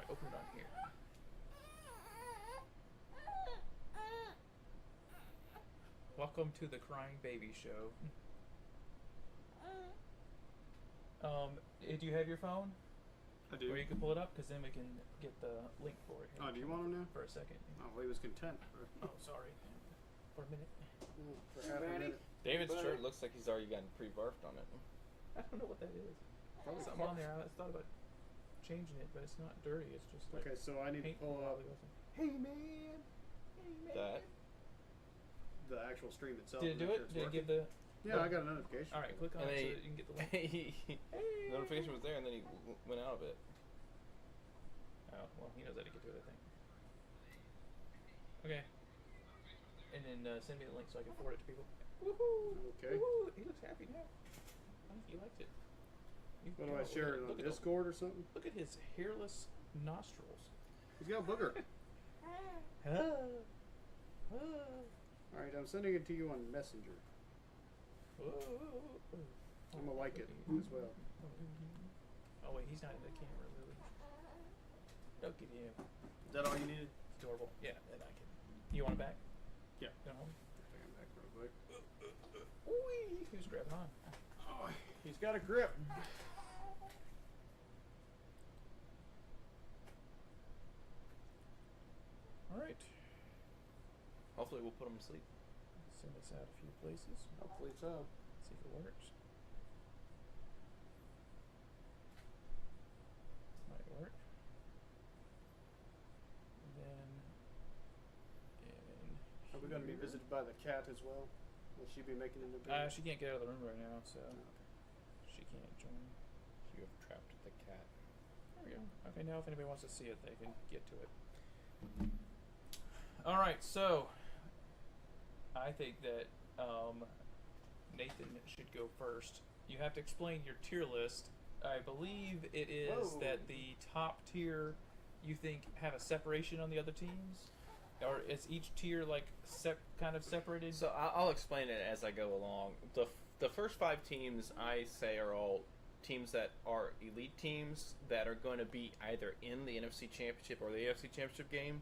to open it on here. Welcome to the Crying Baby Show. Do you have your phone? I do. Or you can pull it up, because then we can get the link for it. Oh, do you want him now? For a second. Oh, he was content. Oh, sorry. For a minute. For half a minute. David's shirt looks like he's already gotten pre-barfed on it. I don't know what that is. Probably Something on there. I thought about changing it, but it's not dirty. It's just like Okay, so I need to paint pull up Hey man. Hey man. That. the actual stream itself. Did it to do make it? sure Did it's it give working. the? Yeah, I got a notification. All right, click on And it then so that you can get the link. Notification was there, and then he went out of it. Oh well, he knows how to get to it, I think. Okay. And then send me the link so I can forward it to people. Woohoo! Okay. Woohoo! He looks happy now. I think he liked it. What do I share it on Discord or something? Look at his hairless nostrils. He's got a booger. All right, I'm sending it to you on Messenger. I'm gonna like it as well. Oh wait, he's not in the camera, really. Look at him. Is that all you needed? It's adorable. Yeah, then I can. You want it back? Yeah. Go home. Take him back real quick. Ooh, who's grabbing on? Oh, he's got a grip. All right. Hopefully, we'll put him to sleep. Send this out a few places. Hopefully so. See if it works. Might work. And then. Are we going to be visited by the cat as well? Will she be making an appearance? She can't get out of the room right now, so Okay. she can't join. You have trapped the cat. There we go. Okay, now if anybody wants to see it, they can get to it. All right, so I think that Nathan should go first. You have to explain your tier list. I believe it is Whoa. that the top tier you think have a separation on the other teams, or is each tier like kind of separated? So I'll explain it as I go along. The first 5 teams I say are all teams that are elite teams that are going to be either in the NFC Championship or the AFC Championship game,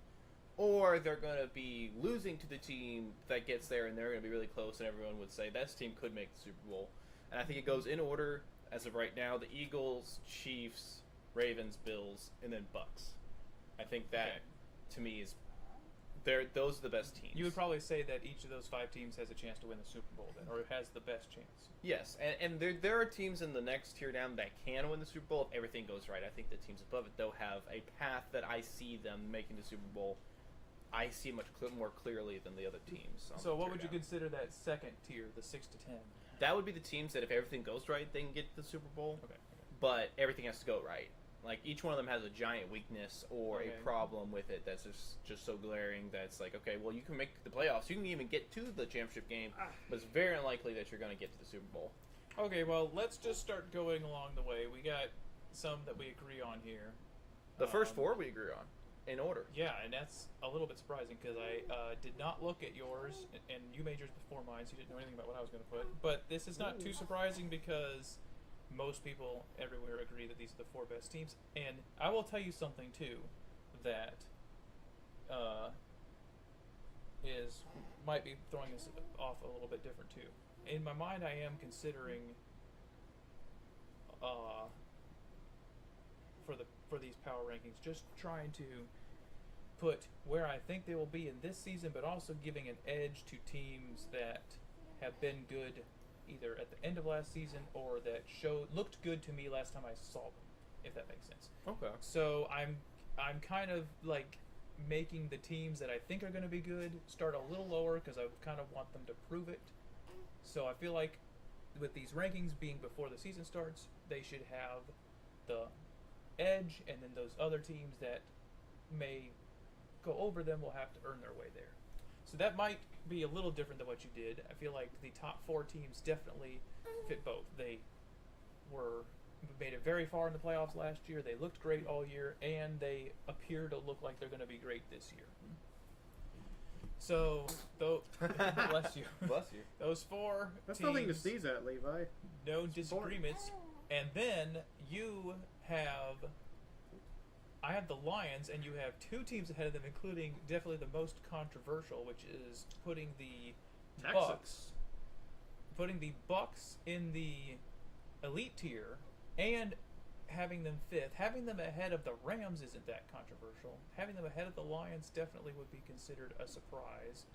or they're going to be losing to the team that gets there, and they're going to be really close, and everyone would say that team could make the Super Bowl. And I think it goes in order as of right now: the Eagles, Chiefs, Ravens, Bills, and then Bucks. I think that to me is those are the best teams. You would probably say that each of those 5 teams has a chance to win the Super Bowl, then, or has the best chance. Yes, and there are teams in the next tier down that can win the Super Bowl if everything goes right. I think the teams above it, though, have a path that I see them making the Super Bowl. I see much more clearly than the other teams. So what would you consider that second tier, the 6 to 10? That would be the teams that if everything goes right, they can get to the Super Bowl. Okay. But everything has to go right. Like, each one of them has a giant weakness or Okay. a problem with it that's just so glaring that it's like, okay, well, you can make the playoffs. You can even get to the championship game, but it's very unlikely that you're going to get to the Super Bowl. Okay, well, let's just start going along the way. We got some that we agree on here. The first 4 we agree on, in order. Yeah, and that's a little bit surprising because I did not look at yours, and you made yours before mine, so you didn't know anything about what I was going to put. But this is not too surprising because most people everywhere agree that these are the 4 best teams. And I will tell you something, too, that might be throwing us off a little bit different, too. In my mind, I am considering for these power rankings, just trying to put where I think they will be in this season, but also giving an edge to teams that have been good either at the end of last season or that looked good to me last time I saw them, if that makes sense. Okay. So I'm kind of like making the teams that I think are going to be good start a little lower because I kind of want them to prove it. So I feel like with these rankings being before the season starts, they should have the edge, and then those other teams that may go over them will have to earn their way there. So that might be a little different than what you did. I feel like the top 4 teams definitely fit both. They made it very far in the playoffs last year. They looked great all year, and they appear to look like they're going to be great this year. So, bless you. Bless you. Those 4 That's teams, nothing to sneeze at, Levi. no disagreements. And then you have, I have the Lions, and you have two teams ahead of them, including definitely the most controversial, which is putting the Texans. Bucks in the elite tier and having them fifth. Having them ahead of the Rams isn't that controversial. Having them ahead of the Lions definitely would be considered a surprise.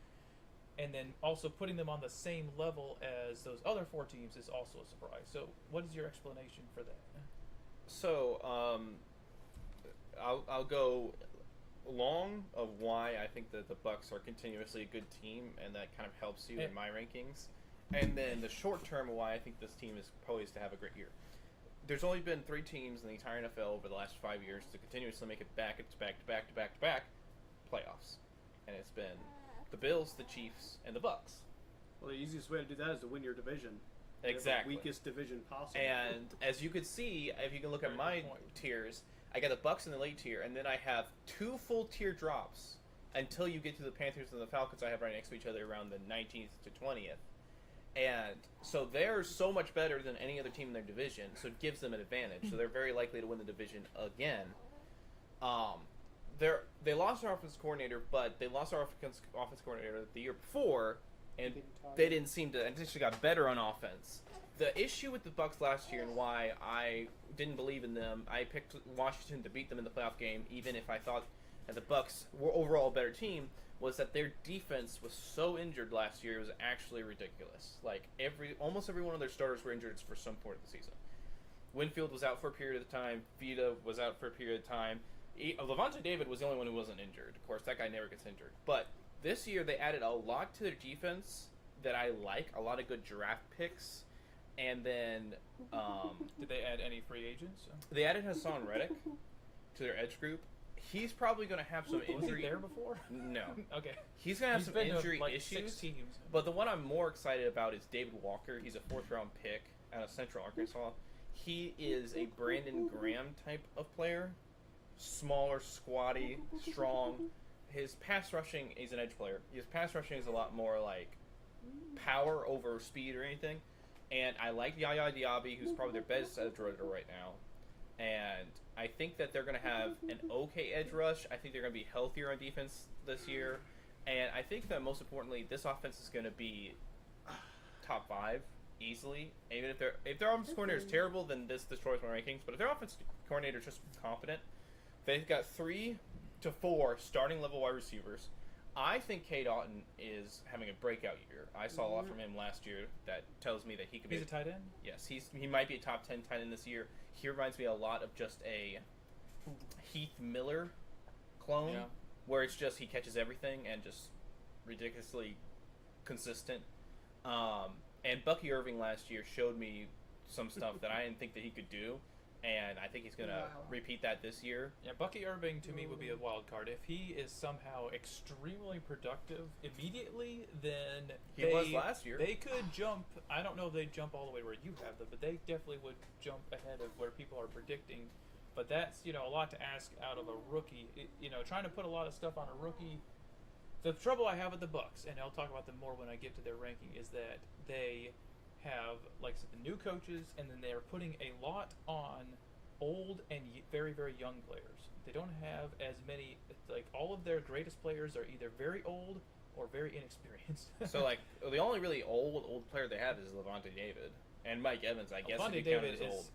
And then also putting them on the same level as those other four teams is also a surprise. So what is your explanation for that? So, I'll go long of why I think that the Bucks are continuously a good team, and that kind of helps you in my rankings. And then the short term of why I think this team is poised to have a great year. There's only been 3 teams in the entire NFL over the last 5 years to continuously make it back to back playoffs, and it's been the Bills, the Chiefs, and the Bucks. Well, the easiest way to do that is to win your division. Exactly. The weakest division possible. And as you could see, if you can look at my tiers, I got the Bucks in the late tier, and then I have 2 full tier drops until you get to the Panthers and the Falcons I have right next to each other around the 19th to 20th. And so they're so much better than any other team in their division, so it gives them an advantage. So they're very likely to win the division again. They lost their offensive coordinator, but they lost their offensive coordinator the year before, and they didn't seem to. And they actually got better on offense. The issue with the Bucks last year and why I didn't believe in them, I picked Washington to beat them in the playoff game, even if I thought that the Bucks were overall a better team, was that their defense was so injured last year. It was actually ridiculous. Like almost every one of their starters were injured for some point of the season. Winfield was out for a period of time. Vita was out for a period of time. Levante David was the only one who wasn't injured. Of course, that guy never gets injured. But this year they added a lot to their defense that I like. A lot of good draft picks. And then did they add any free agents? They added Hassan Reddick to their edge group. He's probably going to have some injury. Was he there before? No. Okay. He's going to have some injury like issues. 6 teams. But the one I'm more excited about is David Walker. He's a 4th round pick out of Central Arkansas. He is a Brandon Graham type of player. Smaller, squatty, strong. His pass rushing, he's an edge player. His pass rushing is a lot more like power over speed or anything. And I like Yaya Diaby, who's probably their best edge rusher right now. And I think that they're going to have an okay edge rush. I think they're going to be healthier on defense this year. And I think that most importantly, this offense is going to be top 5 easily. Even if their offensive coordinator is terrible, then this destroys my rankings. But if their offensive coordinator is just competent, they've got 3 to 4 starting level wide receivers. I think K. Doughton is having a breakout year. I saw a lot from him last year that tells me that he could be. He's a tight end? Yes, he might be a top 10 tight end this year. He reminds me a lot of just a Heath Miller clone, where it's just he catches everything and just ridiculously consistent. And Bucky Irving last year showed me some stuff that I didn't think that he could do. And I think he's going to repeat that this year. Yeah, Bucky Irving to me would be a wild card. If he is somehow extremely productive immediately, then he was last year. They could jump. I don't know if they'd jump all the way where you have them, but they definitely would jump ahead of where people are predicting. But that's, a lot to ask out of a rookie. Trying to put a lot of stuff on a rookie. The trouble I have with the Bucks, and I'll talk about them more when I get to their ranking, is that they have, like I said, the new coaches, and then they're putting a lot on old and very, very young players. They don't have as many, like, all of their greatest players are either very old or very inexperienced. So, like, the only really old player they have is Levante David. And Mike Evans, I guess. Levante David is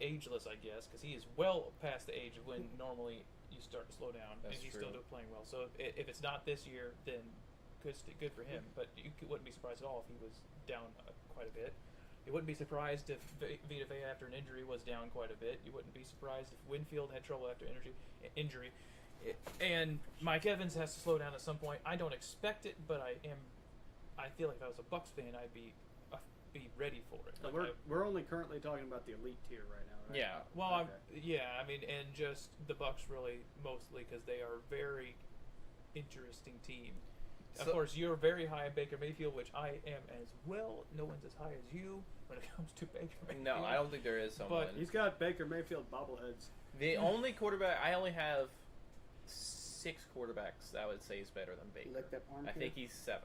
ageless, I guess, because he is well past the age of when normally you start to slow down. That's and he's true. still playing well. So if it's not this year, then good for him. But you wouldn't be surprised at all if he was down quite a bit. You wouldn't be surprised if Vita Vea after an injury was down quite a bit. You wouldn't be surprised if Winfield had trouble after injury. And Mike Evans has to slow down at some point. I don't expect it, but I feel like if I was a Bucks fan, I'd be ready for it. Like we're only currently talking about the elite tier right now, right? Yeah. Well, okay. and just the Bucks really mostly because they are a very interesting team. Of course, you're very high on Baker Mayfield, which I am as well. No one's as high as you when it comes to Baker Mayfield. No, I don't think there is someone. But he's got Baker Mayfield bobbleheads. The only quarterback, I only have 6 quarterbacks that I would say is better than Baker. You like that arm I here? think he's 7.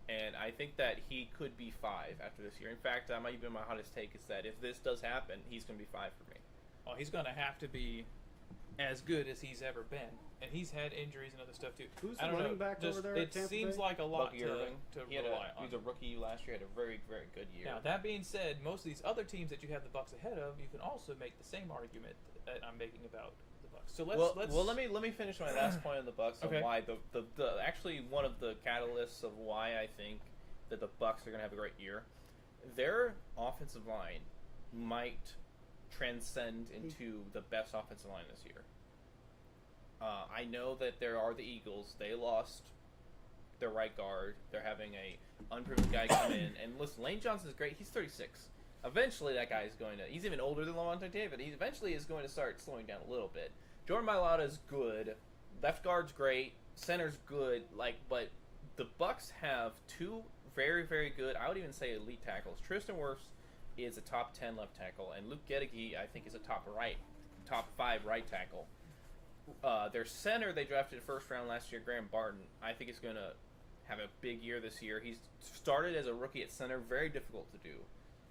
And I think that he could be 5 after this year. In fact, that might be my hottest take is that if this does happen, he's going to be 5 for me. Oh, he's going to have to be as good as he's ever been, and he's had injuries and other stuff too. Who's I the don't running know, back just, over there? It at Tampa seems Bay? like a lot Bucky to Irving. He rely on. was a rookie last year. Had a very, very good year. Now that being said, most of these other teams that you have the Bucks ahead of, you can also make the same argument that I'm making about the Bucks. So let's let me finish my last point on the Bucks on Okay. why the actually one of the catalysts of why I think that the Bucks are going to have a great year. Their offensive line might transcend into the best offensive line this year. I know that there are the Eagles. They lost their right guard. They're having a unproven guy come in. And listen, Lane Johnson is great. He's 36. Eventually, that guy is going to... He's even older than Lavonte David. He eventually is going to start slowing down a little bit. Jordan Mailata is good. Left guard's great. Center's good. But the Bucks have two very, very good, I would even say elite tackles. Tristan Wirfs is a top 10 left tackle, and Luke Gedeke, I think, is a top 5 right tackle. Their center they drafted first round last year, Graham Barton, I think is going to have a big year this year. He's started as a rookie at center, very difficult to do.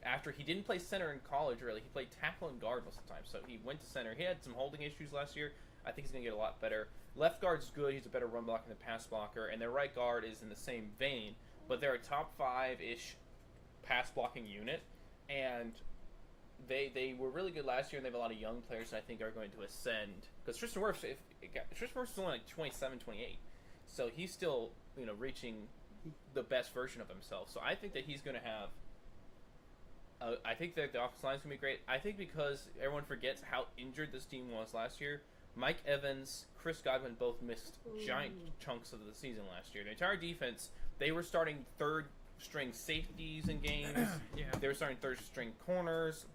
After he didn't play center in college, really, he played tackle and guard most of the time. So he went to center. He had some holding issues last year. I think he's going to get a lot better. Left guard's good. He's a better run blocker than pass blocker, and their right guard is in the same vein. But they're a top 5-ish pass blocking unit, and they were really good last year, and they have a lot of young players that I think are going to ascend. Because Tristan Wirfs is only like 27, 28, so he's still reaching the best version of himself. So I think that he's going to have. I think that the offensive line is going to be great. I think because everyone forgets how injured this team was last year. Mike Evans, Chris Godwin both missed giant chunks of the season last year. The entire defense, they were starting third-string safeties in games. Yeah. They were starting third-string corners.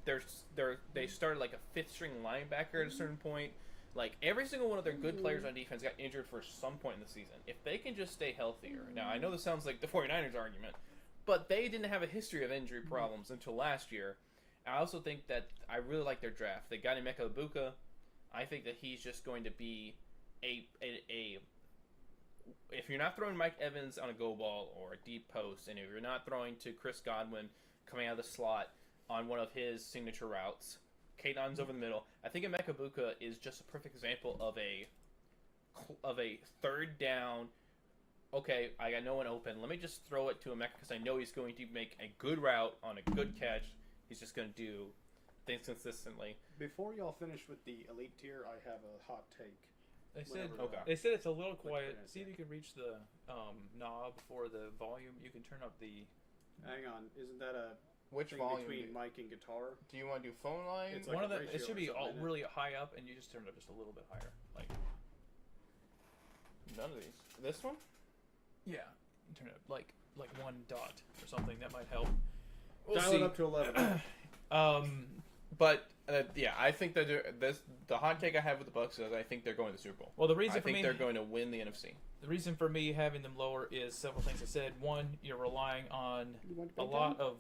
They started like a fifth-string linebacker at a certain point. Like, every single one of their good players on defense got injured for some point in the season. If they can just stay healthier. Now, I know this sounds like the 49ers argument, but they didn't have a history of injury problems until last year. I also think that I really like their draft. They got Emeka Ibuka. I think that he's just going to be a if you're not throwing Mike Evans on a go ball or a deep post, and if you're not throwing to Chris Godwin coming out of the slot on one of his signature routes, Kaden's over the middle. I think Emeka Ibuka is just a perfect example of a third down. Okay, I got no one open. Let me just throw it to Emeka because I know he's going to make a good route on a good catch. He's just going to do things consistently. Before y'all finish with the elite tier, I have a hot take. They said it's a little Click quiet. there, See if you can reach the knob for the volume. You can turn up the. Hang on, isn't that a Which thing volume? between mic and guitar? Do you want to do phone line? It's like one of a the. It ratio should or be something, all isn't it? really high up, and you just turn it up just a little bit higher. Like None of these. This one? yeah, you turn it up like 1 dot or something. That might help. Dial it up to 11. But yeah, I think that the hot take I have with the Bucks is I think they're going to the Super Bowl. Well, the reason I for think me they're going to win the NFC. the reason for me having them lower is several things. I said one, you're relying on You want a to bet lot that? of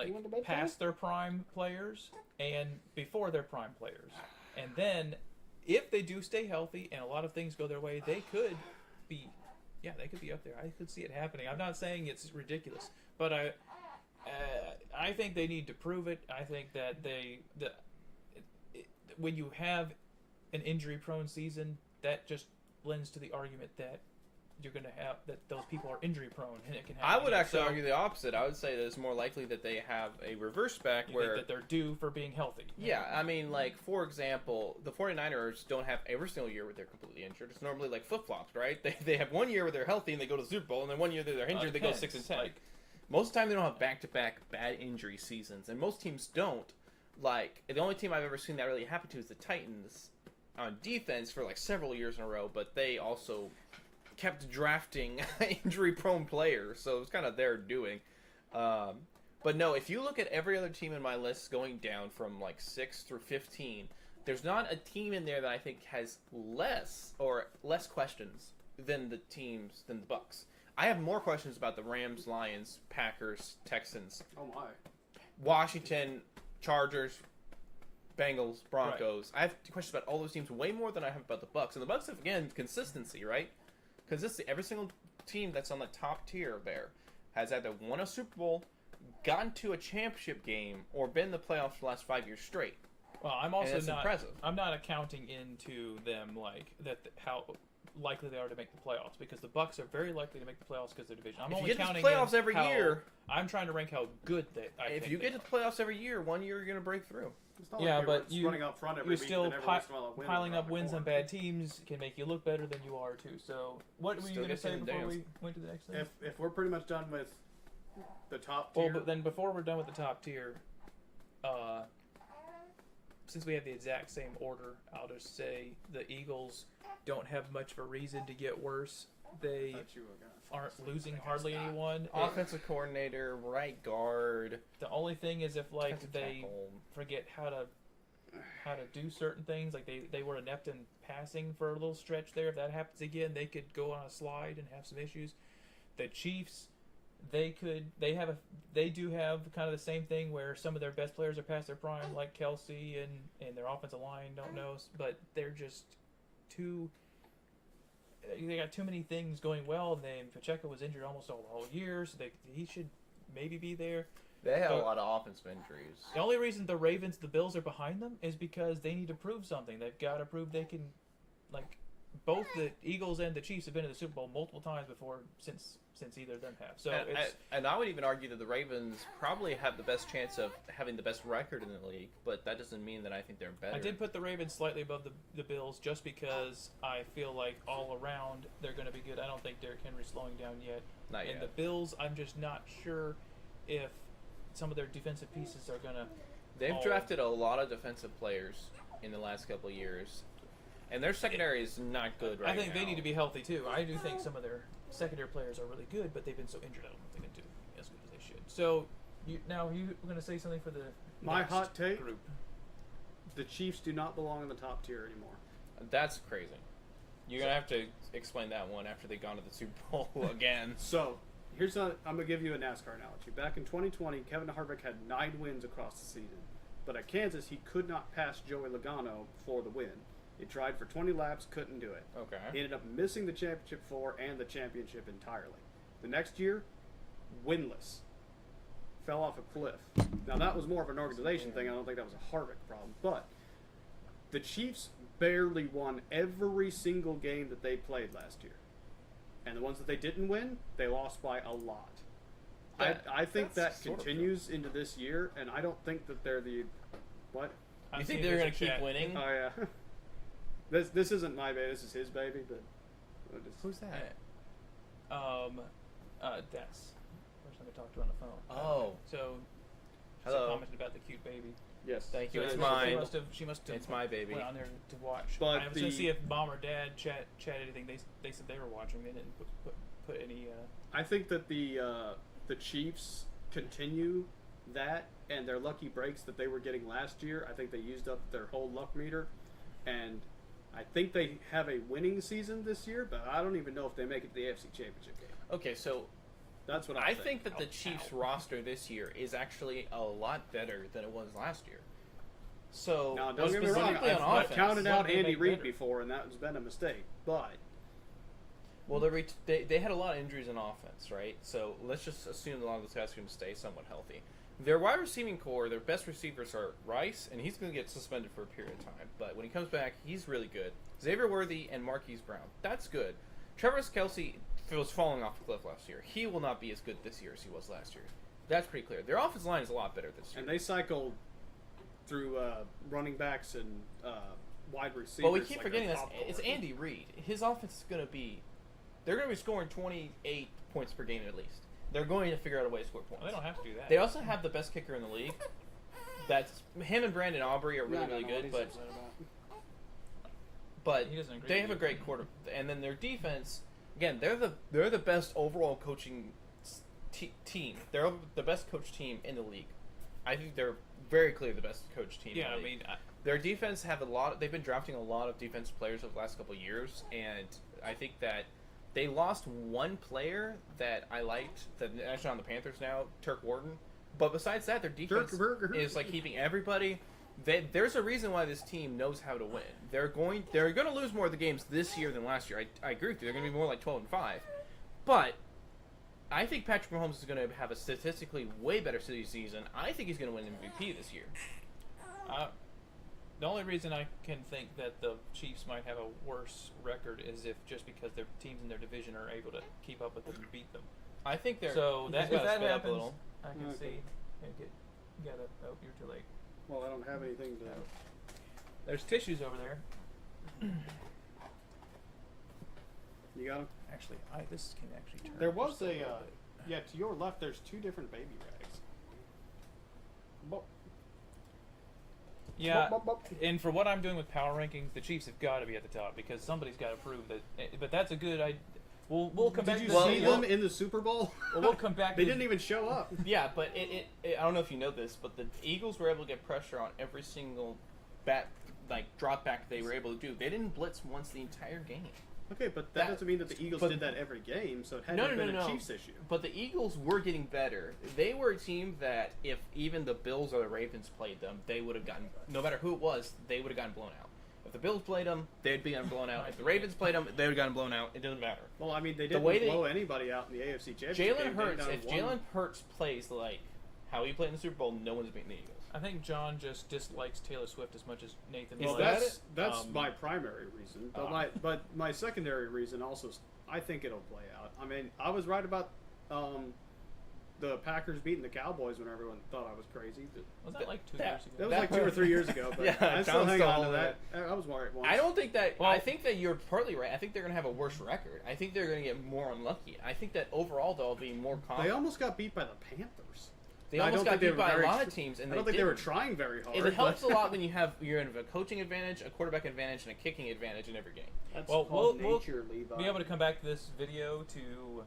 You want to bet past their prime players and before their prime players, and then if they do stay healthy and a lot of things go their way, they could be they could be up there. I could see it happening. I'm not saying it's ridiculous, but I think they need to prove it. I think that when you have an injury-prone season, that just lends to the argument that you're going to have that those people are injury-prone, and it can happen. I would actually So, argue the opposite. I would say that it's more likely that they have a reverse back you where think that they're due for being healthy. yeah, I mean, like, for example, the 49ers don't have every single year where they're completely injured. It's normally like flip-flops, right? They have 1 year where they're healthy and they go to the Super Bowl, and then 1 year that they're injured, they go 6-10. Like, Most of the time, they don't have back-to-back bad injury seasons, and most teams don't. Like, the only team I've ever seen that really happen to is the Titans on defense for, like, several years in a row, but they also kept drafting injury-prone players, so it was kind of their doing. But no, if you look at every other team in my list going down from, like, 6 through 15, there's not a team in there that I think has less questions than the Bucks. I have more questions about the Rams, Lions, Packers, Texans, Oh my. Washington, Chargers, Bengals, Broncos. Right. I have questions about all those teams way more than I have about the Bucks. And the Bucks have, again, consistency, right? Consistency. Every single team that's on the top tier there has either won a Super Bowl, gotten to a championship game, or been in the playoffs for the last 5 years straight. Well, I'm also that's not. impressive. I'm not accounting into them like that how likely they are to make the playoffs because the Bucks are very likely to make the playoffs because of the division. I'm If only you get to the counting playoffs in every how- year, I'm trying to rank how good they. if you get to the playoffs every year, one year you're going to break through. It's not Yeah, like but you're running up front every you're week, still then every once in a while a win piling around up the wins on corner. bad teams can make you look better than you are too. So, what were you Still going to get say to the before dance. we went to the next thing? If we're pretty much done with the top tier, Well, but then before we're done with the top tier, since we have the exact same order, I'll just say the Eagles don't have much of a reason to get worse. They thought you were gonna aren't losing hardly anyone. Offensive coordinator, right guard, The only thing is if like defensive they tackle. forget how to do certain things, like they were inept in passing for a little stretch there. If that happens again, they could go on a slide and have some issues. The Chiefs, they do have kind of the same thing where some of their best players are past their prime, like Kelsey and their offensive line don't know, but they're just too. They got too many things going well. And then Pacheco was injured almost all year, so he should maybe be there. They have a But- lot of offensive injuries. The only reason the Ravens, the Bills are behind them is because they need to prove something. They've got to prove they can, like, both the Eagles and the Chiefs have been in the Super Bowl multiple times before since either of them have. So And I would even argue that the Ravens probably have the best chance of having the best record in the league, but that doesn't mean that I think they're better. I did put the Ravens slightly above the Bills just because I feel like all around they're going to be good. I don't think Derrick Henry's slowing down yet. Not And yet. the Bills, I'm just not sure if some of their defensive pieces are going to. They've Oh. drafted a lot of defensive players in the last couple of years, and their secondary is not good right now. I think they need to be healthy too. I do think some of their secondary players are really good, but they've been so injured. I don't think they can do as good as they should. So you were going to say something for the My next hot take? group. the Chiefs do not belong in the top tier anymore. That's crazy. You're gonna have to explain that one after they've gone to the Super Bowl again. So I'm gonna give you a NASCAR analogy. Back in 2020, Kevin Harvick had 9 wins across the season, but at Kansas he could not pass Joey Logano for the win. He tried for 20 laps, couldn't do it. Okay. He ended up missing the championship 4 and the championship entirely. The next year, winless. Fell off a cliff. Now that was more of an organization thing. I don't think that was a Harvick problem. But the Chiefs barely won every single game that they played last year. And the ones that they didn't win, they lost by a lot. I think that that's sort of continues into this year, and I don't think that they're the... What? I'm You think seeing they're there's gonna a keep chat. winning? Oh, yeah. This isn't my baby, this is his baby, but... Who's that? Des. First time I talked to her on the phone. Oh. So she Hello. commented about the cute baby. Yes. Thank you. So It's she mine. She must have It's my baby. went on there to watch. But I was going the- to see if mom or dad chat anything. They said they were watching. They didn't put any. I think that the Chiefs continue that, and their lucky breaks that they were getting last year, I think they used up their whole luck meter, and I think they have a winning season this year, but I don't even know if they make it to the AFC Championship game. Okay, so That's what I I think that the Chiefs roster this year is actually a lot better than it was last year. So Now, don't get me wrong, specifically on I've offense, counted out what they Andy make Reid better. before, and that has been a mistake, but well, they had a lot of injuries on offense, right? So let's just assume a lot of those guys are going to stay somewhat healthy. Their wide receiving core, their best receivers are Rice, and he's going to get suspended for a period of time. But when he comes back, he's really good. Xavier Worthy and Marquise Brown, that's good. Travis Kelce was falling off the cliff last year. He will not be as good this year as he was last year. That's pretty clear. Their offensive line is a lot better this year. and they cycled through running backs and wide receivers. But we keep like forgetting a this. popcorn. It's Andy Reid. His offense is going to be... They're going to be scoring 28 points per game at least. They're going to figure out a way to score points. well, they don't have to do that. They also have the best kicker in the league. That's him and Brandon Aubrey are really, No, really no, good, he's but upset about it. He doesn't agree they with have a you. great quarter. And then their defense, again, they're the best overall coaching team. They're the best coach team in the league. I think they're very clearly the best coach team. Yeah, in the I league. mean, Their defense have a lot. They've been drafting a lot of defensive players over the last couple of years, and I think that they lost one player that I liked. That actually on the Panthers now, Turk Wharton. But besides that, their defense is like keeping everybody. There's a reason why this team knows how to win. They're going to lose more of the games this year than last year. I agree with you. They're going to be more like 12-5. But I think Patrick Mahomes is going to have a statistically way better season. I think he's going to win MVP this year. The only reason I can think that the Chiefs might have a worse record is if just because their teams in their division are able to keep up with them and beat them. I think they're So you that just if gotta that spit up a happens, little. I can Okay. see. Oh, you're too late. Well, I don't have anything to. There's tissues over there. You got them? Actually, this can actually turn. There was just a. little bit. Yeah, to your left, there's 2 different baby rags. Bop, Yeah, bop, bop, bop. and for what I'm doing with power rankings, the Chiefs have got to be at the top because somebody's got to prove that. But that's a good idea. We'll come back. Did to you that see video. them in the Super Bowl? Well, we'll come back. They to didn't even show up. Yeah, but it I don't know if you know this, but the Eagles were able to get pressure on every single drop back they were able to do. They didn't blitz once the entire game. Okay, but that doesn't mean that the Eagles but- did that every game, so it had No, to have no, been no, a no. Chiefs issue. But the Eagles were getting better. They were a team that if even the Bills or the Ravens played them, they would have gotten, no matter who it was, they would have gotten blown out. If the Bills played them, they'd be blown out. If the Ravens played them, they would have gotten blown out. It doesn't matter. Well, I mean, they didn't way blow anybody out in the AFC Championship Jalen game. Hurts, They if won. Jalen Hurts plays like how he played in the Super Bowl, no one's beating the Eagles. I think John just dislikes Taylor Swift as much as Nathan. Is Well, does. that that's my primary reason, but my secondary reason also, I think it'll play out. I mean, I was right about the Packers beating the Cowboys when everyone thought I was crazy. Was that like 2 that- years ago? That was like 2 or 3 years ago, but Yeah, I still John's hang still on to on that. I was right once. I don't think that. Well- I think that you're partly right. I think they're going to have a worse record. I think they're going to get more unlucky. I think that overall they'll be more They confident. almost got beat by the Panthers. They I almost don't got think they beat were by a very lot tr- of teams, and I don't think they were didn't. trying very hard. It helps a but- lot when you have a coaching advantage, a quarterback advantage, and a kicking advantage in every game. That's Well, called we'll nature, Levi. be able to come back to this video to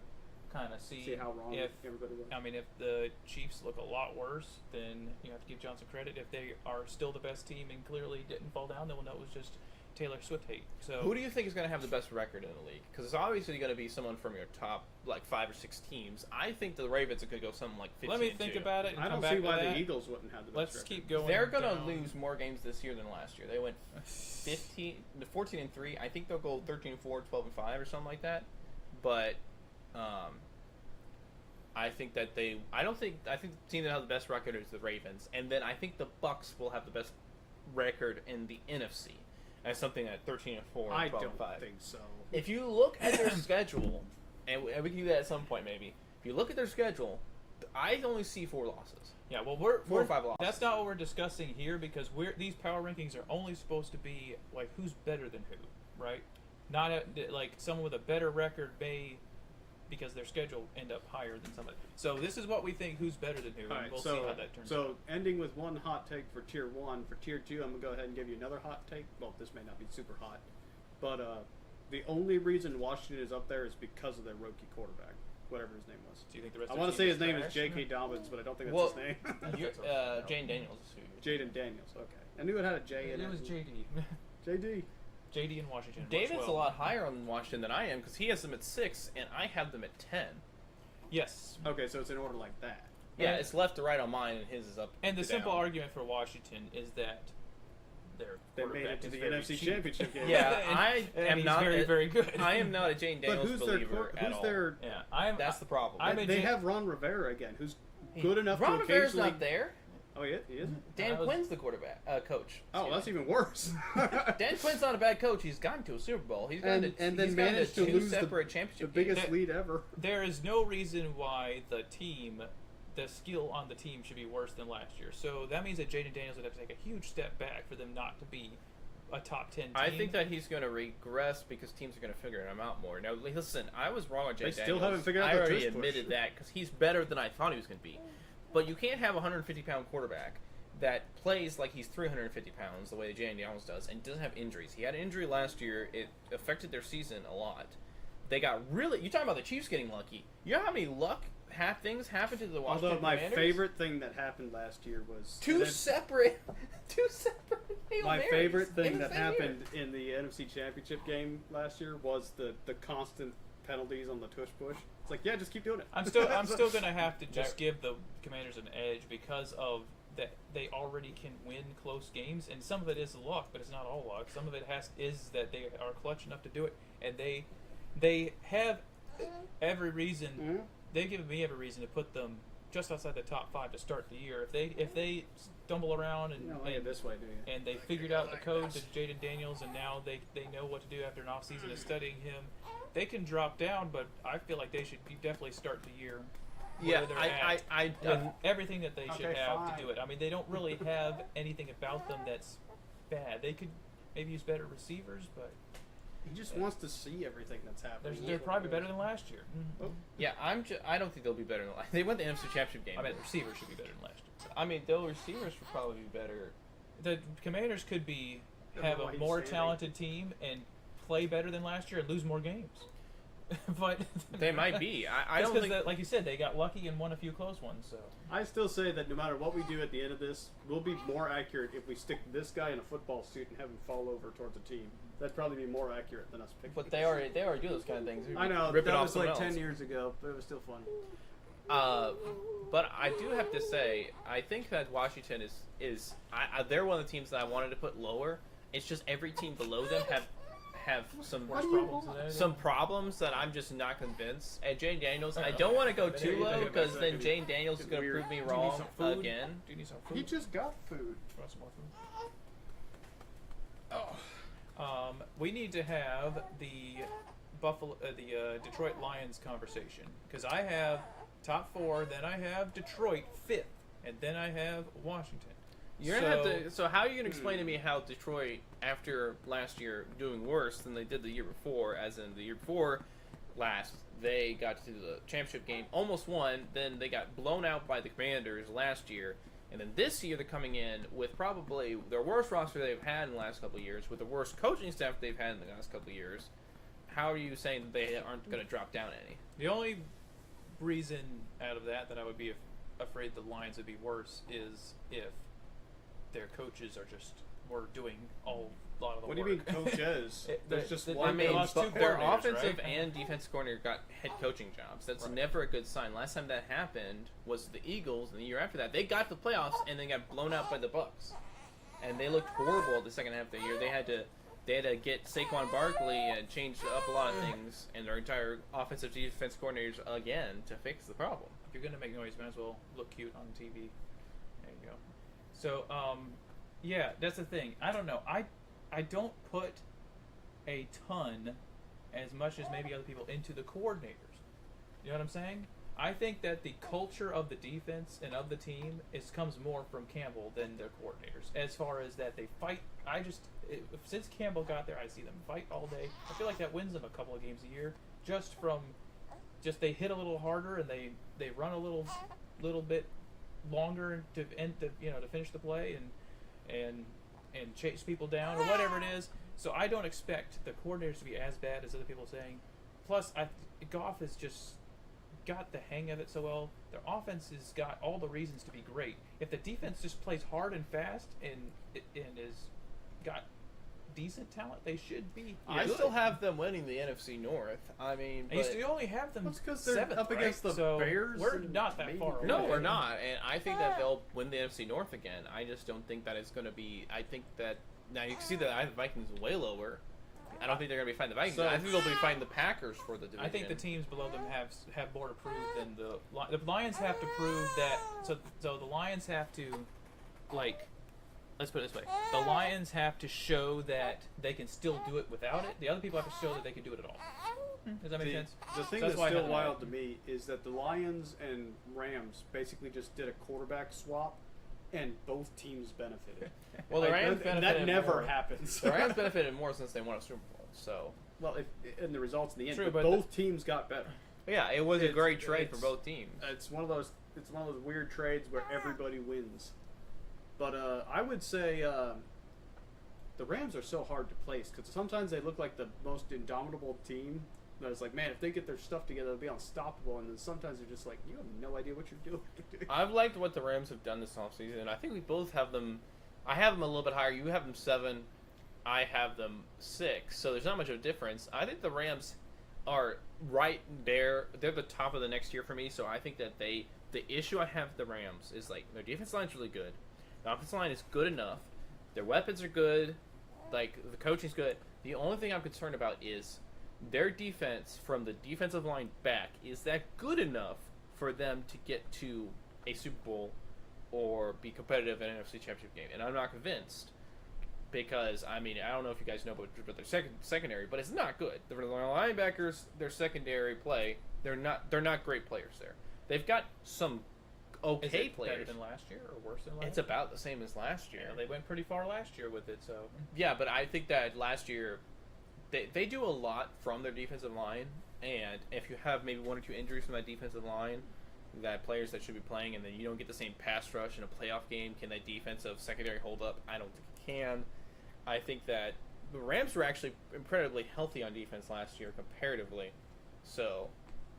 kind of see how wrong if everybody was. I mean if the Chiefs look a lot worse, then you have to give Johnson credit. If they are still the best team and clearly didn't fall down, then we'll know it was just Taylor Swift hate. So Who do you think is going to have the best record in the league? Because it's obviously going to be someone from your top 5 or 6 teams. I think the Ravens are going to go something like 15. let me think about it and I come don't back see to why that. the Eagles wouldn't have the best Let's record. keep going. They're going to down. lose more games this year than last year. They went 14-3. I think they'll go 13-4, 12-5, or something like that. But I think that I think the team that has the best record is the Ravens, and then I think the Bucks will have the best record in the NFC as something at 13-4 and I 12-5. don't think so. If you look at their schedule, and we can do that at some point maybe. If you look at their schedule, I only see 4 losses. Yeah, well, 4 or 5 losses. That's not what we're discussing here because these power rankings are only supposed to be like who's better than who, right? Not like someone with a better record may, because their schedule end up higher than somebody. So this is what we think who's better than who, All and right, we'll so, see how that turns out. So ending with one hot take for tier 1. For tier 2, I'm going to go ahead and give you another hot take. Well, this may not be super hot. But the only reason Washington is up there is because of their rookie quarterback, whatever his name was. Do you think the rest I of want the to say team his name is trash? J.K. Dobbins, but I don't think that's Well, his name. Jane Daniels is who Jaden Daniels, okay. I knew it had a J in it. It was JD. JD. JD in Washington. works David's well. a lot higher on Washington than I am because he has them at 6 and I have them at 10. Yes. Okay, so it's in order like that. Yeah, And- it's left to right on mine and his is up. And the to simple down. argument for Washington is that their They made quarterback it to is the very NFC cheap. Championship game. Yeah, And- I and am he's not very, very good. I am not a Jane But Daniels who's their believer at who's all. their? Yeah, I'm. That's the problem. I'm a They J- have Ron Rivera again, who's good enough Ron to Rivera's occasionally. not there. Oh, yeah, he is. Dan I was- Quinn's the quarterback, coach. Oh, that's Excuse even worse. me. Dan Quinn's not a bad coach. He's gotten to a Super Bowl. He's gotten And- to, and then he's gotten managed to to 2 lose the- separate the championship biggest games. lead ever. There is no reason why the skill on the team should be worse than last year. So that means that Jaden Daniels would have to take a huge step back for them not to be a top 10 team. I think that he's going to regress because teams are going to figure him out more. Now, listen, I was wrong on Jay They Daniels. still haven't figured out I the already tush push. admitted that because he's better than I thought he was going to be. But you can't have a 150-pound quarterback that plays like he's 350 pounds the way Jay Daniels does and doesn't have injuries. He had an injury last year. It affected their season a lot. They got really... You're talking about the Chiefs getting lucky. You know how many things happened to the Washington Although my Commanders? favorite thing that happened last year was Two separate Hail my Marys favorite in thing the that same year. happened in the NFC Championship game last year was the constant penalties on the tush push. It's like, yeah, just keep doing it. I'm still gonna have to just give the Commanders an edge because of that they already can win close games, and some of it is luck, but it's not all luck. Some of it is that they are clutch enough to do it, and they have every reason. Mhm. They've given me every reason to put them just outside the top 5 to start the year. If they stumble around You don't look at it this way, do you? and they figured out the code to Jaden Daniels, and now they know what to do after an off season of studying him, they can drop down. But I feel like they should definitely start the year. Yeah, They're at with everything that they should Okay, have fine. to do it. I mean, they don't really have anything about them that's bad. They could maybe use better receivers, but He just wants to see everything that's happening. they're probably better than last year. Oh, Yeah, I don't think they'll be better than last. They went the NFC Championship game. I mean, the receivers should be better than last year. I mean, the receivers should probably be better. The Commanders could have a more talented team and play better than last year and lose more games. But They might be. I It's don't 'cause think. that, like you said, they got lucky and won a few close ones. So I still say that no matter what we do at the end of this, we'll be more accurate if we stick this guy in a football suit and have him fall over towards a team. That'd probably be more accurate than us picking. But they already do those kind of things. I know Rip it that off was like someone 10 else. years ago, but it was still fun. But I do have to say, I think that Washington is they're one of the teams that I wanted to put lower. It's just every team below them have some worse problems than some problems that I'm just not convinced. And Jane Daniels, I don't want to go too low because then Jane Daniels is going to prove me wrong again. Do you need some food? He just got food. You want some more food? We need to have the Detroit Lions conversation because I have top 4, then I have Detroit 5th, and then I have Washington. You're gonna have to. So how are you gonna explain to me how Detroit, after last year doing worse than they did the year before, as in the year before last, they got to the championship game, almost won. Then they got blown out by the Commanders last year, and then this year they're coming in with probably their worst roster they've had in the last couple of years, with the worst coaching staff they've had in the last couple of years. How are you saying that they aren't gonna drop down any? The only reason out of that I would be afraid the Lions would be worse is if their coaches are were doing a lot of the What work. do you mean coaches? There's just one. I mean, lost two their coordinators, offensive right? and defensive coordinator got head coaching jobs. That's Right. never a good sign. Last time that happened was the Eagles, and the year after that, they got to the playoffs and then got blown out by the Bucks, and they looked horrible the second half of the year. They had to get Saquon Barkley and change up a lot of things, and their entire offensive defense coordinators again to fix the problem. If you're gonna make noise, might as well look cute on TV. There you go. So, yeah, that's the thing. I don't know. I don't put a ton, as much as maybe other people, into the coordinators. You know what I'm saying? I think that the culture of the defense and of the team comes more from Campbell than their coordinators. As far as that they fight, since Campbell got there, I see them fight all day. I feel like that wins them a couple of games a year, just they hit a little harder and they run a little bit longer to finish the play and chase people down or whatever it is. So I don't expect the coordinators to be as bad as other people are saying. Plus, Goff has just got the hang of it so well. Their offense has got all the reasons to be great. If the defense just plays hard and fast and is got decent talent, they should be. I good. still have them winning the NFC North. I mean, And but you only have them That's 'cause they're 7th, up against right? the So Bears We're and not that maybe far away. no, we're not, and I think that they'll win the NFC North again. I just don't think that it's going to be. I think that now you can see that I have the Vikings way lower. I don't think they're going to be fighting the Vikings. So- I think they'll be fighting the Packers for the division. I think the teams below them have more to prove than the Lions have to prove that. So the Lions have to, let's put it this way: the Lions have to show that they can still do it without it. The other people have to show that they can do it at all. Does that make sense? The thing So that's why I still had wild to me is that the Lions and Rams basically just did a quarterback swap, and both teams benefited. Well, the Rams and that benefited never more. happens. The Rams benefited more since they won a Super Bowl. So Well, in the results in the end, True, but but both teams got better. yeah, it was a It's- great trade for it's- both teams. It's one of those weird trades where everybody wins. But I would say the Rams are so hard to place because sometimes they look like the most indomitable team. That it's like, man, if they get their stuff together, they'll be unstoppable. And then sometimes they're just like, you have no idea what you're doing. I've liked what the Rams have done this offseason, and I think we both have them. I have them a little bit higher. You have them 7. I have them 6. So there's not much of a difference. I think the Rams are right there. They're the top of the next year for me. So I think that the issue I have with the Rams is like their defense line's really good. The offensive line is good enough. Their weapons are good. Like the coaching's good. The only thing I'm concerned about is their defense from the defensive line back. Is that good enough for them to get to a Super Bowl or be competitive in an NFC Championship game. And I'm not convinced because, I mean, I don't know if you guys know about their secondary, but it's not good. The linebackers, their secondary play, they're not great players there. They've got some okay Is it players. better than last year or worse than last It's year? about the same as last year. Yeah, they went pretty far last year with it, so. Yeah, but I think that last year they do a lot from their defensive line, and if you have maybe one or two injuries from that defensive line, that players that should be playing, and then you don't get the same pass rush in a playoff game, can that defensive secondary hold up? I don't think it can. I think that the Rams were actually incredibly healthy on defense last year comparatively, so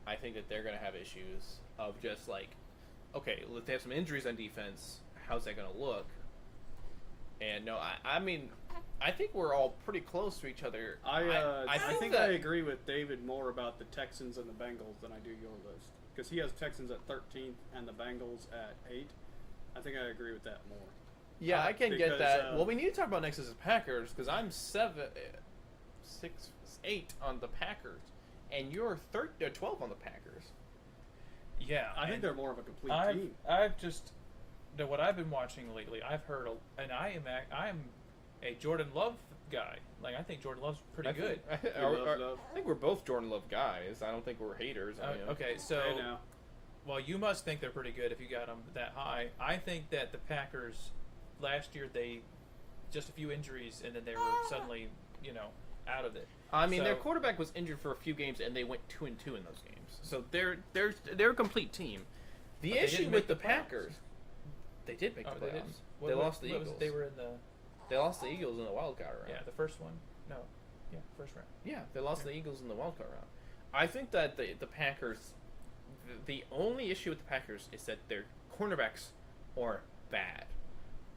I think that they're going to have issues of just like, okay, if they have some injuries on defense, how's that going to look? And no, I mean, I think we're all pretty close to each other. I think that I agree with David more about the Texans and the Bengals than I do your list. Because he has Texans at 13th and the Bengals at 8. I think I agree with that more. Yeah, I can get because, that. Well, we need to talk about next is the Packers because I'm 8 on the Packers, and you're 12 on the Packers. Yeah, I think they're more of a complete team. I've just what I've been watching lately. I've heard, and I am a Jordan Love guy. Like I think Jordan Love's pretty good. I think we're both Jordan Love guys. I don't think we're haters. Okay, so I know. well, you must think they're pretty good if you got them that high. I think that the Packers last year they just a few injuries and then they were suddenly out of it. I mean, So- their quarterback was injured for a few games, and they went 2-2 in those games. So they're a complete team. The But they issue didn't with make the the playoffs. Packers, they did make Oh, the they playoffs. didn't. They lost the Eagles. They were in the They lost the Eagles in the wild card round. yeah the first one. No, yeah, first round. Yeah, they lost the Eagles in the wild card round. I think that the Packers, the only issue with the Packers is that their cornerbacks are bad,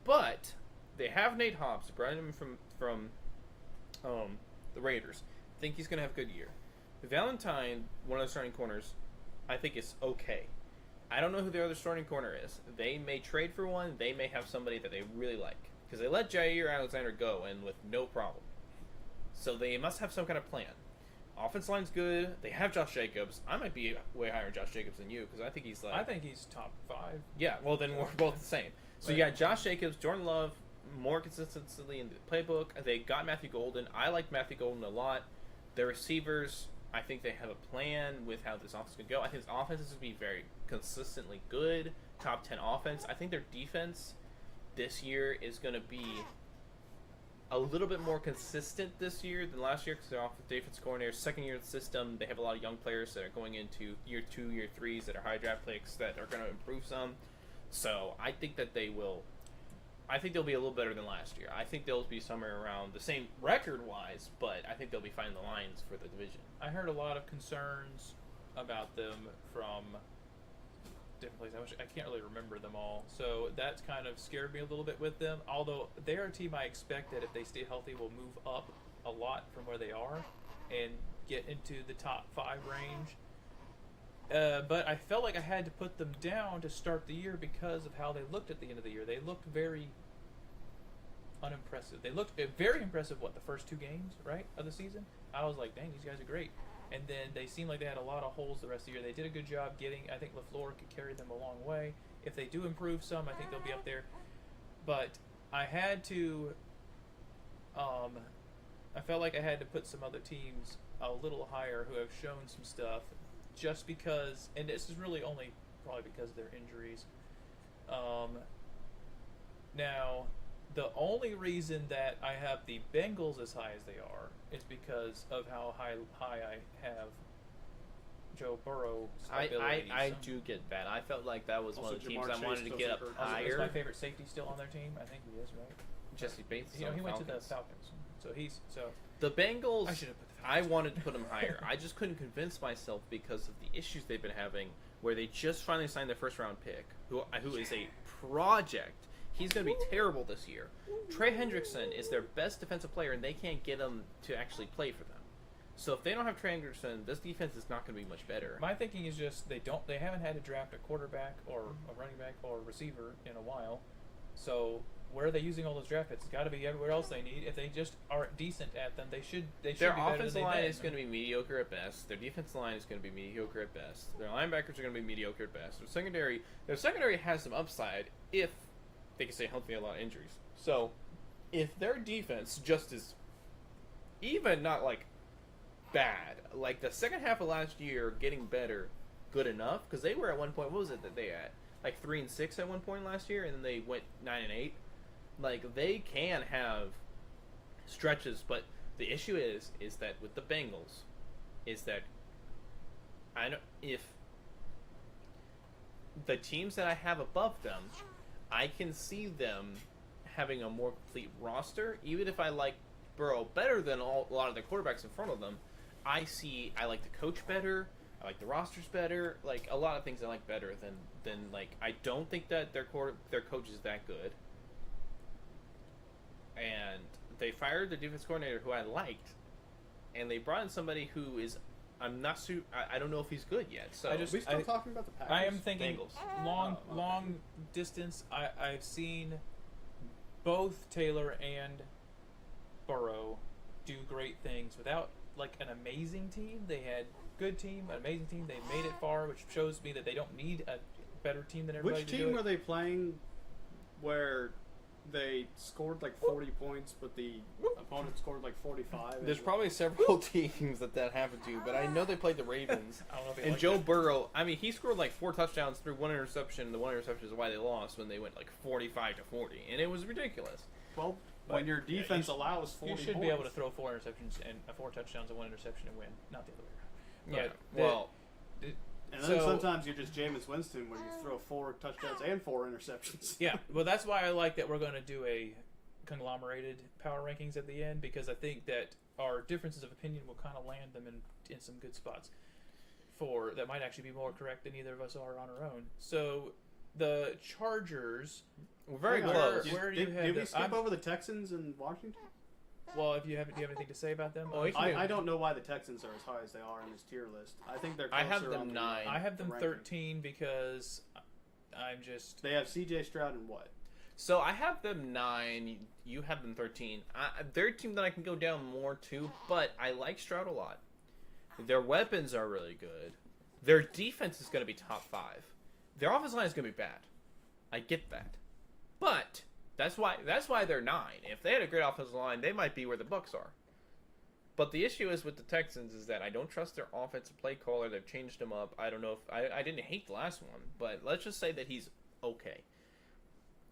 but they have Nate Hobbs, brought him from the Raiders. I think he's going to have a good year. Valentine, one of the starting corners, I think is okay. I don't know who their other starting corner is. They may trade for one. They may have somebody that they really like because they let Jair Alexander go and with no problem. So they must have some kind of plan. Offense line's good. They have Josh Jacobs. I might be way higher on Josh Jacobs than you because I think he's like. I think he's top 5. Yeah, well then we're both the same. So you got Josh Jacobs, Jordan Love, more consistency in the playbook. They got Matthew Golden. I like Matthew Golden a lot. Their receivers, I think they have a plan with how this offense could go. I think this offense is going to be very consistently good, top 10 offense. I think their defense this year is going to be a little bit more consistent this year than last year because they're off the defense coordinator, second year of the system. They have a lot of young players that are going into year 2, year 3s that are high draft picks that are going to improve some. So I think that they will. I think they'll be a little better than last year. I think they'll be somewhere around the same record-wise, but I think they'll be fighting the Lions for the division. I heard a lot of concerns about them from different places. I can't really remember them all. So that's kind of scared me a little bit with them. Although they're a team I expect that if they stay healthy will move up a lot from where they are and get into the top 5 range. But I felt like I had to put them down to start the year because of how they looked at the end of the year. They looked very unimpressive. They looked very impressive, the first 2 games, right, of the season? I was like, dang, these guys are great. And then they seemed like they had a lot of holes the rest of the year. They did a good job I think LaFleur could carry them a long way. If they do improve some, I think they'll be up there. But I had to, I felt like I had to put some other teams a little higher who have shown some stuff just because, and this is really only probably because of their injuries. Now, the only reason that I have the Bengals as high as they are is because of how high I have Joe Burrow's abilities. I do get that. I felt like that was Also, one of the teams Jamar I Chase wanted to doesn't get up hurt. Is higher. my favorite safety still on their team? I think he is, right? Jesse Bates. He on went to the Falcons. Falcons, so he's The Bengals. I should have put the I Falcons. wanted to put them higher. I just couldn't convince myself because of the issues they've been having, where they just finally signed their first-round pick, who is a project. He's going to be terrible this year. Trey Hendrickson is their best defensive player, and they can't get him to actually play for them. So if they don't have Trey Hendrickson, this defense is not going to be much better. My thinking is just they haven't had to draft a quarterback or a running back or a receiver in a while, so where are they using all those draft picks? It's got to be everywhere else they need. If they just aren't decent at them, they should Their be better offensive than line they've is been. going to be mediocre at best. Their defensive line is going to be mediocre at best. Their linebackers are going to be mediocre at best. Their secondary has some upside if they can stay healthy and a lot of injuries. So, if their defense just is even not like bad, like the second half of last year getting better, good enough, because they were at one point, what was it that they had? Like 3-6 at one point last year, and then they went 9-8. Like, they can have stretches, but the issue is that with the Bengals, is that I know if the teams that I have above them, I can see them having a more complete roster. Even if I like Burrow better than a lot of the quarterbacks in front of them, I like the coach better. I like the rosters better. Like, a lot of things I like better than like, I don't think that their coach is that good. And they fired the defense coordinator who I liked, and they brought in somebody who is, I'm not sure, I don't know if he's good yet. So Are we still talking about the Packers? I am thinking Bengals. long distance. I've seen both Taylor and Burrow do great things without like an amazing team. They had good team, an amazing team. They made it far, which shows me that they don't need a better team than everybody. Which team were they playing where they scored like 40 points, but the opponent scored like 45? There's probably several teams that happened to, but I know they played the Ravens. I don't know if he And liked Joe it. Burrow, I mean, he scored like 4 touchdowns through 1 interception. The 1 interception is why they lost when they went like 45-40, and it was ridiculous. Well, But, when your defense you allows 40 You should points. be able to throw 4 interceptions and 4 touchdowns and 1 interception and win, not the other way around. Yeah, well, And then so- sometimes you're just Jameis Winston where you throw 4 touchdowns and 4 interceptions. Yeah, well, that's why I like that we're going to do a conglomerated power rankings at the end, because I think that our differences of opinion will kind of land them in some good spots that might actually be more correct than either of us are on our own. So the Chargers, we're very Hang on. close. Where do you have Did we them? skip over the Texans and Washington? Well, do you have anything to say about them? Oh, we can I don't know why the Texans are as high as they are on this tier list. I think they're I closer have them on the- 9. I have them the ranking. 13 because I'm just... They have C.J. Stroud and what? So I have them 9. You have them 13. They're a team that I can go down more to, but I like Stroud a lot. Their weapons are really good. Their defense is going to be top 5. Their offensive line is going to be bad. I get that, but that's why they're 9. If they had a great offensive line, they might be where the Bucs are. But the issue is with the Texans is that I don't trust their offensive play caller. They've changed him up. I don't know if I didn't hate the last one, but let's just say that he's okay.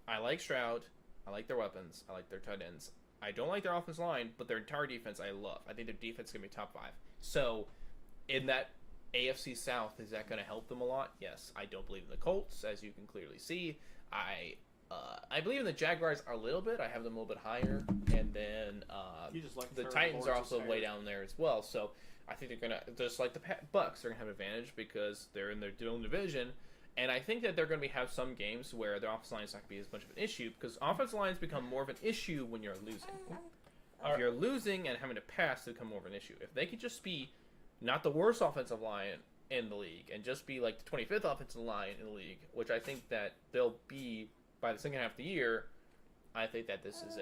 I like Stroud. I like their weapons. I like their tight ends. I don't like their offensive line, but their entire defense I love. I think their defense is going to be top 5. So, in that AFC South, is that going to help them a lot? Yes. I don't believe in the Colts, as you can clearly see. I believe in the Jaguars a little bit. I have them a little bit higher. And then You just like the Trevor Titans are Lawrence's also hair. way down there as well. So, I think they're going to, just like the Bucs, they're going to have an advantage because they're in their own division. And I think that they're going to have some games where their offensive line is not going to be as much of an issue because offensive lines become more of an issue when you're losing. If you're losing and having to pass, they become more of an issue. If they could just be not the worst offensive line in the league and just be like the 25th offensive line in the league, which I think that they'll be by the second half of the year, I think that this is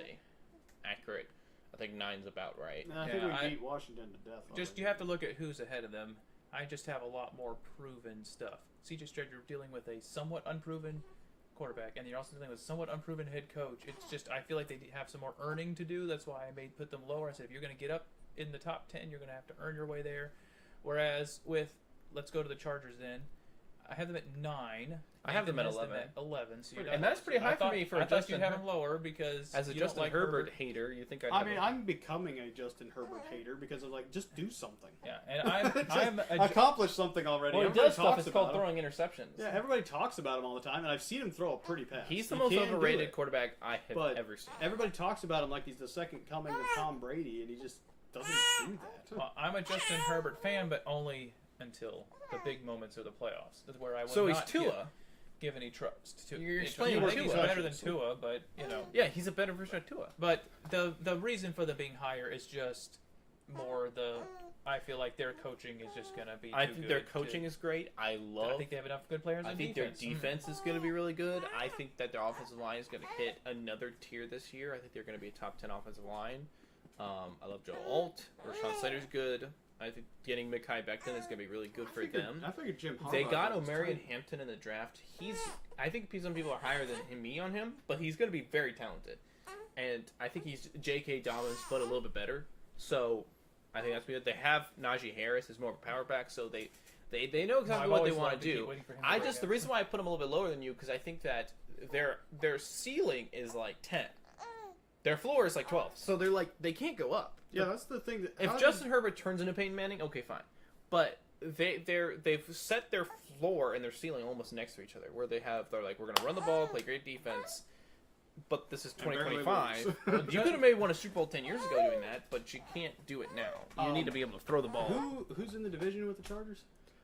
accurate. I think 9's about right. And I think we beat Washington to death. Just you have to look at who's ahead of them. I just have a lot more proven stuff. CJ Stroud, you're dealing with a somewhat unproven quarterback, and you're also dealing with a somewhat unproven head coach. It's just I feel like they have some more earning to do. That's why I put them lower. I said if you're going to get up in the top 10, you're going to have to earn your way there. Whereas let's go to the Chargers then. I have them at 9. I have them at Nathan 11. has them at 11. So you're And not- that's pretty high for me for I thought Justin you'd have them lower because As a you don't Justin like Herbert hater, you think I'd I have mean, him. I'm becoming a Justin Herbert hater because of like, just do something. Yeah, and I'm accomplished something already. Well, he Everybody does stuff. talks It's about called him. throwing interceptions. Yeah, everybody talks about him all the time, and I've seen him throw a pretty pass. He's the He most can do overrated it. quarterback I have But ever seen. everybody talks about him like he's the second coming of Tom Brady, and he just doesn't do that. Well, I'm a Justin Herbert fan, but only until the big moments of the playoffs. That's where I would So he's not Tua. give any trust to. You're I explaining think he's Tua. better than Tua, but you know. Yeah, he's a better version of Tua. But the reason for them being higher is just more I feel like their coaching is just going to be I too think good their coaching is great. I think they have enough good players I on think defense. their defense is going to be really good. I think that their offensive line is going to hit another tier this year. I think they're going to be a top 10 offensive line. I love Joe Alt. Rashawn Slater's good. I think getting Mekhi Becton is going to be really good for them. I figured Jim Harbaugh They got was Omarion tight. Hampton in the draft. I think some people are higher than me on him, but he's going to be very talented. And I think he's J.K. Dobbins, but a little bit better. So I think that's good. They have Najee Harris as more of a power back, so they know exactly what they want to do. The reason why I put them a little bit lower than you, because I think that their ceiling is like 10. Their floor is like 12. So they can't go up. Yeah, that's the thing. If Justin Herbert turns into Peyton Manning, okay, fine. But they've set their floor and their ceiling almost next to each other, where they're like, we're gonna run the ball, play great defense. But this is 2025. You could have maybe won a Super Bowl 10 years ago doing that, but you can't do it now. You need to be able to throw the ball. Who's in the division with the Chargers?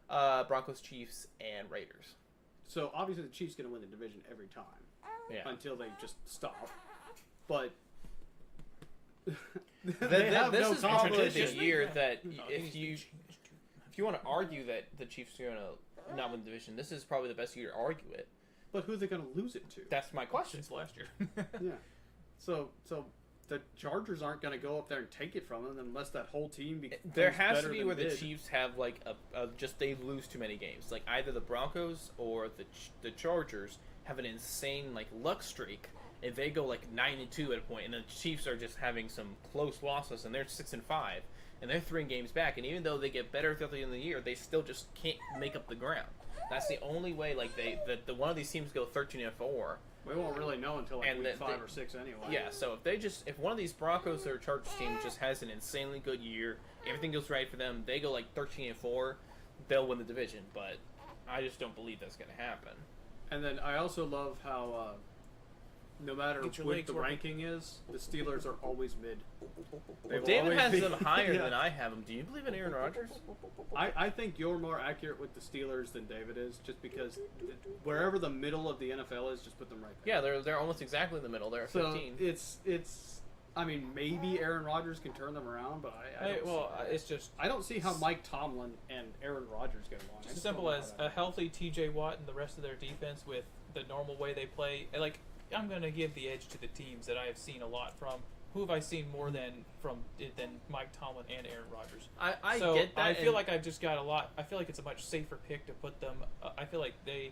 Broncos, Chiefs, and Raiders. So obviously the Chiefs going to win the division every time. Yeah. Until they just stop. But this is probably the year that No, if you want to argue that the Chiefs are going to not win the division, this is probably the best year to argue it. But who are they going to lose it to? That's my question. Since last year. Yeah. So the Chargers aren't going to go up there and take it from them unless that whole team becomes There has better to be than where the mid. Chiefs have like they lose too many games. Like either the Broncos or the Chargers have an insane like luck streak, and they go like 9-2 at a point, and the Chiefs are just having some close losses, and they're 6-5, and they're 3 games back. And even though they get better throughout the end of the year, they still just can't make up the ground. That's the only way. Like the one of these teams go 13-4. We won't really know until like week 5 or 6 anyway. Yeah, so if one of these Broncos or Chargers teams just has an insanely good year, everything goes right for them, they go like 13-4, they'll win the division. But I just don't believe that's going to happen. And then I also love how no matter Get your what legs the working. ranking is, the Steelers are always mid. They will David always has be- them higher Yeah. than I have them. Do you believe in Aaron Rodgers? I think you're more accurate with the Steelers than David is, just because wherever the middle of the NFL is, just put them right there. Yeah, they're almost exactly in the middle. They're So 15. it's. I mean, maybe Aaron Rodgers can turn them around, but It's just I don't see how Mike Tomlin and Aaron Rodgers get along. I as just simple don't know as how a that healthy T.J. Watt and the rest of their defense with the normal way they play. Like, I'm going to give the edge to the teams that I have seen a lot from. Who have I seen more than Mike Tomlin and Aaron Rodgers? I So get that. I feel like I've just got a lot. I feel like it's a much safer pick to put them. I feel like they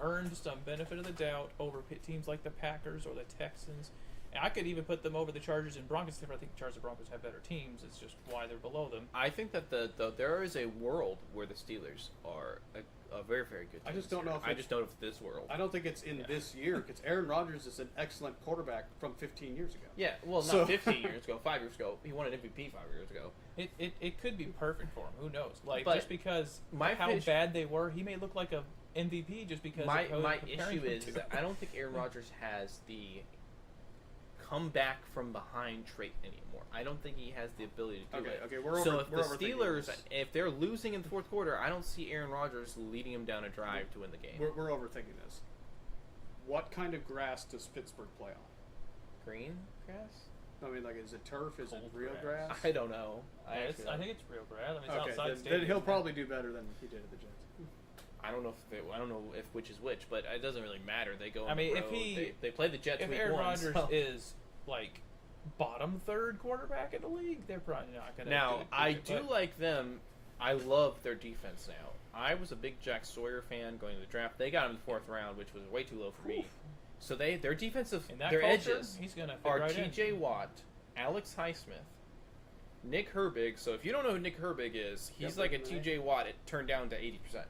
earned some benefit of the doubt over teams like the Packers or the Texans. And I could even put them over the Chargers and Broncos. I think the Chargers and Broncos have better teams. It's just why they're below them. I think that there is a world where the Steelers are a very, very good team. I just don't know if I it's- just don't know if this world. I don't think it's in this year because Aaron Rodgers is an excellent quarterback from 15 years ago. Yeah, well, not So- 15 years ago, 5 years ago. He won an MVP 5 years ago. It could be perfect for him. Who knows? Like But just because my how pitch- bad they were, he may look like a MVP just because My of how they're comparing issue him is to. that I don't think Aaron Rodgers has the come back from behind trait anymore. I don't think he has the ability to do it. Okay, we're So over. if we're the overthinking Steelers, this. if they're losing in the fourth quarter, I don't see Aaron Rodgers leading them down a drive to win the game. We're overthinking this. What kind of grass does Pittsburgh play on? Green grass? I mean, like, is it turf? Is it Cold real grass. grass? I don't know. I think it's real grass. I mean, it's Okay, outside then stadium. he'll probably do better than he did at the Jets. I don't know if which is which, but it doesn't really matter. They go. On I mean, the if road. he- they play the Jets If week Aaron 1. Rodgers so- is like bottom third quarterback in the league, they're probably not going to. Now, I do like them. I love their defense now. I was a big Jack Sawyer fan going to the draft. They got him in the 4th round, which was way too low for me. So their defensive, in that their culture, edges he's going to fit are right T.J. in. Watt, Alex Highsmith, Nick Herbig. So if you don't know who Nick Herbig is, he's Yep, like a right. T.J. Watt turned down to 80%.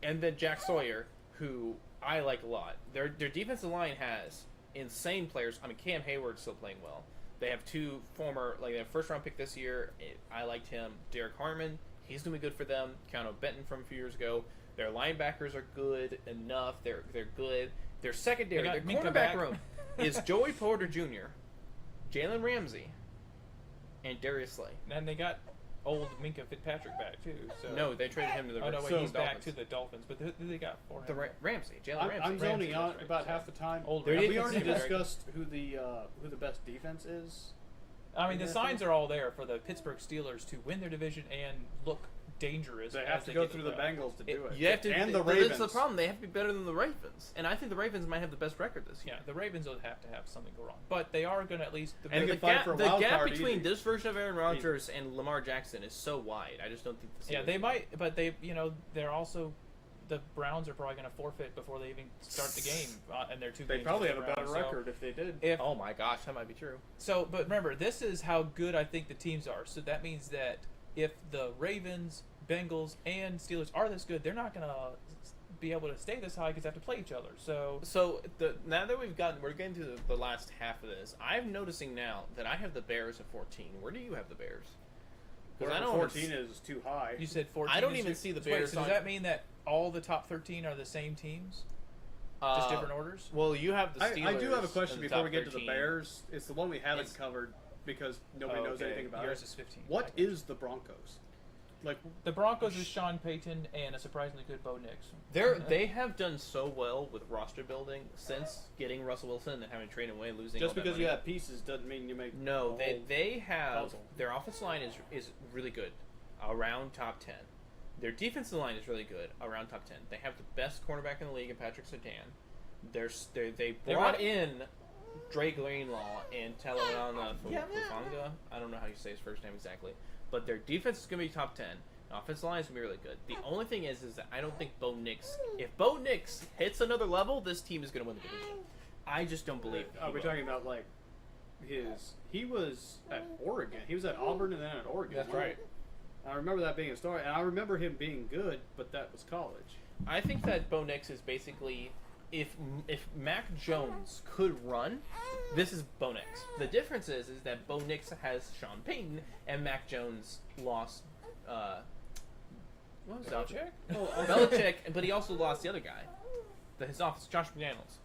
And then Jack Sawyer, who I like a lot. Their defensive line has insane players. I mean, Cam Hayward's still playing well. They have 2 former, like, they have first-round pick this year. I liked him. Derek Harmon, he's going to be good for them. Keanu Benton from a few years ago. Their linebackers are good enough. They're good. Their secondary, They their got Minka cornerback back. room is Joey Porter Jr., Jalen Ramsey, and Darius Slay. And they got old Minka Fitzpatrick back too. So No, they traded him to the oh no, wait, So- he's back Dolphins. to the Dolphins. But who they got for him? The Ramsey, Jalen Ramsey. I'm zoning Ramsey, out that's right. about Yeah. half the time. Old Have Ramsey. we already Very good. discussed who the best defense is? I mean, the Yeah. signs are all there for the Pittsburgh Steelers to win their division and look dangerous. They as have to they go get through to the playoffs. Bengals to do it. You have to, and the but Ravens. That's the problem. They have to be better than the Ravens, and I think the Ravens might have the best record this year. Yeah, the Ravens will have to have something go wrong, but they are going to at least. And They the can fight gap, for a the wild gap card between easy. this version of Aaron Rodgers and Lamar Jackson is so wide. I just don't think the Steelers. Yeah, they might, but they're also. The Browns are probably going to forfeit before they even start the game, and they're two. They games probably have with a the better Browns, so record if they did. Oh my gosh, that might be true. So, but remember, this is how good I think the teams are. So that means that if the Ravens, Bengals, and Steelers are this good, they're not going to be able to stay this high because they have to play each other. So Now that we're getting to the last half of this, I'm noticing now that I have the Bears at 14. Where do you have the Bears? Because I know 14 is too high. you said 14. I don't is even your- see the Wait, Bears so does on- that mean that all the top 13 are the same teams? Just different orders? Well, you have the Steelers. I do have a question in the before top we get to the 13. Bears. It's the one we haven't It's- covered because nobody knows anything about Yours it. is 15. What is the Broncos? Like, The Broncos is Sean Payton and a surprisingly good Bo Nix. They have done so well with roster building since getting Russell Wilson and having to trade him away, losing. just all that because money. you have pieces doesn't mean you make. No, the whole they have puzzle. their offensive line is really good, around top 10. Their defensive line is really good, around top 10. They have the best cornerback in the league in Patrick Surtain. They brought in Dre Greenlaw and Talanoa Fufanga. I don't know how you say his first name exactly, but their defense is going to be top 10. The offensive line is going to be really good. The only thing is that I don't think Bo Nix. If Bo Nix hits another level, this team is going to win the division. I just don't believe. Are we talking about like his? He was at Oregon. He was at Auburn and then at Oregon. That's right. I remember that being a story, and I remember him being good, but that was college. I think that Bo Nix is basically, if Mac Jones could run, this is Bo Nix. The difference is that Bo Nix has Sean Payton and Mac Jones lost. What was that? Belichick? Belichick, but he also lost the other guy, his office, Josh McDaniels,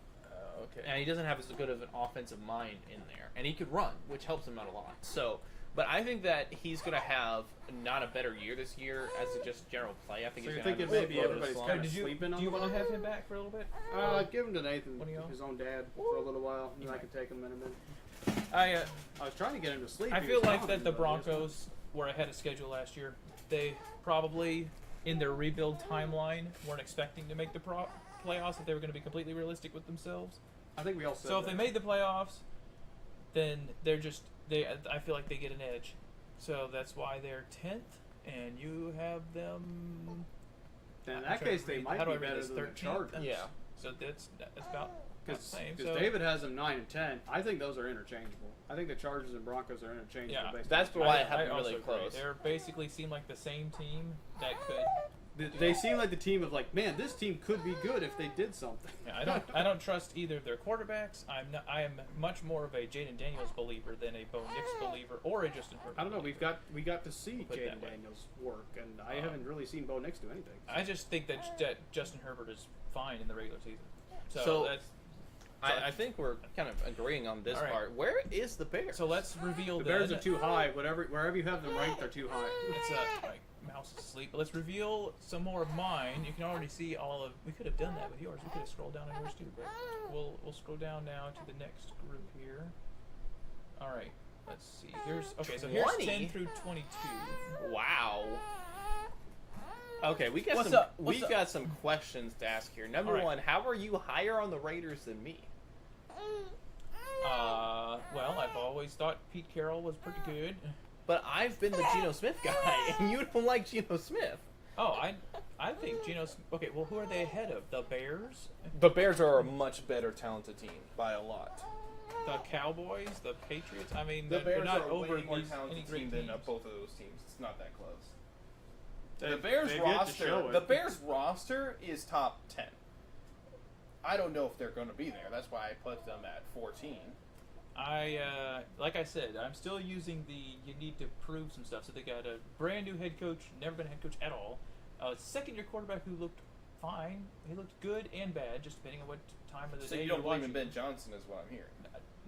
Okay. and he doesn't have as good of an offensive mind in there, and he could run, which helps him out a lot. So. But I think that he's going to have not a better year this year as a just general play. I think So he's you're going to thinking have maybe a everybody's slow. kinda do sleeping on you him? want to have him back for a little bit? Give him to Nathan, What do you want? his own dad, for a little while, and then I can take him in a minute. I I was trying to get him to sleep. I He feel was like telling that me, the but he just- Broncos were ahead of schedule last year. They probably, in their rebuild timeline, weren't expecting to make the playoffs. If they were going to be completely realistic with themselves. I think we all said So if that. they made the playoffs, then I feel like they get an edge. So that's why they're 10th, and you have them. Then in I'm that trying case, to they read- might how do be I read better this? than the 13th? Chargers. Yeah. So that's about the same. Because So David has them 9 and 10. I think those are interchangeable. I think the Chargers and Broncos are interchangeable. Yeah, based that's on why I have them also really agree. close. They basically seem like the same team that could. They seem like the team of like, man, this team could be good if they did something. Yeah, I don't trust either of their quarterbacks. I am much more of a Jaden Daniels believer than a Bo Nix believer or a Justin Herbert. I don't know. We got to see Put it that Jaden way. Daniels work, and I haven't really seen Bo Nix do anything. I just think that Justin Herbert is fine in the regular season. So, that's I think we're kind of agreeing on this All right. part. Where is the Bears? so let's reveal The Bears then. are too high. Wherever you have them ranked, they're too high. It's my mouse is asleep. But let's reveal some more of mine. You can already see all of. We could have done that with yours. We could have scrolled down on yours too. But we'll scroll down now to the next group here. All right. Let's see. So here's 20? 10 through 22. Wow. Okay, we got What's some. up? What's We up? got some questions to ask here. Number All right. one, how are you higher on the Raiders than me? Well, I've always thought Pete Carroll was pretty good. But I've been the Geno Smith guy, and you don't like Geno Smith. Oh, I think Geno's okay. Well, who are they ahead of? The Bears, The Bears are a much better talented team by a lot. the Cowboys, the Patriots. I mean, The they're Bears not are over way more any talented great team than teams. both of those teams. It's not that close. They- The Bears they've yet to show roster. it. The Bears roster is top 10. I don't know if they're going to be there. That's why I put them at 14. Like I said, I'm still using you need to prove some stuff. So they got a brand new head coach, never been a head coach at all. A second-year quarterback who looked fine. He looked good and bad, just depending on what time of the So day you don't you're believe in watching. Ben Johnson, is what I'm hearing.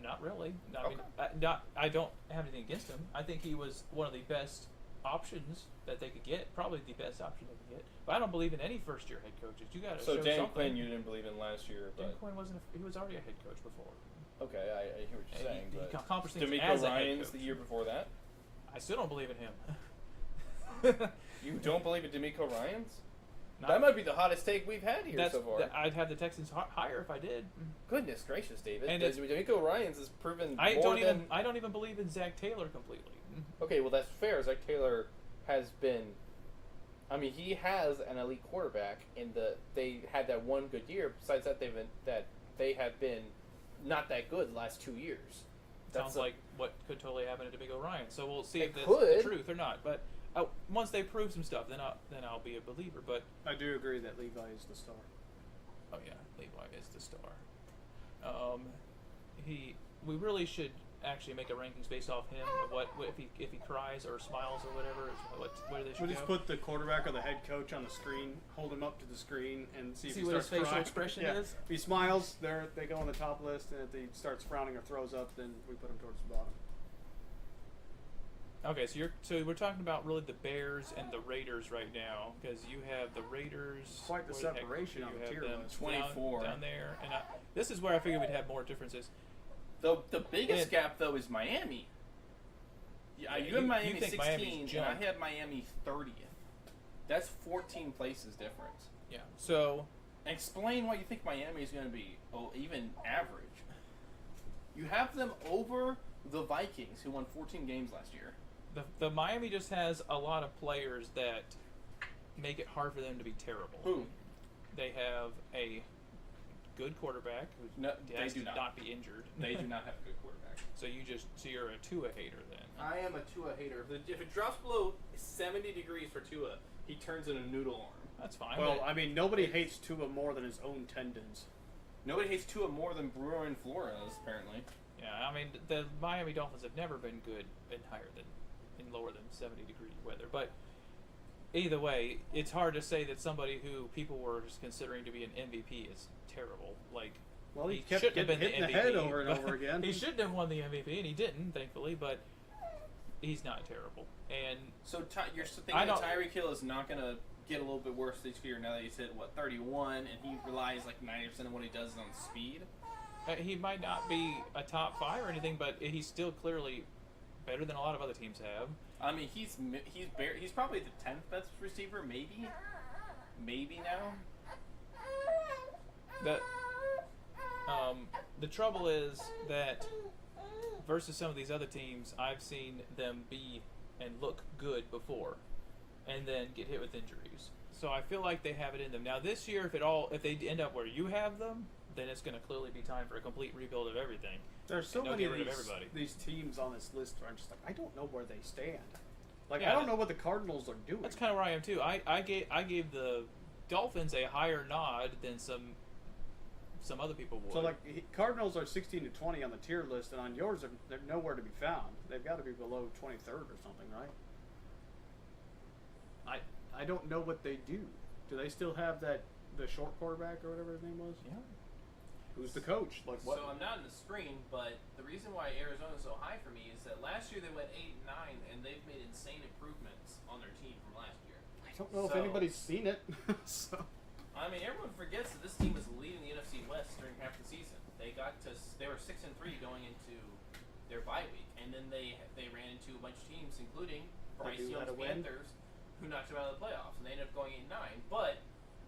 Not really. I Okay. mean, I don't have anything against him. I think he was one of the best options that they could get. Probably the best option they could get. But I don't believe in any first-year head coaches. You got to So show Dan something. Quinn you didn't believe in last year, Dan but Quinn he was already a head coach before. Okay, I hear what you're saying, He but accomplished things D'Amico as a head Ryans coach. the year before that. I still don't believe in him. You don't believe in D'Amico Ryans? Not- That might be the hottest take we've had here so far. I'd have the Texans higher if I did. Goodness gracious, David! And D'Amico Ryans has proven I more don't than. I don't even believe in Zach Taylor completely. Okay, well that's fair. Zach Taylor has been. I mean, he has an elite quarterback. They had that one good year. Besides that, they have been not that good the last 2 years. Sounds like what could totally happen to D'Amico Ryan. So we'll see It if that's could. the truth or not. But once they prove some stuff, then I'll be a believer. But I do agree that Levi is the star. oh yeah, Levi is the star. We really should actually make a rankings based off him of what if he cries or smiles or whatever. Where they should We'll go. just put the quarterback or the head coach on the screen, hold him up to the screen, and see if he what his starts facial crying. expression Yeah. is. If he smiles, they go on the top list, and if he starts frowning or throws up, then we put him towards the bottom. Okay, so we're talking about really the Bears and the Raiders right now because you have the Raiders. Quite the where heck separation do on you the have tier them? list. 24. down there, and this is where I figured we'd have more differences. The biggest And- gap though is Miami. Yeah, you you have Miami think 16, Miami's and junk. I have Miami 30th. That's 14 places difference. Yeah. So Explain why you think Miami is going to be even average. You have them over the Vikings, who won 14 games last year. the Miami just has a lot of players that make it hard for them to be terrible. Who? They have a good quarterback who No, they has do to not. not be injured. They do not have a good quarterback. So you're a Tua hater then. I am a Tua hater. If it drops below 70 degrees for Tua, he turns into a noodle arm. That's fine. Well, but I mean, nobody hates Tua more than his own tendons. Nobody hates Tua more than Brewer and Flores, apparently. yeah, I mean the Miami Dolphins have never been good in lower than 70 degree weather. But either way, it's hard to say that somebody who people were just considering to be an MVP is terrible. Like. Well, he kept shouldn't have getting been hit in the MVP, head over and but over again. He shouldn't have won the MVP, and he didn't, thankfully. But he's not terrible. And So you're thinking I that don't- Tyreek Hill is not going to get a little bit worse this year now that he's hit, 31, and he relies like 90% of what he does is on speed? he might not be a top 5 or anything, but he's still clearly better than a lot of other teams have. I mean, he's probably the 10th best receiver, maybe now. The trouble is that versus some of these other teams, I've seen them be and look good before, and then get hit with injuries. So I feel like they have it in them. Now this year, if they end up where you have them, then it's going to clearly be time for a complete rebuild of everything. There's so And they'll many get of rid of these, everybody. these teams on this list where I'm just like, I don't know where they stand. Like, Yeah. I don't know what the Cardinals are doing. That's kind of where I am too. I gave the Dolphins a higher nod than some other people would. So, like, Cardinals are 16 to 20 on the tier list, and on yours, they're nowhere to be found. They've got to be below 23rd or something, right? I don't know what they do. Do they still have the short quarterback or whatever his name was? yeah. Who's the coach? Like, what? So I'm not on the screen, but the reason why Arizona is so high for me is that last year they went 8-9, and they've made insane improvements on their team from last year. I don't know if So- anybody's seen it. So. I mean, everyone forgets that this team was leading the NFC West during half the season. They were 6-3 going into their bye week, and then they ran into a bunch of teams, including Bryce knew how Young's to win. Panthers, who knocked them out of the playoffs, and they ended up going 8-9. But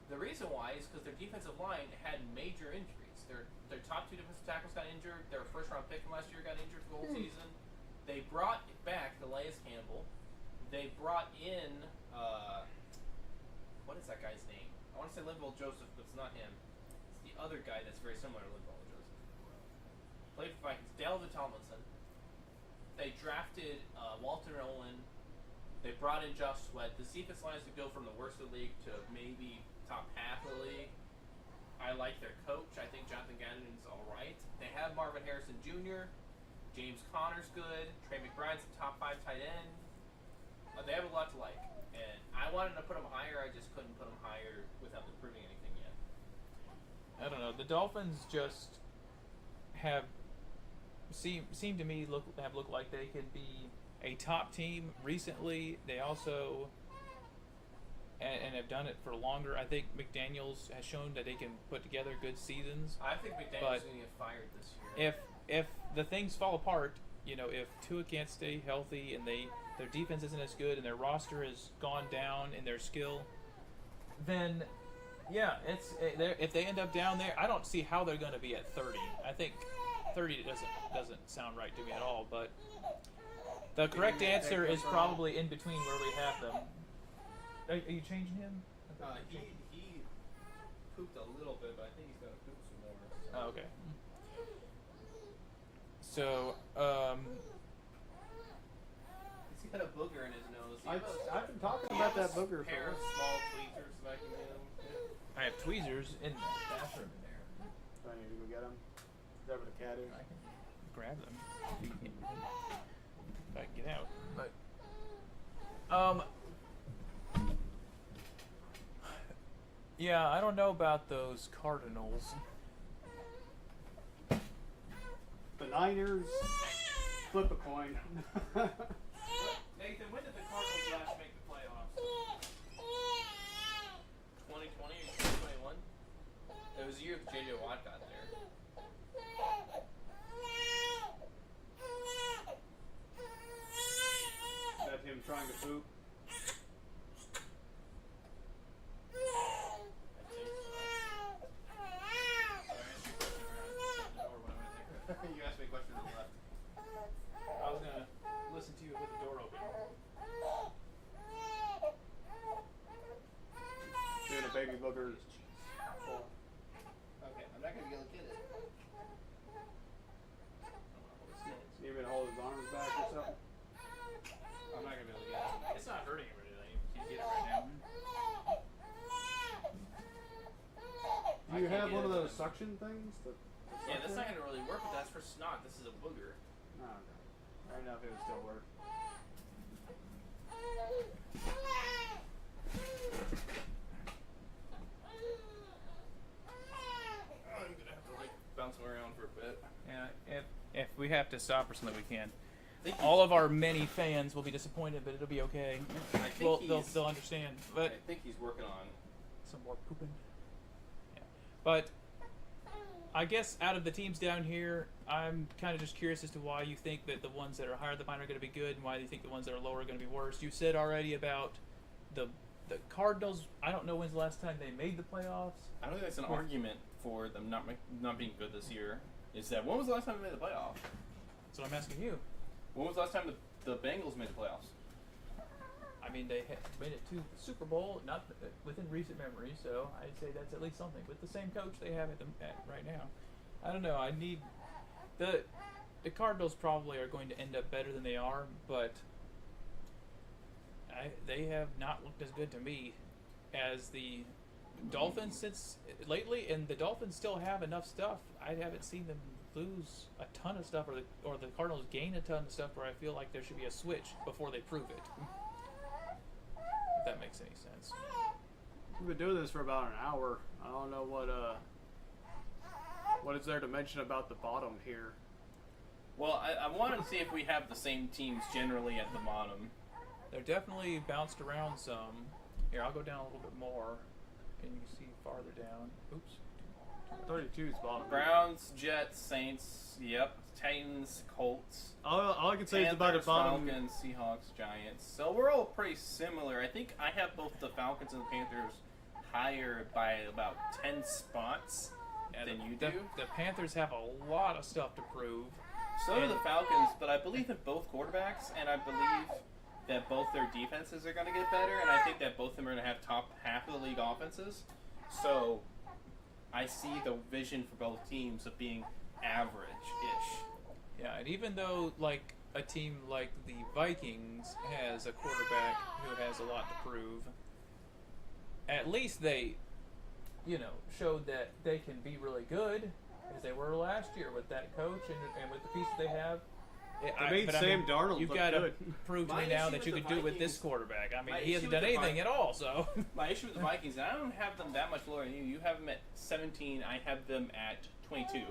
the reason why is because their defensive line had major injuries. Their top 2 defensive tackles got injured. Their first-round pick from last year got injured for the whole season. They brought back Elias Campbell. They brought in what is that guy's name? I want to say Linval Joseph, but it's not him. It's the other guy that's very similar to Linval Joseph. Played for the Vikings. Dalvin Tomlinson. They drafted Walter Nolan. They brought in Josh Sweat. The defense line is to go from the worst of the league to maybe top half of the league. I like their coach. I think Jonathan Gannon's all right. They have Marvin Harrison Jr. James Conner's good. Trey McBride's a top 5 tight end. They have a lot to like. And I wanted to put them higher. I just couldn't put them higher without them proving anything yet. I don't know. The Dolphins just seem to me look like they could be a top team recently. They also and have done it for longer. I think McDaniels has shown that they can put together good seasons. I think McDaniel's But going to get fired this year. if the things fall apart, if Tua can't stay healthy and their defense isn't as good and their roster has gone down in their skill, then yeah, if they end up down there, I don't see how they're going to be at 30. I think 30 doesn't sound right to me at all. But the correct answer is probably in between where we have them. Are you changing him? He pooped a little bit, but I think he's going to poop some more. Oh, okay. So, He's got a booger in his nose. I've been talking about that booger Pair of for small tweezers back in him. I have tweezers in the bathroom in there. I need to go get him. Is that where the cat is? I can grab them if I can get out. But yeah, I don't know about those Cardinals. The Niners flip a coin. Nathan, when did the Cardinals last make the playoffs? 2020 or 2021? It was the year that J.J. Watt got there. Is that him trying to poop? You asked me a question on the left. I was gonna listen to you with the door open. Doing a baby booger. Okay, I'm not gonna be able to get it. You even hold his arms back or something? I'm not gonna be able to get it. It's not hurting him or anything. You get it right now. Do you I can't have get one of it. those suction things? Yeah, that's not gonna really work, but that's for snot. This is a booger. No, okay. I don't know if it would still work. I'm gonna have to bounce him around for a bit. Yeah, if we have to stop or something, we can. I think All of our many fans will be disappointed, but it'll be okay. I think Well, he's- they'll understand. I But think he's working on. some more pooping. Yeah. But I guess out of the teams down here, I'm kind of just curious as to why you think that the ones that are higher than mine are going to be good, and why you think the ones that are lower are going to be worse. You said already about the Cardinals. I don't know when's the last time they made the playoffs. I don't think that's an argument for them not being good this year. Is that when was the last time they made the playoffs? So I'm asking you. When was the last time the Bengals made the playoffs? I mean, they made it to the Super Bowl, not within recent memory, so I'd say that's at least something. With the same coach they have at right now, I don't know. I need the Cardinals probably are going to end up better than they are, but they have not looked as good to me as the Dolphins since lately, and the Dolphins still have enough stuff. I haven't seen them lose a ton of stuff, or the Cardinals gain a ton of stuff where I feel like there should be a switch before they prove it. If that makes any sense. We've been doing this for about an hour. I don't know what is there to mention about the bottom here. Well, I wanted to see if we have the same teams generally at the bottom. They're definitely bounced around some. Here, I'll go down a little bit more, and you can see farther down. Oops. 32 is bottom. Browns, Jets, Saints, yep. Titans, Colts. All I can say is about the Panthers, bottom. Falcons, Seahawks, Giants. So we're all pretty similar. I think I have both the Falcons and the Panthers higher by about 10 spots than you do. The Panthers have a lot of stuff to prove. So do the Falcons, but I believe in both quarterbacks, and I believe that both their defenses are going to get better, and I think that both of them are going to have top half of the league offenses. So I see the vision for both teams of being average-ish. Yeah, and even though like a team like the Vikings has a quarterback who has a lot to prove, at least they, showed that they can be really good, as they were last year with that coach and with the pieces they have. Sam Darnold you've look got to good. prove to My me now issue that you with could the do it with this Vikings- quarterback. I mean, my he hasn't issue done with the anything at all, so. My issue with the Vikings, and I don't have them that much lower than you. You have them at 17. I have them at 22.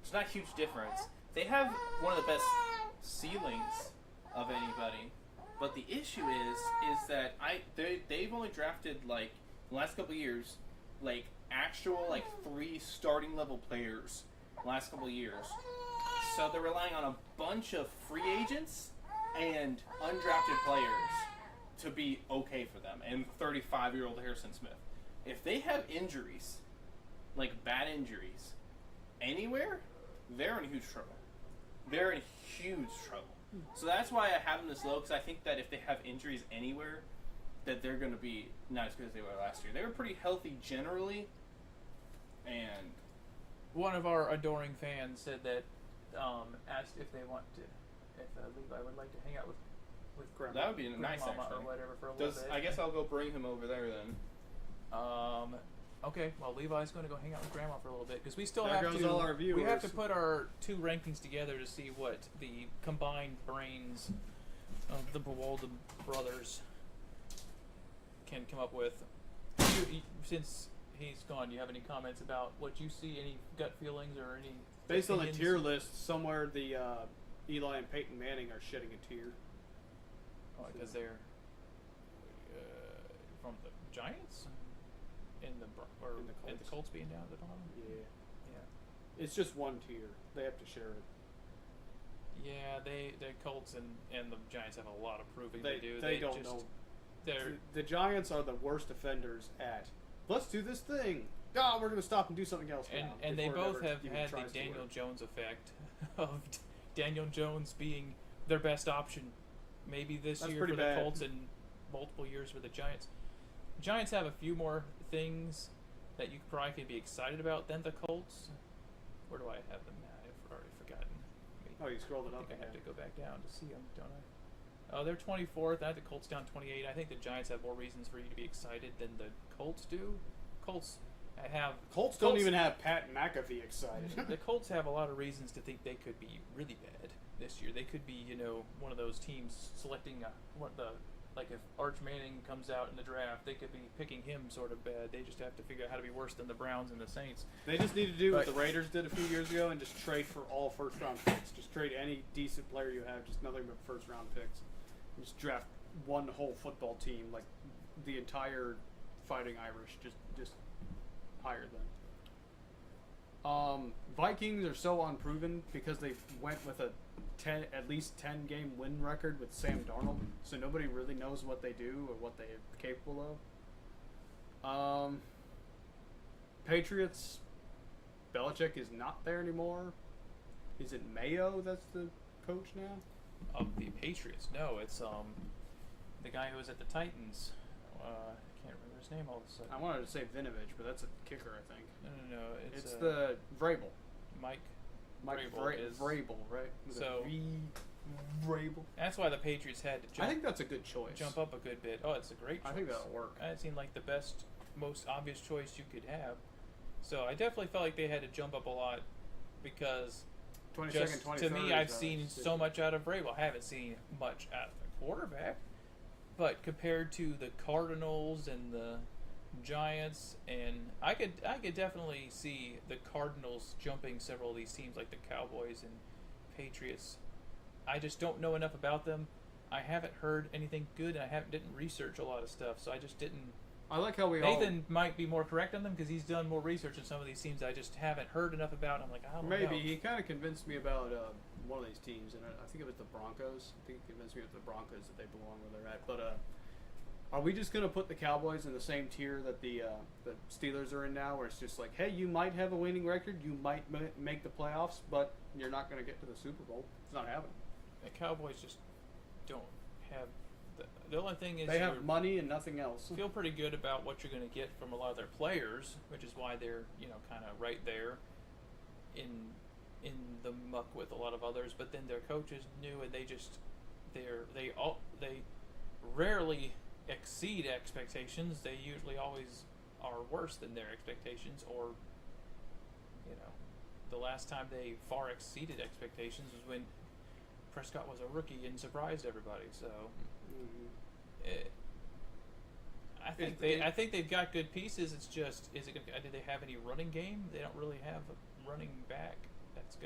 It's not a huge difference. They have one of the best ceilings of anybody. But the issue is that they've only drafted, like, the last couple of years, actual 3 starting level players the last couple of years. So they're relying on a bunch of free agents and undrafted players to be okay for them, and 35-year-old Harrison Smith. If they have injuries, like bad injuries, anywhere, they're in huge trouble. They're in huge trouble. So that's why I have them this low, because I think that if they have injuries anywhere, that they're going to be not as good as they were last year. They were pretty healthy generally, and one of our adoring fans said that asked if they want to, if Levi would like to hang out with Grandma. that would be nice, Grandmama actually. or whatever for a little bit. I guess I'll go bring him over there then. Okay, well, Levi's going to go hang out with Grandma for a little bit because we still There have goes to. all our We have viewers. to put our two rankings together to see what the combined brains of the Buwalda Brothers can come up with. Since he's gone, do you have any comments about what you see? Any gut feelings or any? Based on the opinions? tier list, somewhere the Eli and Peyton Manning are shedding a tier. Because they're from the Giants and the And the Colts. Colts being down at the bottom. Yeah. Yeah. It's just one tier. They have to share it. Yeah, the Colts and the Giants have a lot of proving They to do. they don't just, know. They're The Giants are the worst offenders at, let's do this thing. We're going to stop and do something else now. and they before it both ever have even had the tries to Daniel work. Jones effect of Daniel Jones being their best option. Maybe this That's year pretty for the bad. Colts and multiple years for the Giants. Giants have a few more things that you probably could be excited about than the Colts. Where do I have them at? I've already forgotten. Oh, you scrolled it I up think I have again. to go back down to see them, don't I? Oh, they're 24th. I have the Colts down 28. I think the Giants have more reasons for you to be excited than the Colts do. Colts Colts don't even have Pat McAfee excited. the Colts have a lot of reasons to think they could be really bad this year. They could be, one of those teams selecting like if Arch Manning comes out in the draft, they could be picking him sort of bad. They just have to figure out how to be worse than the Browns and the Saints. They just need to do what But- the Raiders did a few years ago and just trade for all first-round picks. Just trade any decent player you have, just nothing but first-round picks. And just draft one whole football team, like the entire Fighting Irish. Just hire them. Vikings are so unproven because they went with at least 10 game win record with Sam Darnold, so nobody really knows what they do or what they're capable of. Patriots, Belichick is not there anymore. Is it Mayo that's the coach now? Of the Patriots, no, it's the guy who was at the Titans. I can't remember his name all of a sudden. I wanted to say Vinovich, but that's a kicker, I think. No, It's the Vrabel. Mike Vrabel, is- Vrabel, right? With a So- V, Vrabel. That's why the Patriots had to I think that's a good choice. jump up a good bit. Oh, it's a great choice. I think that'll work. It seemed like the best, most obvious choice you could have. So I definitely felt like they had to jump up a lot because 22nd, just 23rd. to me, I've is, seen so much out of Vrabel. I haven't seen much out of the quarterback, but compared to the Cardinals and the Giants, and I could definitely see the Cardinals jumping several of these teams like the Cowboys and Patriots. I just don't know enough about them. I haven't heard anything good, and didn't research a lot of stuff, so I just didn't. I like how we Nathan might be more correct on them because he's done more research on some of these teams I just haven't heard enough about. I'm like, I don't know. Maybe he kind of convinced me about one of these teams, and I think it was the Broncos. I think he convinced me with the Broncos that they belong where they're at. But are we just gonna put the Cowboys in the same tier that the Steelers are in now, where it's just like, hey, you might have a winning record, you might make the playoffs, but you're not gonna get to the Super Bowl. It's not happening. The Cowboys just don't have the only thing is They have you money and nothing else. feel pretty good about what you're going to get from a lot of their players, which is why they're kind of right there in the muck with a lot of others. But then their coach is new, and they rarely exceed expectations. They usually always are worse than their expectations, or the last time they far exceeded expectations was when Prescott was a rookie and surprised everybody. So I think they've got good pieces. It's just, do they have any running game? They don't really have a running back that's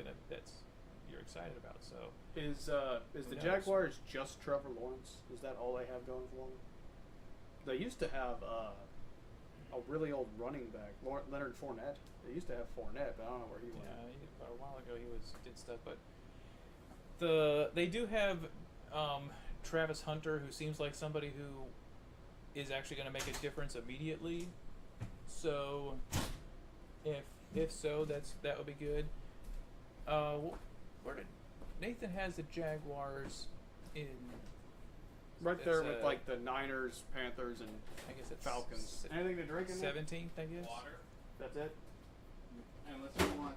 you're excited about. So Is the knows? Jaguars just Trevor Lawrence? Is that all they have going for them? They used to have a really old running back, Leonard Fournette. They used to have Fournette, but I don't know where he went. yeah, a while ago he did stuff, but They do have Travis Hunter, who seems like somebody who is actually going to make a difference immediately. So, if so, that would be good. Where did Nathan has the Jaguars in? Right there It's, with like the Niners, Panthers, and I guess it's Falcons. Anything to drink in there? 17th, I guess. Water. That's it. Unless you want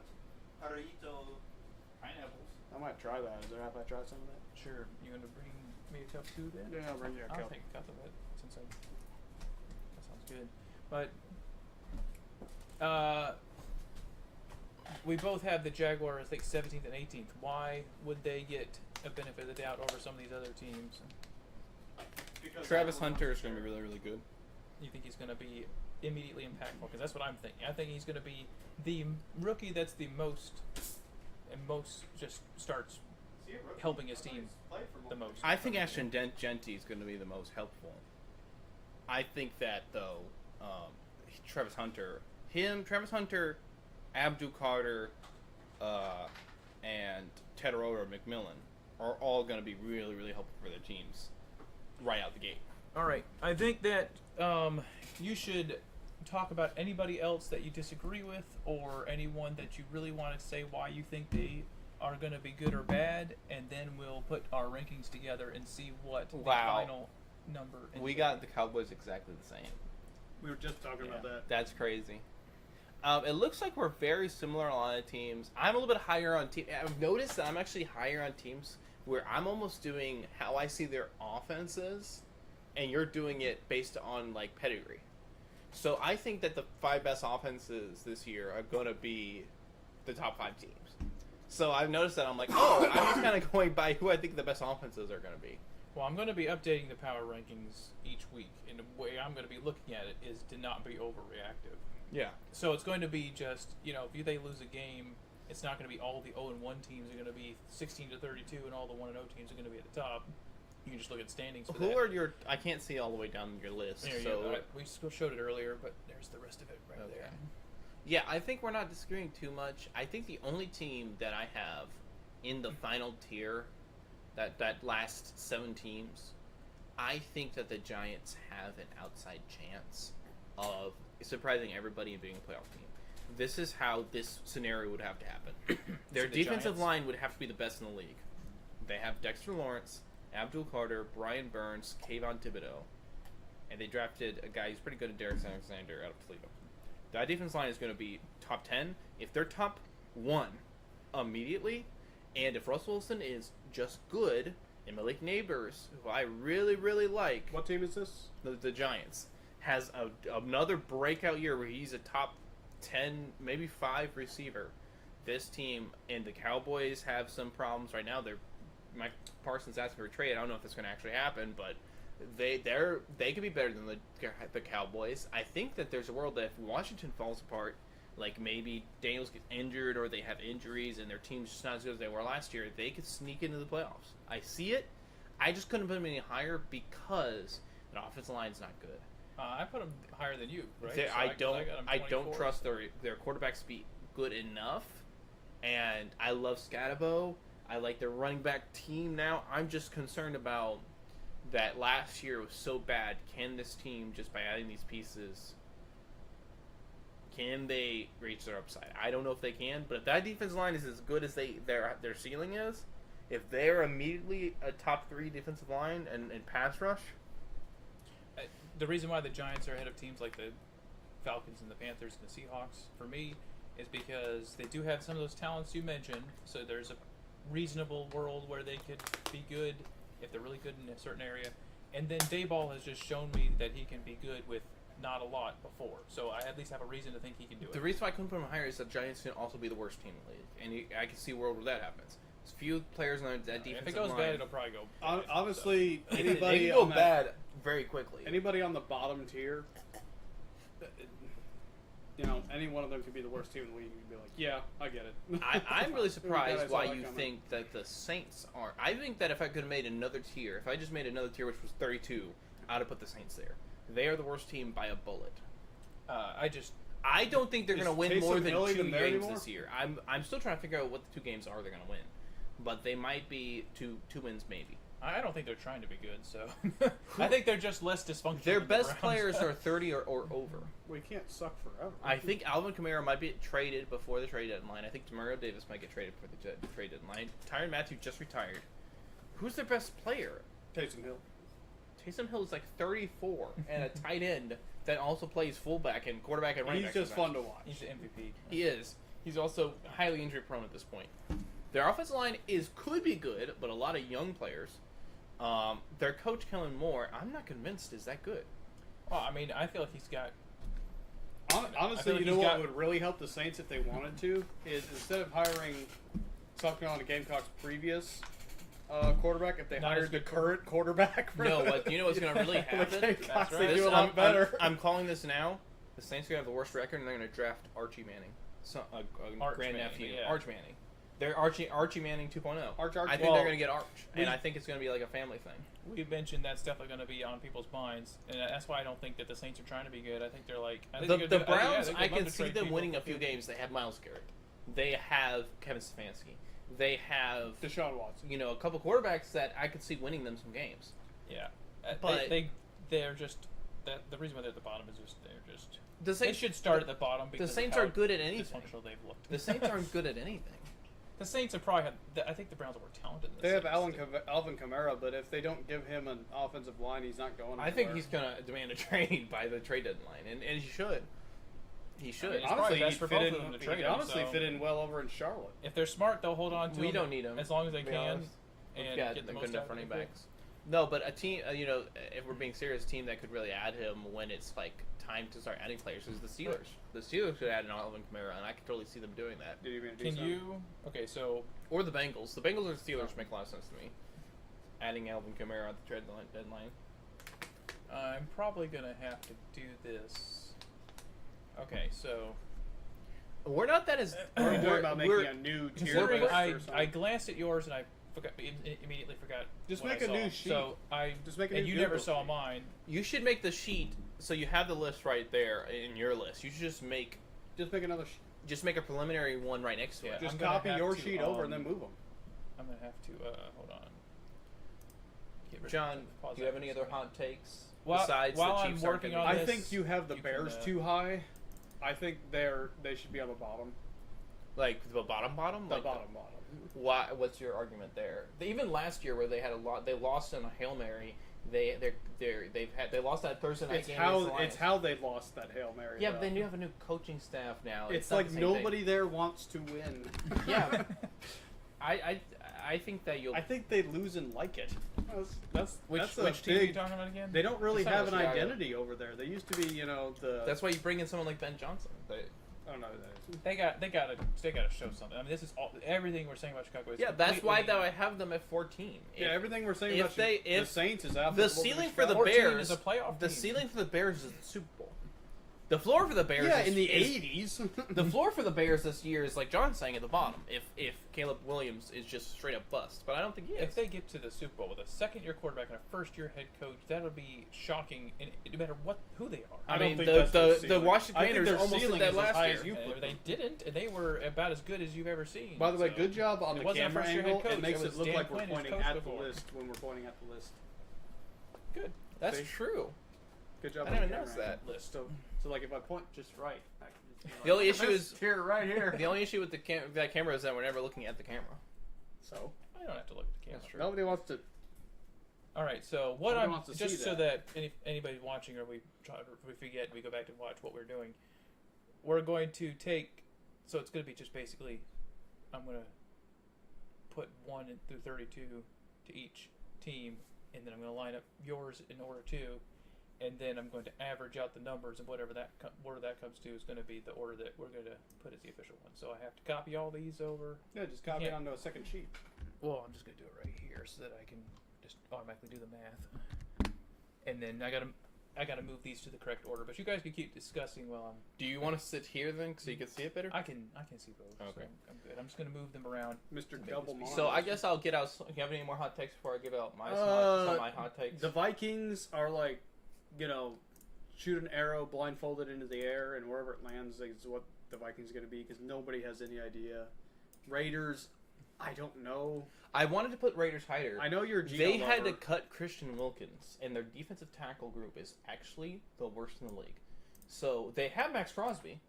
Jarrito pineapples. I might try that. Is there have I tried some of that? Sure. You going to bring me a cup too then? Yeah, I'll bring you a I'll cup. take a cup of it since that sounds good. But we both have the Jaguars, I think 17th and 18th. Why would they get a benefit of the doubt over some of these other teams? Because Travis Hunter is going to be really, really good. You think he's going to be immediately impactful? Because that's what I'm thinking. I think he's going to be the rookie that's the most just starts helping his team the most. I think Ashton Genty is going to be the most helpful. I think that, though, Travis Hunter, Abdul Carter, and Tedoroa McMillan are all going to be really, really helpful for their teams right out the gate. All right. I think that you should talk about anybody else that you disagree with, or anyone that you really want to say why you think they are going to be good or bad, and then we'll put our rankings together and see what the final number is. We got the Cowboys exactly the same. We were just talking about that. That's crazy. It looks like we're very similar on a lot of teams. I'm a little bit higher on teams. I've noticed that I'm actually higher on teams where I'm almost doing how I see their offenses, and you're doing it based on like pedigree. So I think that the 5 best offenses this year are going to be the top 5 teams. So I've noticed that I'm like, I'm just kind of going by who I think the best offenses are going to be. Well, I'm going to be updating the power rankings each week, and the way I'm going to be looking at it is to not be overreactive. Yeah. So it's going to be just, if they lose a game, it's not going to be all the 0-1 teams are going to be 16-32, and all the 1-0 teams are going to be at the top. You can just look at standings. For Who that. are your? I can't see all the way down your list. There you So go. We still showed it earlier, but there's the rest of it right there. yeah, I think we're not disagreeing too much. I think the only team that I have in the final tier, that last 7 teams, I think that the Giants have an outside chance of surprising everybody and being a playoff team. This is how this scenario would have to happen. Their the defensive Giants? line would have to be the best in the league. They have Dexter Lawrence, Abdul Carter, Brian Burns, Kayvon Thibodeau, and they drafted a guy who's pretty good at Derek Alexander out of Toledo. That defense line is going to be top 10. If they're top 1 immediately, and if Russell Wilson is just good, and Malik Neighbors, who I really, really like, What team is this? the Giants, has another breakout year where he's a top 10, maybe 5 receiver. This team and the Cowboys have some problems right now. Mike Parsons asking for a trade. I don't know if that's going to actually happen, but they could be better than the Cowboys. I think that there's a world that if Washington falls apart, like maybe Daniels gets injured or they have injuries and their team's just not as good as they were last year, they could sneak into the playoffs. I see it. I just couldn't put them any higher because the offensive line's not good. I put them higher than you, right? They- So I got them don't 24. trust their quarterbacks to be good enough, and I love Scatabo. I like their running back team now. I'm just concerned about that last year was so bad. Can this team, just by adding these pieces, can they reach their upside? I don't know if they can, but if that defense line is as good as their ceiling is, if they're immediately a top 3 defensive line and pass rush, The reason why the Giants are ahead of teams like the Falcons and the Panthers and the Seahawks, for me, is because they do have some of those talents you mentioned. So there's a reasonable world where they could be good if they're really good in a certain area. And then Dayball has just shown me that he can be good with not a lot before. So I at least have a reason to think he can do the it. reason why I couldn't put them higher is that Giants can also be the worst team in the league, and I can see a world where that happens. There's few players on that defensive If it goes line. bad, it'll probably go bad. Honestly, It anybody can go on that, bad very quickly. anybody on the bottom tier, any one of them could be the worst team in the league. You'd be like, yeah, I get it. I'm really That surprised I saw why that you coming. think that the Saints are. I think that if I could have made another tier, if I just made another tier which was 32, I'd have put the Saints there. They are the worst team by a bullet. I don't think they're Is going to win Taysom more than Hill 2 even there games anymore? this year. I'm still trying to figure out what the 2 games are they're going to win. but they might be two wins maybe. I don't think they're trying to be good, so I think they're just less dysfunctional. Their than the best Browns. players are 30 or over. We can't suck forever. I think Alvin Kamara might be traded before the trade deadline. I think Demario Davis might get traded before the trade deadline. Tyrann Mathieu just retired. Who's their best player? Taysom Hill. Taysom Hill is like 34 and a tight end that also plays fullback and quarterback and running He's back. just fun to watch. He's the MVP. He is. He's also highly injury prone at this point. Their offensive line could be good, but a lot of young players. Their coach Kellen Moore, I'm not convinced is that good. Well, I mean, I feel like he's got. Honestly, like you know he's what got- would really help the Saints if they wanted to is instead of hiring something on the Gamecocks' previous quarterback, if they Not hired as the good current quarterback. For No, what you know what's going to really the happen? Gamecocks, That's they right. do a lot better. I'm calling this now. The Saints are going to have the worst record, and they're going to draft Archie Manning, Arch grandnephew, Manning, yeah. Arch Manning. They're Archie Manning 2.0. Arch. I think Well, they're going to get Arch, and we- I think it's going to be like a family thing. We mentioned that's definitely going to be on people's minds, and that's why I don't think that the Saints are trying to be good. I think they're like I think The they're gonna do- Browns, think I they'd love can to see trade them people winning a for few people. games. They have Myles Garrett. They have Kevin Stefanski. They have Deshaun Watson. a couple quarterbacks that I could see winning them some games. Yeah, But- they're just that the reason why they're at the bottom is just they're just The they Saints should start at the bottom because The Saints of how are good at anything. dysfunctional they've looked. The Saints aren't good at anything. The Saints are probably I think the Browns are more talented. Than the They have Saints. Alvin Kamara, but if they don't give him an offensive line, he's not going I think anywhere. he's going to demand a trade by the trade deadline, and he should. He should. I mean, it's honestly, probably best he'd for fit both in. of them to He'd trade him, honestly so- fit in well over in Charlotte. If they're smart, they'll hold on to We him don't need him. as long as they to be can. honest. We've And got get the good most enough out of running them. backs. No, but a team, if we're being serious, a team that could really add him when it's like time to start adding players is the Steelers. The Steelers could add an Alvin Kamara, and I could totally see them doing that. Did you mean to do Can something? you? Okay, so Or the Bengals. The Bengals or the Steelers make a lot of sense to me. Adding Alvin Kamara at the trade deadline. I'm probably gonna have to do this. Okay, so We're not that as. Are you talking we're- about we're- making a new tier considering list I or something? I glanced at yours and I immediately forgot. Just what make I a saw. new sheet. So Just make a and new you never Google saw sheet. mine. You should make the sheet so you have the list right there in your list. You should just make another. a preliminary one right next to Yeah. it. Just I'm gonna copy have your to, sheet over and then move them. I'm gonna have to hold on. Get rid of John, pause do you have that any for a other second. hot takes While besides I'm the Chiefs aren't working gonna on be I this, think you have the you Bears can, too high. I think they should be on the bottom. like the bottom? The Like bottom. Why? What's your argument there? Even last year, where they had they lost in a Hail Mary. They lost that Thursday night It's game. against the how Lions. they lost that Hail Mary. Yeah, though. but they do have a new coaching staff now. It's not like the same nobody thing. there wants to win. Yeah, I think that you'll. I think they lose and like it. That's Which a team are you big. talking about again? They don't really It's not have an Chicago. identity over there. They used to be, the. That's why you bring in someone like Ben Johnson. I don't know who that is. They gotta show something. I mean, this is everything we're saying about Chicago. Is Yeah, that's why completely- though I have them at 14. Yeah, everything we're saying if about the if Saints is the applicable ceiling to for the 14 Bears is a playoff the team. ceiling for the Bears is the Super Bowl. The floor for the Bears Yeah, is, in the is- 80s. The floor for the Bears this year is like John's saying at the bottom. If Caleb Williams is just straight up bust, but I don't think he is. If they get to the Super Bowl with a second-year quarterback and a first-year head coach, that'll be shocking, no matter who they are. I mean, don't think that's their the ceiling. Washington I think Commanders their almost did ceiling that is as last high year. as you put They them. didn't, and they were about as good as you've ever seen. By the way, so- good job on It the wasn't a camera first-year head angle. coach, It makes it it was look Dan like we're Quinn, who's pointing coached at the before. list when we're pointing at the list. Good. That's See? true. Good job I on didn't the notice camera that. angle. List. So like if I point just right. I can just be The only like, issue "This is- here, right here. The only issue with that camera is that we're never looking at the camera. So I don't have to look at the camera. That's true. nobody wants to. All right, so what Nobody I'm wants to just see so that. that anybody watching or we forget, we go back and watch what we're doing. We're going to take, so it's going to be just basically, I'm going to put 1 through 32 to each team, and then I'm going to line up yours in order too, and then I'm going to average out the numbers, and whatever that order that comes to is going to be the order that we're going to put as the official one. So I have to copy all these over. Yeah, just copy Yeah. it onto a second sheet. Well, I'm just gonna do it right here so that I can just automatically do the math. And then I gotta move these to the correct order. But you guys can keep discussing while Do you want to sit here then, so you can see it better? I can see both. Okay. So I'm good. I'm just gonna move them around. Mr. Make Double this- Monster. So I guess I'll get out. Do you have any more hot takes before I give out my Uh, some of my hot takes? The Vikings are like, shoot an arrow blindfolded into the air, and wherever it lands is what the Vikings are going to be because nobody has any idea. Raiders, I don't know. I wanted to put Raiders higher. I know you're a Geno They had to lover. cut Christian Wilkins, and their defensive tackle group is actually the worst in the league. So they have Max Crosby,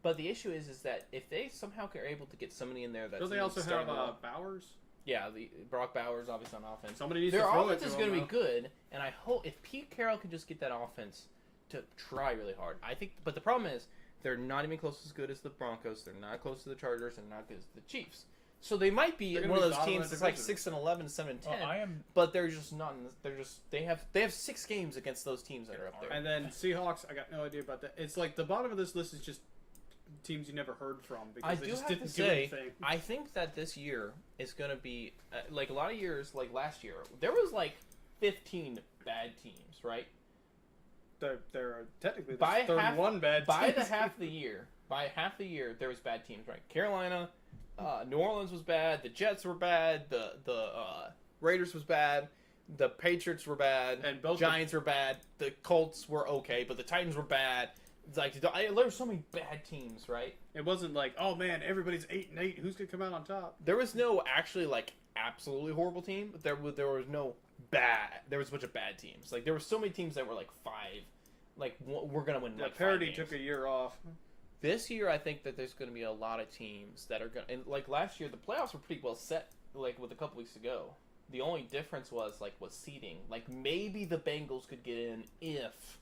but the issue is that if they somehow are able to get somebody in there that's Don't they also have starting to run- Bowers? yeah, the Brock Bowers obviously on offense. Somebody needs Their to throw offense it is to going to him, be good, and I hope if Pete Carroll can just get that offense to try really hard. I think, but the problem is they're not even close as good as the Broncos. They're not close to the Chargers. They're not good as the Chiefs. So they might be They're one gonna of be those bottom teams of the that's like division. 6-11, 7-10. I am. But they're just not. They have 6 games against those teams that are up there. And then Seahawks, I got no idea about that. It's like the bottom of this list is just teams you never heard from because I they do just have didn't to do say, anything. I think that this year is going to be like a lot of years, like last year. There was like 15 bad teams, right? They're technically By there's half- 31 bad By teams. the half the year, there was bad teams, right? Carolina, New Orleans was bad. The Jets were bad. The Raiders was bad. The Patriots were bad. And both Giants were bad. The Colts were okay, but the Titans were bad. It's like there were so many bad teams, right? It wasn't like, oh man, everybody's 8-8. Who's gonna come out on top? There was no actually like absolutely horrible team, but there was no bad. There was a bunch of bad teams. Like there were so many teams that were like 5. Like we're gonna win. Yeah, like 5 Parody games. took a year off. This year, I think that there's going to be a lot of teams that are going to... And, like, last year, the playoffs were pretty well set, like, with a couple weeks ago. The only difference was seeding. Like, maybe the Bengals could get in if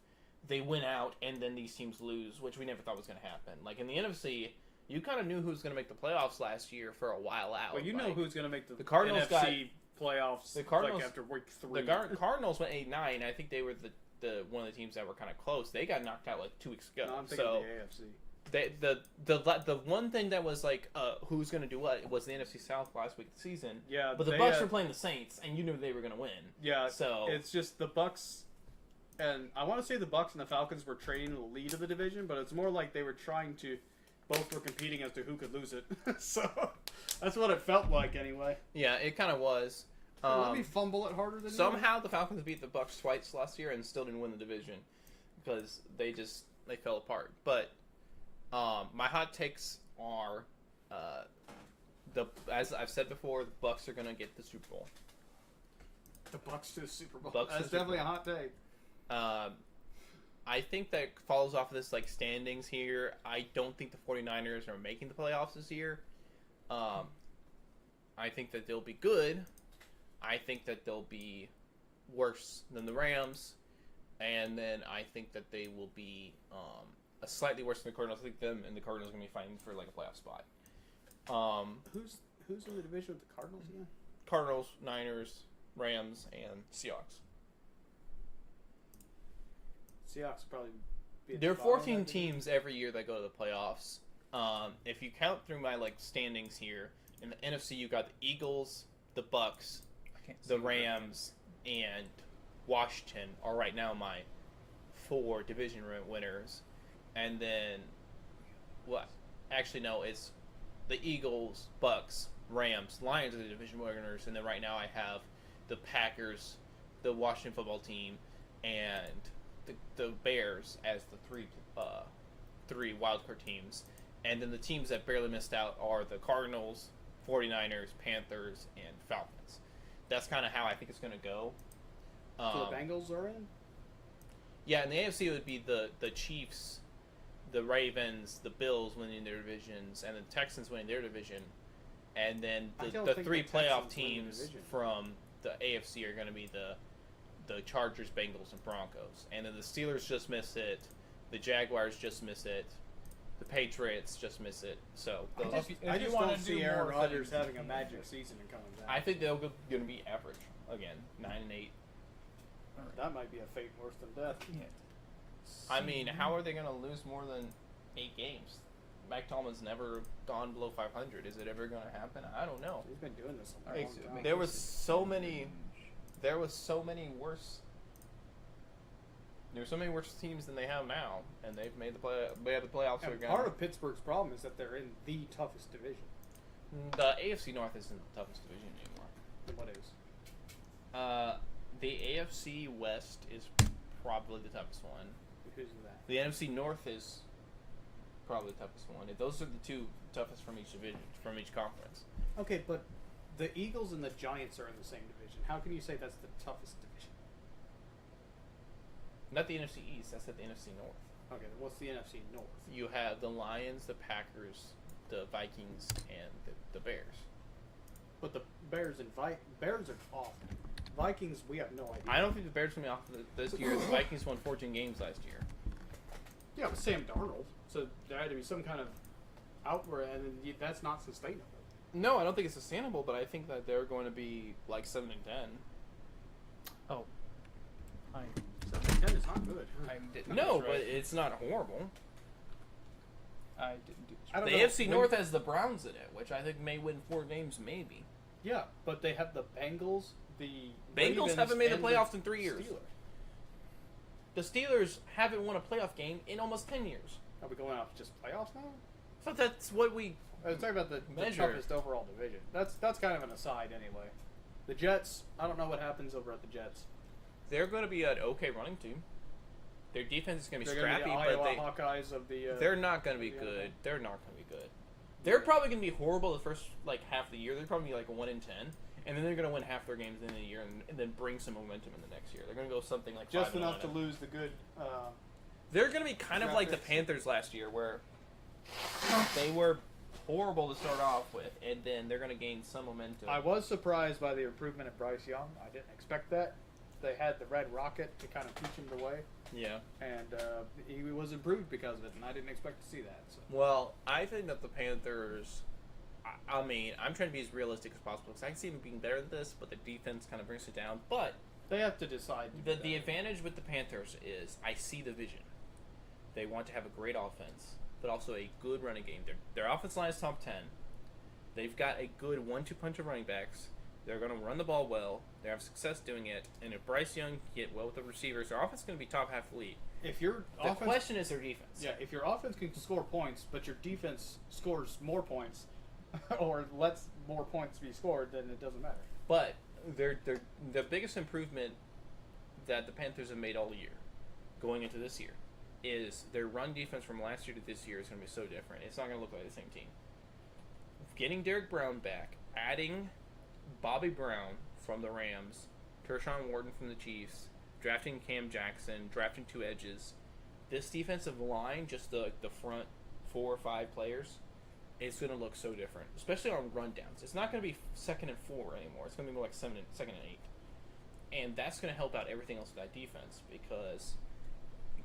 they win out and then these teams lose, which we never thought was going to happen. Like, in the NFC, you kind of knew who was going to make the playoffs last year for a while out. Well, you know like, who's gonna make the Cardinals NFC playoffs the Cardinals- like after week 3. The Cardinals went 8-9. I think they were the one of the teams that were kind of close. They got knocked out, like, 2 weeks ago. No, I'm thinking so... of the AFC. The one thing that was like who's going to do what was the NFC South last week of the season. Yeah, But the they, Bucks were playing the Saints, and you knew they were going to win. Yeah, So it's just the Bucks, and I want to say the Bucks and the Falcons were trading the lead of the division, but it's more like they were trying to, both were competing as to who could lose it. So that's what it felt like anyway. yeah, it kind of was. Let me fumble it harder than Somehow the Falcons beat the Bucks twice last year and still didn't win the division because they fell apart. But my hot takes are as I've said before, the Bucks are going to get the Super Bowl. the Bucks to the Super Bowl. Bucks to That's the Super definitely a hot take. I think that follows off of this like standings here. I don't think the 49ers are making the playoffs this year. I think that they'll be good. I think that they'll be worse than the Rams. And then I think that they will be a slightly worse than the Cardinals. I think them and the Cardinals are going to be fighting for like a playoff spot. Who's in the division with the Cardinals again? Cardinals, Niners, Rams, and Seahawks. Seahawks will probably be at There are the bottom of 14 that division. teams every year that go to the playoffs. If you count through my like standings here, in the NFC you got the Eagles, the Bucks, I can't see the it. Rams, and Washington are right now my 4 division winners. And then, well, actually no, it's the Eagles, Bucks, Rams, Lions are the division winners, and then right now I have the Packers, the Washington football team, and the Bears as the three wildcard teams. And then the teams that barely missed out are the Cardinals, 49ers, Panthers, and Falcons. That's kind of how I think it's going to go. So the Bengals are in? Yeah, in the AFC it would be the Chiefs, the Ravens, the Bills winning their divisions, and the Texans winning their division. And then I don't the think 3 the playoff Texans win the teams division. from the AFC are going to be the Chargers, Bengals, and Broncos. And then the Steelers just miss it. The Jaguars just miss it. The Patriots just miss it. So those, I If you just wanna don't see do Aaron more Rodgers things- having a magic season and coming back. I think they're going to be average again, 9-8. That might be a fate worse than death. Yeah. I mean, how are they going to lose more than 8 games? Mike Tomlin's never gone below 500. Is it ever going to happen? I don't know. He's been doing this a Alright, long so time. make There this was a so many. range. There was so many worse. There were so many worse teams than they have now, and they've made the playoffs. And Again. part of Pittsburgh's problem is that they're in the toughest division. The AFC North isn't the toughest division anymore. What is? The AFC West is probably the toughest one. Who's that? The NFC North is probably the toughest one. Those are the two toughest from each division, from each conference. Okay, but the Eagles and the Giants are in the same division. How can you say that's the toughest division? Not the NFC East. That's at the NFC North. Okay, then what's the NFC North? You have the Lions, the Packers, the Vikings, and the Bears. But the Bears and Bears are awful. Vikings, we have no idea. I don't think the Bears are going to be off this year. The Vikings won 14 games last year. Yeah, with Sam Darnold. So there had to be some kind of outward, and that's not sustainable. No, I don't think it's sustainable, but I think that they're going to be like 7-10. Oh, I 7-10 is not good. didn't. No, that's but right. it's not horrible. I didn't do. I don't The know. AFC North has the Browns in it, which I think may win 4 games, maybe. Yeah, but they have the Bengals, the Bengals Ravens, haven't made the and playoffs in 3 years. Steelers. The Steelers haven't won a playoff game in almost 10 years. Are we going off just playoffs now? So that's what we... I was talking about the Measure. toughest overall division. That's kind of an aside anyway. The Jets, I don't know what happens over at the Jets. They're going to be an okay running team. Their defense is going to be They're going to scrappy, be the Iowa but Hawkeyes of the. they're not going to be the good. NFL. They're not going to be good. They're probably going to be horrible the first half of the year. They're probably like 1-10, and then they're going to win half their games in the year, and then bring some momentum in the next year. They're going to go something like Just 5-11. enough to lose the good. They're going to be kind of like the Graphics. Panthers last year, where they were horrible to start off with, and then they're going to gain some momentum. I was surprised by the improvement at Bryce Young. I didn't expect that. They had the Red Rocket to kind of teach him the way, Yeah. and he was improved because of it, and I didn't expect to see that. So. Well, I think that the Panthers. I mean, I'm trying to be as realistic as possible because I can see them being better than this, but the defense kind of brings it down. But They have to decide. To do the that. advantage with the Panthers is I see the vision. They want to have a great offense, but also a good running game. Their offense line is top 10. They've got a good 1-2 punch of running backs. They're going to run the ball well. They have success doing it. And if Bryce Young can get well with the receivers, their offense is going to be top half elite. If your The offense, question is their defense. yeah, if your offense can score points, but your defense scores more points, or lets more points be scored, then it doesn't matter. But the biggest improvement that the Panthers have made all year, going into this year, is their run defense from last year to this year is going to be so different. It's not going to look like the same team. Getting Derek Brown back, adding Bobby Brown from the Rams, Tershawn Wharton from the Chiefs, drafting Cam Jackson, drafting 2 edges. This defensive line, just the front 4 or 5 players, it's going to look so different, especially on rundowns. It's not going to be 2nd and 4 anymore. It's going to be more like 2nd and 8. And that's going to help out everything else with that defense because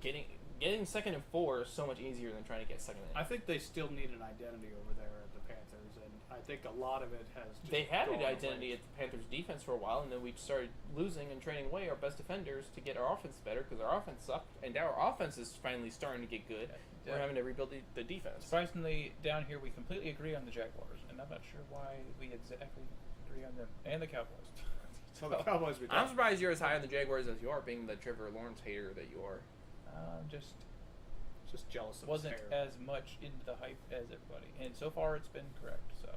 getting 2nd and 4 is so much easier than trying to get 2nd and 8. I think they still need an identity over there at the Panthers, and I think a lot of it has. Just They had an gone identity away. at the Panthers defense for a while, and then we started losing and trading away our best defenders to get our offense better because our offense sucked, and now our offense is finally starting to get good. We're having to rebuild the defense. Surprisingly, down here we completely agree on the Jaguars, and I'm not sure why we exactly agree on them and the Cowboys. So the Cowboys we I'm don't. surprised you're as high on the Jaguars as you are, being the Trevor Lawrence hater that you are. Just Just jealous of wasn't his hair. as much into the hype as everybody, and so far it's been correct. So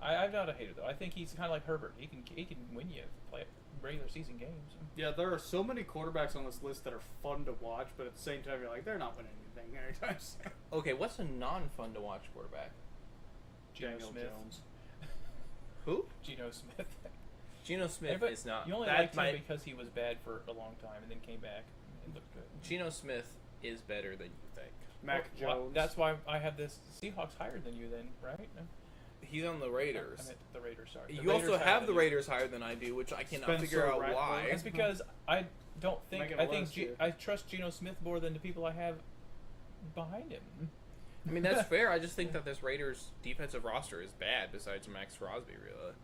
I'm not a hater though. I think he's kind of like Herbert. He can win you play regular season games. Yeah, there are so many quarterbacks on this list that are fun to watch, but at the same time, you're like, they're not winning anything anytime soon. Okay, what's a non-fun to watch quarterback? Geno Daniel Smith. Jones. Who? Geno Smith. Geno Smith But is not. You only that liked him might- because he was bad for a long time and then came back and looked good. Geno Smith is better than you think. Mac Well, Jones. that's why I have this Seahawks higher than you then, right? No? He's on the Raiders. I meant the Raiders, sorry. The You also Raiders higher have than the you. Raiders higher than I do, which I cannot Spencer figure out Rattler. why. That's because I don't think Making a I think list here. I trust Geno Smith more than the people I have behind him. I mean, that's fair. I just think that this Raiders defensive roster is bad, besides Max Crosby, really.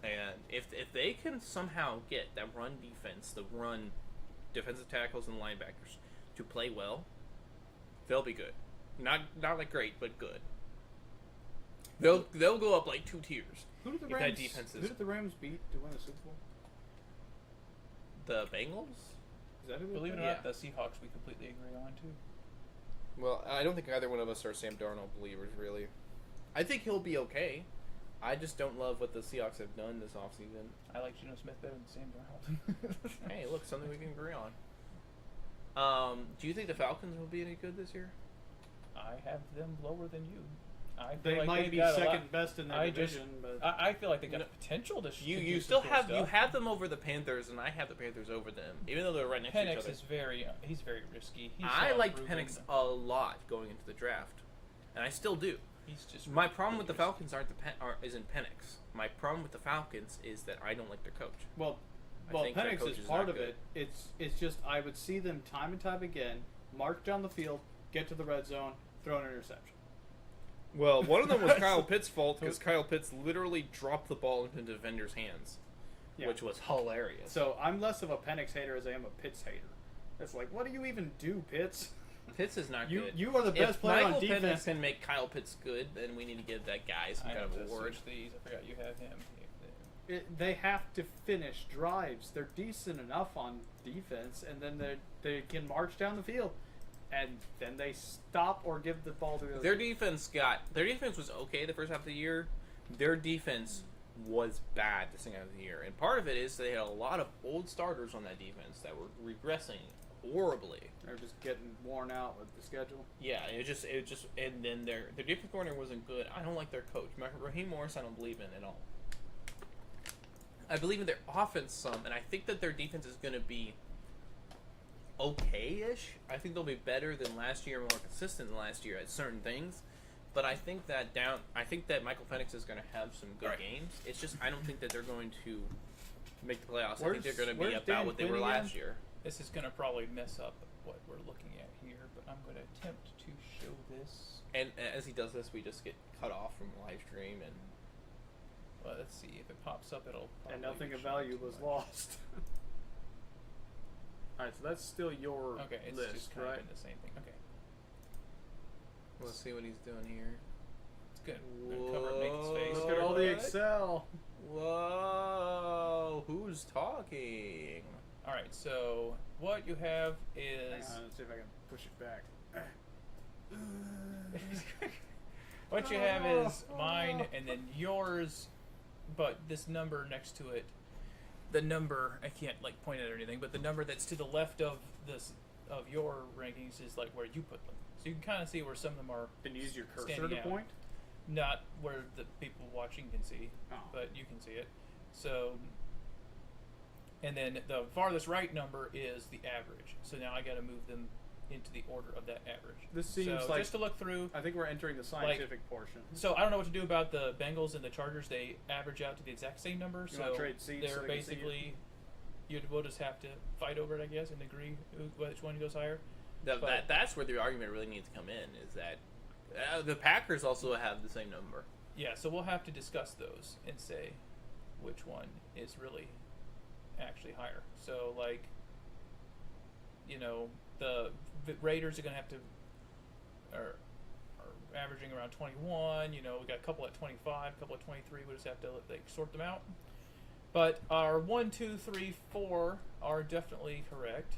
And if they can somehow get that run defense, the run defensive tackles and linebackers to play well, they'll be good. Not like great, but good. They'll go up like 2 tiers. Who did the if that Rams? defense is- Who did the Rams beat to win the Super Bowl? The Bengals? Is that who? Believe it or Yeah. not, the Seahawks we completely agree on too. Well, I don't think either one of us are Sam Darnold believers, really. I think he'll be okay. I just don't love what the Seahawks have done this offseason. I like Geno Smith better than Sam Darnold. Hey, look, something we can agree on. Do you think the Falcons will be any good this year? I have them lower than you. I feel They like might they've be got a lot- second best in their I just- division, but I feel like they got potential to. You to do you some still cool have you stuff. have them over the Panthers, and I have the Panthers over them, even though they're right next to each Penix other. is he's very risky. He's I so liked unproven. Penix a lot going into the draft, and I still do. He's just My problem with the ridiculous. Falcons isn't Penix. My problem with the Falcons is that I don't like their coach. well, I think their Penix coach is is part not of it. It's just I would see them time and time again march down the field, get to the red zone, throw an interception. Well, one of them was Kyle Pitts' fault because Kyle Pitts literally dropped the ball into the defender's hands, Yeah. which was hilarious. So I'm less of a Penix hater as I am a Pitts hater. It's like, what do you even do, Pitts? Pitts is not good. You are the best If player Michael on defense. Penix can make Kyle Pitts good, then we need to give that guy some I kind have of to award. switch these. I forgot you have him. They have to finish drives. They're decent enough on defense, and then they can march down the field, and then they stop or give the ball to the other Their team. their defense was okay the first half of the year. Their defense was bad the second half of the year, and part of it is they had a lot of old starters on that defense that were regressing horribly. They're just getting worn out with the schedule. Yeah, it just, and then their defensive corner wasn't good. I don't like their coach, Raheem Morris. I don't believe in at all. I believe in their offense some, and I think that their defense is going to be okay-ish. I think they'll be better than last year, more consistent than last year at certain things. But I think that Michael Penix is going to have some good games. It's just I don't think that they're going to make the playoffs. I think they're going to be Where's about Dan what they Quinn were again? last year. This is going to probably mess up what we're looking at here, but I'm going to attempt to show this. And as he does this, we just get cut off from the live stream, and Well, let's see if it pops up. It'll. And probably nothing of show value too was much. lost. Alright, so that's still your Okay, it's list, just kind right? of in the same thing. Okay, let's see what he's doing here. it's good. I'm gonna cover Nathan's face. Look at all the Excel. Whoa! Who's talking? All right, so what you have is Hang on, let's see if I can push it back. what you have is mine and then yours, but this number next to it, the number I can't like point at or anything, but the number that's to the left of this of your rankings is like where you put them, so you can kind of see where some of them are. Then use your cursor Standing to out. point. Not where the people watching can see, Oh. but you can see it. So, and then the farthest right number is the average. So now I got to move them into the order of that average. This seems so like- just to look through. I think we're entering the scientific portion. So I don't know what to do about the Bengals and the Chargers. They average out to the exact same number. You so wanna trade seats they're so they can see basically we'll just have to fight over it, I guess, and agree which one goes higher. That's where the argument really needs to come in. Is that the Packers also have the same number. Yeah, so we'll have to discuss those and say which one is really actually higher. So, like, you know, the Raiders are going to have to are averaging around 21. You know, we got a couple at 25, a couple at 23. We just have to like sort them out. But our 1, 2, 3, 4 are definitely correct.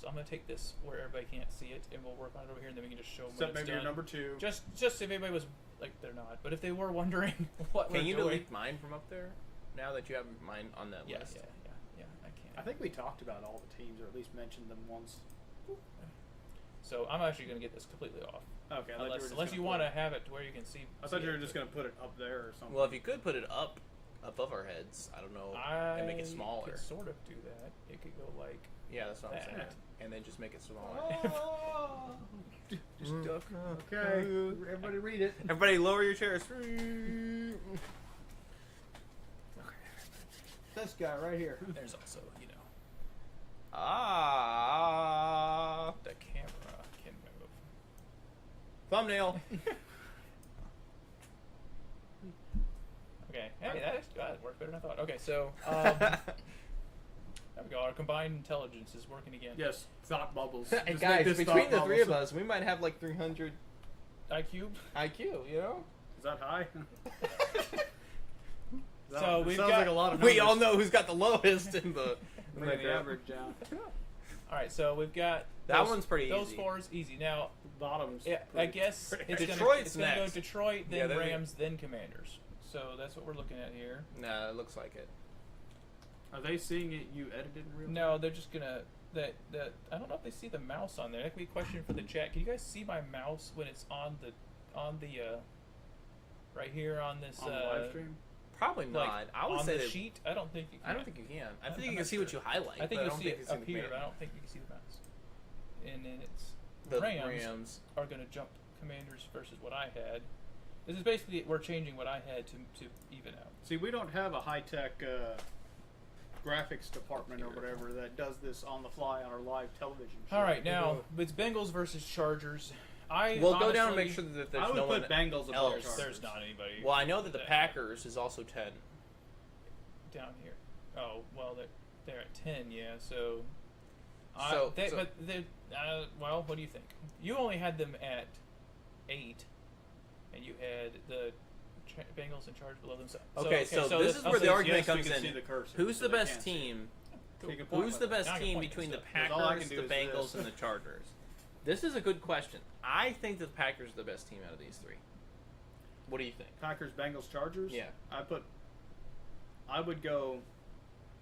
So I'm going to take this where everybody can't see it, and we'll work on it over here, and then we can just show them Except when it's maybe your done. number 2. Just if anybody was like, they're not. But if they were wondering what Can we're you doing, delete mine from up there? Now that you have mine on that yeah, list. yeah, I can. I think we talked about all the teams, or at least mentioned them once. So I'm actually going to get this completely off, Okay, unless you want to have it to where you can see. I thought see you were it, just but going to put it up there or something. Well, if you could put it up above our heads, I don't know, and make it smaller. I could sort of do that. It could go like Yeah, that's what I'm saying. that. And then just make it smaller. Just okay, everybody read it. Everybody, lower your chairs. This guy right here. There's also, you know, Ah, the camera can move. thumbnail. Okay, hey, that worked better than I thought. Okay, so there we go. Our combined intelligence is working again. Yes, thought bubbles. And Just guys, make this between thought the three of bubbles. us, we might have like 300 IQ. IQ. You know. Is that high? So It we've sounds got- like a lot of We numbers. all know who's got the lowest in the. Bring the average down. All right, so we've got That those- one's pretty Those easy. four is easy. Now, Bottoms. yeah, I pretty- guess pretty- it's Detroit's gonna go next. Detroit, Yeah, then they're the- Rams, then Commanders. So that's what we're looking at here. Nah, it looks like it. Are they seeing it? You edited in real time? No, they're just gonna that I don't know if they see the mouse on there. That could be a question for the chat. Can you guys see my mouse when it's on the right here on this On the live stream. Probably not. like I would on say the that sheet? I don't think you can. I don't think you can. I I'm think you not can see what sure. you highlight. I think but you'll don't see think it you can up see the here, but I command. don't think you can see the mouse. And then it's The Rams Rams. are going to jump Commanders versus what I had. This is basically we're changing what I had to even out. See, we don't have a high-tech graphics department or whatever that does this on the fly on our live television show. All right, now it's Bengals versus Chargers. We'll go down and make sure that I there's would no put one Bengals above else. Chargers. There's not anybody. Well, I know that the that- Packers is also 10. down here. Oh well, they're at 10. Yeah, so. So- But well, what do you think? You only had them at 8, and you had the Bengals and Chargers below them. Okay, so this is I'll where say the argument yes, we comes can in. see the cursor, Who's so the they best can't see it. team? So you can point Who's with the it. best Now I can team point between the this stuff. Because all I Packers, can the do is Bengals, this. and the Chargers? This is a good question. I think the Packers are the best team out of these three. What do you think? Packers, Bengals, Chargers? Yeah. I would go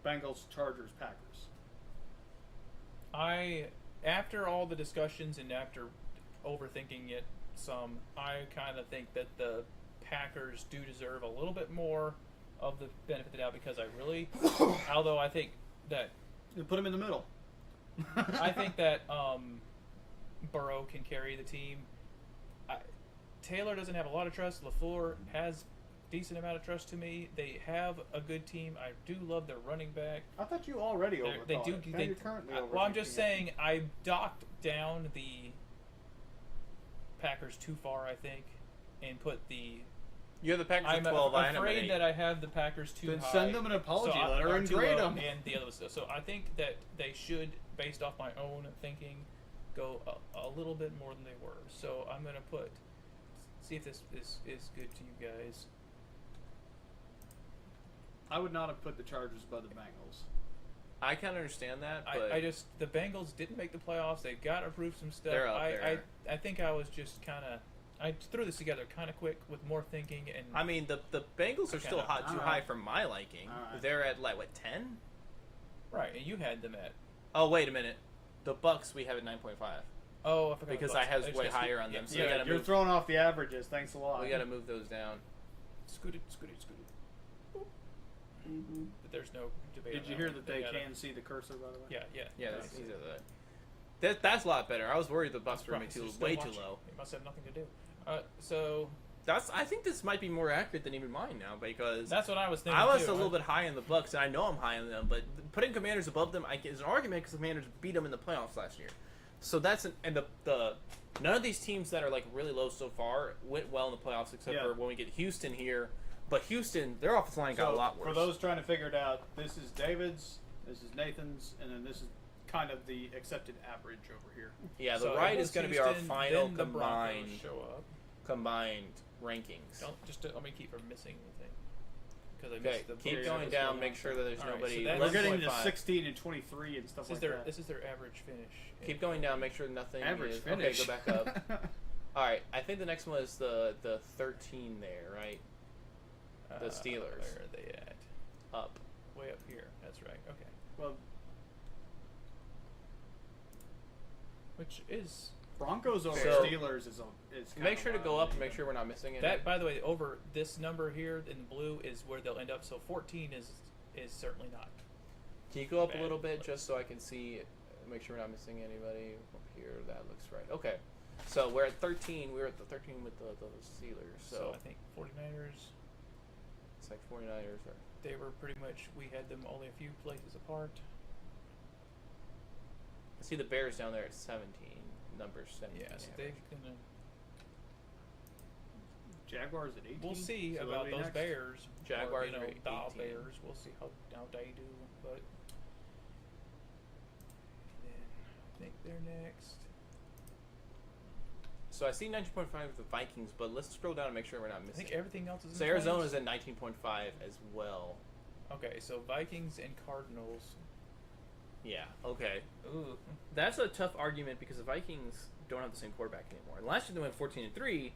Bengals, Chargers, Packers. After all the discussions and after overthinking it some, I kind of think that the Packers do deserve a little bit more of the benefit of the doubt because I really, although I think that You put them in the middle. I think that Burrow can carry the team. Taylor doesn't have a lot of trust. LaFleur has decent amount of trust to me. They have a good team. I do love their running back. I thought you already They're- overthought they do. it. Now They, you're currently well, I'm just overthinking it. saying I docked down the Packers too far, I think, and put the. You have the Packers I'm at 12. I have them at afraid 8. that I have the Packers too Then high. send them an apology So letter or and too grade low, them. and the other stuff. So I think that they should, based off my own thinking, go a little bit more than they were. So I'm gonna see if this is good to you guys. I would not have put the Chargers above the Bengals. I can understand that, but I just the Bengals didn't make the playoffs. They got to prove some stuff. They're up there. I think I was just kind of. I threw this together kind of quick with more thinking and. I mean, the Bengals are Okay, still hot, too alright. high for my liking. Alright. They're at, like, what, 10? right, and you had them at. Oh, wait a minute. The Bucks we have at 9.5. Oh, I forgot. Because about I have just way got higher scoot- on them, so yeah, we yeah, gotta You're move. throwing off the averages. Thanks a lot. We got to move those down. scooted. But there's no debate. Did on you that hear one. that they gotta- can see the cursor, by the way? Yeah. Yeah, nice. these are the... That's a lot better. I was worried the Bucks were Right, going so to you're be still way too watching. low. It must have nothing to do. So I think this might be more accurate than even mine now, because that's what I was thinking. I was too. a little bit high on the Bucks, and I know I'm high on them, but putting Commanders above them is an argument because the Commanders beat them in the playoffs last year. So that's and the none of these teams that are like really low so far went well in the playoffs, except Yeah. for when we get Houston here. But Houston, their offensive line got a lot worse. For those trying to figure it out, this is David's, this is Nathan's, and then this is kind of the accepted average over here. yeah, the So right it is was going to be our Houston, final then the Broncos combined show up. rankings. Don't just let me keep from missing anything because I Okay, missed the. keep Yeah, going that's down. going Make on. sure that there's All right, nobody. so that's- We're getting into 11.5. 16 and 23 and stuff This like is their that. this is their average finish. Keep going down. Make sure nothing Average is finish. Okay, go back up. All right, I think the next one is the 13 there, right? The Steelers. Where are they at? Up. Way up here. That's right. Okay. Well, Which is Broncos over So- Steelers is kinda Make sure to go wild up and me, make sure we're not missing it. that. By the way, over this number here in blue is where they'll end up. So 14 is certainly not. Can you go up a bad, little bit but- just so I can see, make sure we're not missing anybody up here? That looks right. Okay. So we're at 13. We were at the 13 with the Steelers. So So I think 49ers. it's like 49ers are. They were pretty much. We had them only a few places apart. I see the Bears down there at 17. Number 17. Yeah. So they're gonna. Jaguars at 18. We'll see So about that'll be those next. Bears. Jaguars or, you are know, at the 18. Bears. We'll see how they do. But and then I think they're next. So I see 19.5 with the Vikings, but let's scroll down and make sure we're not I missing. think everything else is. So in Arizona's 20s. at 19.5 as well. Okay, so Vikings and Cardinals. Yeah. Okay. Ooh. That's a tough argument because the Vikings don't have the same quarterback anymore. And last year they went 14-3,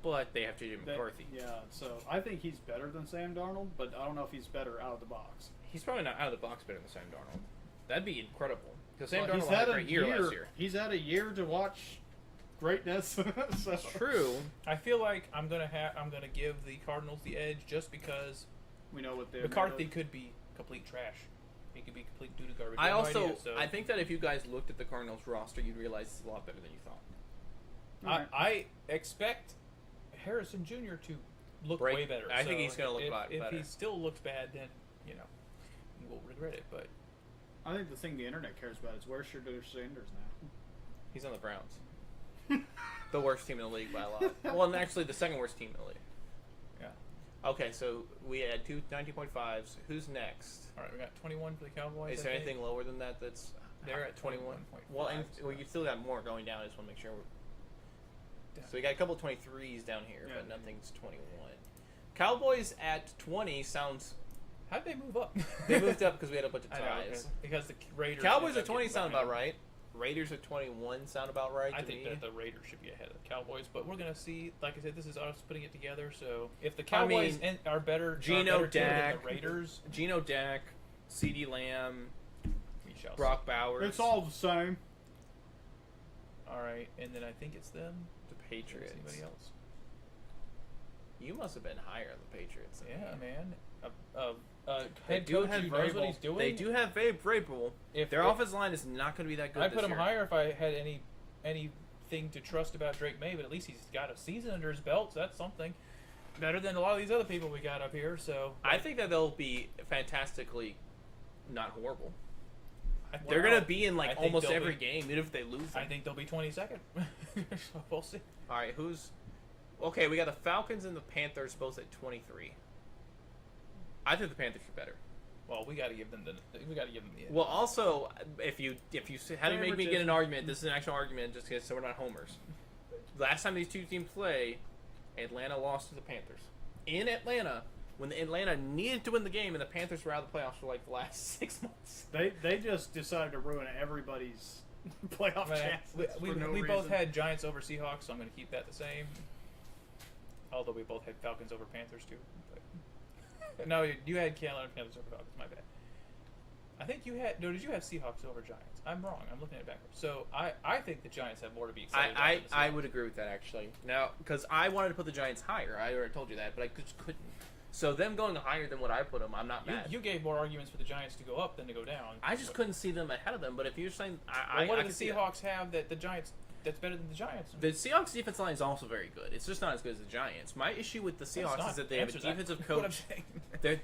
but they have JJ That- McCarthy. Yeah, so I think he's better than Sam Darnold, but I don't know if he's better out of the box. He's probably not out of the box better than Sam Darnold. That'd be incredible. Because Sam Well, Darnold had a great year last year. He's had a year to watch greatness. So. It's true. I feel like I'm gonna give the Cardinals the edge just because We know what they're McCarthy could be complete trash. He could be complete doo-doo garbage. I We have no also, idea, so I think that if you guys looked at the Cardinals roster, you'd realize it's a lot better than you thought. I expect Harrison Jr. to look Break- way better. I think so he's gonna look a lot if better. he still looks bad, then you will regret it. But I think the thing the internet cares about is where's Shedeur Sanders now? He's on the Browns. The worst team in the league by a lot. Well, and actually the second worst team in the league. yeah. Okay, so we had two 90.5s. Who's next? All right, we got 21 for the Cowboys. Is I there think. anything lower than that? That's They're at 21. 21.5. Well, and so- you still got more going down. I just want to make sure. Yeah. So we got a couple of 23s down here, Yeah. but nothing's 21. Cowboys at 20 sounds. How'd they move up? They moved up because we had a bunch of I know, ties. because the Raiders. Cowboys ended at up 20 getting sound behind. about right. Raiders at 21 sound about right I to think me. that the Raiders should be ahead of the Cowboys, but we're gonna see. Like I said, this is us putting it together. So if the I mean, Cowboys are better, Geno, are better too than Dak, the Raiders, Geno, Dak, CeeDee Lamb, we shall Brock Bowers. It's all the same. see. All right, and then I think it's them. the Or Patriots. anybody else? You must have been higher on the Patriots. than Yeah, me. man. They Head do coach have who knows what Vrabel. he's doing. They do have Vrabel. If Their if- offensive line is not going to be that good. I this put him year. higher if I had anything to trust about Drake May, but at least he's got a season under his belt. So that's something better than a lot of these other people we got up here. So I think that they'll be fantastically not horrible. well, They're going to be in I like think almost they'll every be- game, even if they lose. I Them. think they'll be 22nd. So we'll see. All right, who's? Okay, we got the Falcons and the Panthers both at 23. I think the Panthers are better. Well, we got to give them the edge. Well, also, if you how do you make me get an Favoritism. argument? This is an actual argument, just because so we're not homers. Last time these two teams play, Atlanta lost to the Panthers in Atlanta when Atlanta needed to win the game, and the Panthers were out of the playoffs for like the last 6 months. They just decided to ruin everybody's playoff Man, chances. we for no both reason. had Giants over Seahawks, so I'm going to keep that the same. Although we both had Falcons over Panthers too. But no, you had Carolina Panthers over Falcons. My bad. I think you had. No, did you have Seahawks over Giants? I'm wrong. I'm looking at it backwards. So I think the Giants have more to be excited about. I than the I Seahawks. would agree with that actually. Now, because I wanted to put the Giants higher, I already told you that, but I just couldn't. So them going higher than what I put them, I'm not mad. You gave more arguments for the Giants to go up than to go down. I just couldn't see them ahead of them. But if you're saying, Well, what I do can the see that. Seahawks have that the Giants? That's better than the Giants. The Seahawks defense line is also very good. It's just not as good as the Giants. My issue with the Seahawks is that they have a defensive What I'm coach. saying.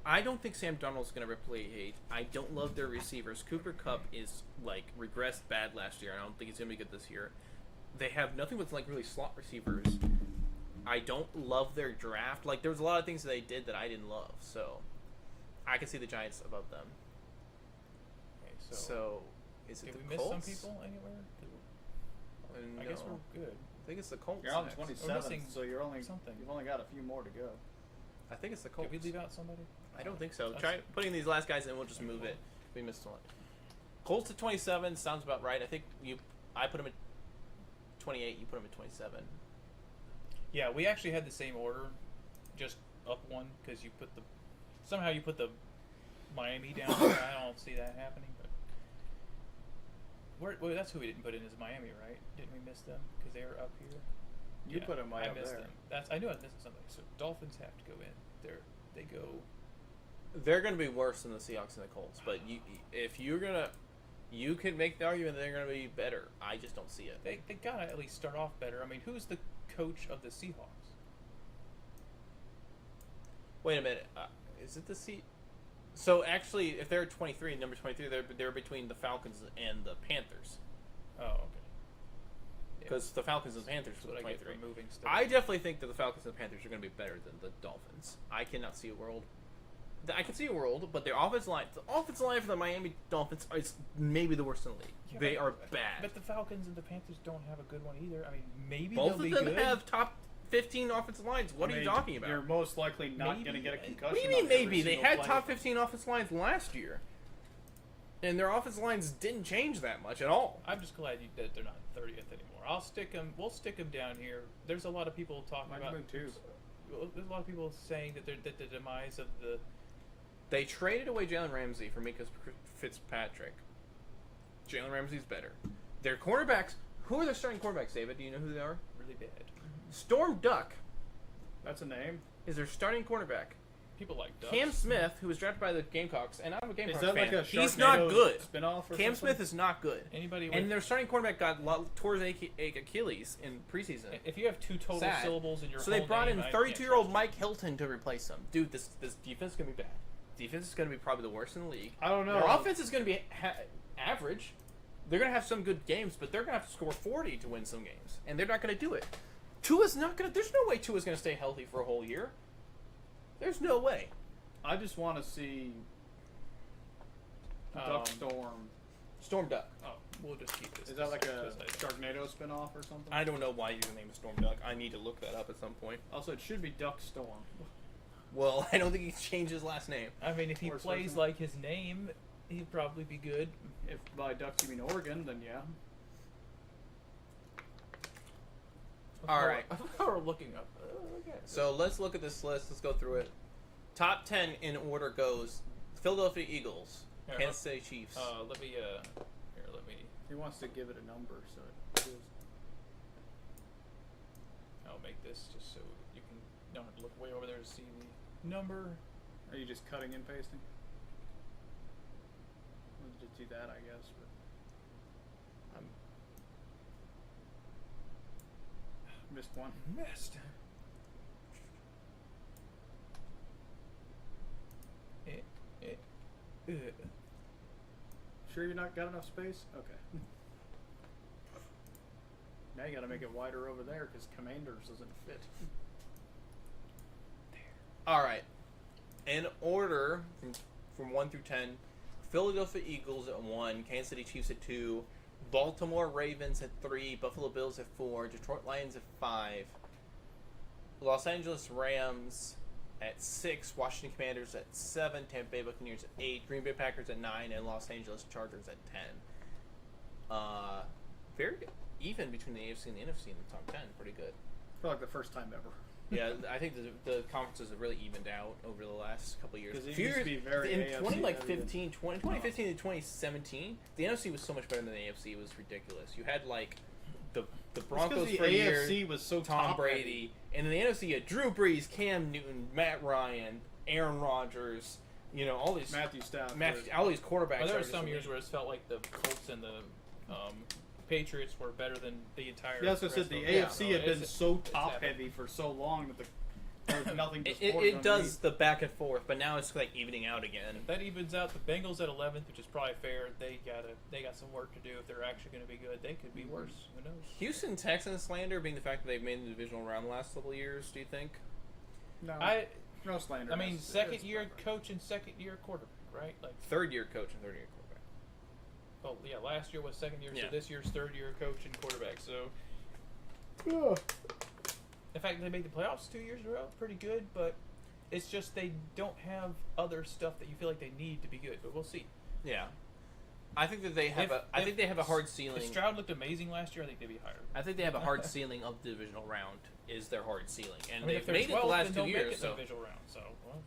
I don't think Sam Darnold's going to replicate. I don't love their receivers. Cooper Kupp is like regressed bad last year. I don't think he's going to be good this year. They have nothing with like really slot receivers. I don't love their draft. Like there was a lot of things that they did that I didn't love. So I can see the Giants above them. Okay, So is it did the we miss Colts? some people anywhere? I guess No. we're good. I think it's the Colts. You're on next. 27, missing so you've only got a few more to go. I think it's the Colts. Did we leave out somebody? I don't think so. That's- Try putting these last guys in. We'll just move it. We missed one. Colts at 27 sounds about right. I think I put them at 28. You put them at 27. Yeah, we actually had the same order, just up one because somehow you put the Miami down. I don't see that happening, but well, that's who we didn't put in is Miami, right? Didn't we miss them because they were up here? You put them way I up missed there. them. I knew I was missing somebody. So Dolphins have to go in. They go. They're going to be worse than the Seahawks and the Colts. But if you're gonna, you can make the argument that they're going to be better. I just don't see it. They gotta at least start off better. I mean, who's the coach of the Seahawks? Wait a minute. Is it the So actually, if they're 23, number 23, they're between the Falcons and the Panthers. Oh, okay. Because the Falcons and the Panthers That's were what I get 23. for moving stuff. I definitely think that the Falcons and the Panthers are going to be better than the Dolphins. I cannot see a world. I can see a world, but their offensive line for the Miami Dolphins is maybe the worst in the league. Yeah, They but- are bad. But the Falcons and the Panthers don't have a good one either. I mean, maybe Both they'll of be them good. have top 15 offensive lines. What are you talking about? You're most likely not Maybe. going to get a concussion. What do you mean on every maybe? They single had play. top 15 offensive lines last year. And their offensive lines didn't change that much at all. I'm just glad that they're not 30th anymore. I'll stick them. We'll stick them down here. There's a lot of people talking Might about. move too. There's a lot of people saying that that the demise of the. They traded away Jalen Ramsey for Minka Fitzpatrick. Jalen Ramsey's better. Their cornerbacks. Who are their starting cornerbacks, David? Do you know who they are? Really bad. Storm Duck That's a name. is their starting cornerback. People like Ducks. Cam Smith, who was drafted by the Gamecocks, and I'm a Gamecocks Is that fan. like a He's not Sharknado good. spinoff or Cam something? Smith is not good. Anybody with, And their starting cornerback tore his Achilles in preseason. if you have two total Sad. syllables in your So whole they brought name, in I can't 32-year-old trust Mike Hilton to replace him. Dude, this defense is going to be bad. Defense is going to be probably the worst in the league. I don't know. Their offense is going to be average. They're going to have some good games, but they're going to have to score 40 to win some games. And they're not going to do it. Tua's not going to... There's no way Tua's going to stay healthy for a whole year. There's no way. I just want to see Duck Storm. Storm Duck. you. Oh, we'll just keep this. Is that like a 'cause I Sharknado spinoff or something? I don't know why you name it Storm Duck. I need to look that up at some point. Also, it should be Duck Storm. Well, I don't think he's changed his last name. I mean, if he Or plays something. like his name, he'd probably be good. If by Ducks you mean Oregon, then yeah. All right. We're looking up. Okay. So let's look at this list. Let's go through it. Top 10 in order goes Philadelphia Eagles, Here, Kansas City Chiefs. let me. Here, let me. He wants to give it a number, so it is. I'll make this just so you can don't have to look way over there to see the number. Are you just cutting and pasting? We'll just do that, I guess. But missed one. Missed. Sure you not got enough space? Okay. Now you gotta make it wider over there because Commanders doesn't fit. All right. In order from 1 through 10, Philadelphia Eagles at 1, Kansas City Chiefs at 2, Baltimore Ravens at 3, Buffalo Bills at 4, Detroit Lions at 5, Los Angeles Rams at 6, Washington Commanders at 7, Tampa Bay Buccaneers at 8, Green Bay Packers at 9, and Los Angeles Chargers at 10. Very even between the AFC and the NFC in the top 10. Pretty good. I feel like the first time ever. Yeah, I think the conferences have really evened out over the last couple of years. 'Cause it Few used to years- be very in AFC 2015 to 2017, the NFC was so much better than the AFC. It was ridiculous. You had like the Broncos the for a year, AFC was so Tom top Brady, and in the NFC you had Drew Brees, Cam Newton, Matt Ryan, Aaron Rodgers. You know all these Matthew Stafford. all these quarterbacks. Well, there are were just some years elite. where it felt like the Colts and the Patriots were better than the entire. Yeah, that's what I rest said. The of them. AFC So had been it's- so it's top happened. heavy for so long that there was nothing to It support does underneath. the back and forth, but now it's like evening out again. That evens out the Bengals at 11th, which is probably fair. They got some work to do if they're actually going to be good. They could be worse. Who knows? Houston Texans slander being the fact that they've made the divisional round the last couple of years. Do you think? No, no slander. I mean, It's second year proper. coach and second year quarterback, right? Like, Third year coach and third year quarterback. oh yeah, last year was second year, Yeah. so this year's third year coach and quarterback. So, the fact that they made the playoffs 2 years in a row, pretty good. But it's just they don't have other stuff that you feel like they need to be good. But we'll see. Yeah, I think that they have I think they have a hard ceiling. If Stroud looked amazing last year, I think they'd be higher. I think they have a hard ceiling of the divisional round is their hard ceiling, and I mean, they've if they're made it the 12th, last then 2 they'll years. make it So the divisional round. So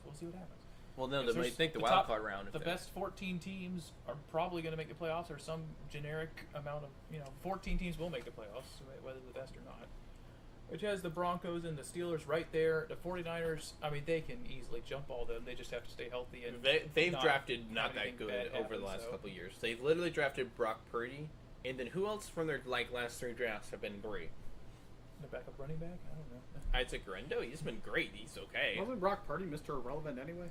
we'll see what happens. well, no, Because they might there's think the the wild top- card round. If The they- best 14 teams are probably going to make the playoffs, or some generic amount of 14 teams will make the playoffs, whether the best or not. Which has the Broncos and the Steelers right there. The 49ers, I mean, they can easily jump all them. They just have to stay healthy and They've not drafted not have that anything good bad over the happen, last so. couple of years. They've literally drafted Brock Purdy, and then who else from their last 3 drafts have been great? The backup running back? I don't know. Isaac Grendo, he's been great. He's okay. Wasn't Brock Purdy Mr. Irrelevant anyway?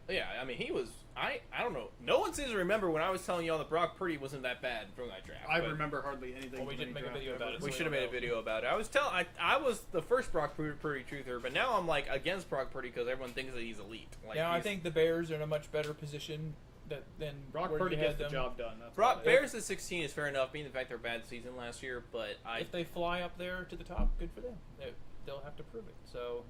Yeah, I mean, he was. I don't know. No one seems to remember when I was telling y'all that Brock Purdy wasn't that bad from that draft. I but remember hardly anything. Well, we from didn't any make a draft video about ever. it, We so should have made a video about it. I was the first Brock Purdy truther, but now I'm like against Brock Purdy because everyone thinks that he's elite. Like, Now I he's- think the Bears are in a much better position than Brock where Purdy you gets had the them. job done. That's Brock about it. Bears at 16 is fair enough, being the fact they're a bad season last year. But If they fly up there to the top, good for them. They'll have to prove it. So,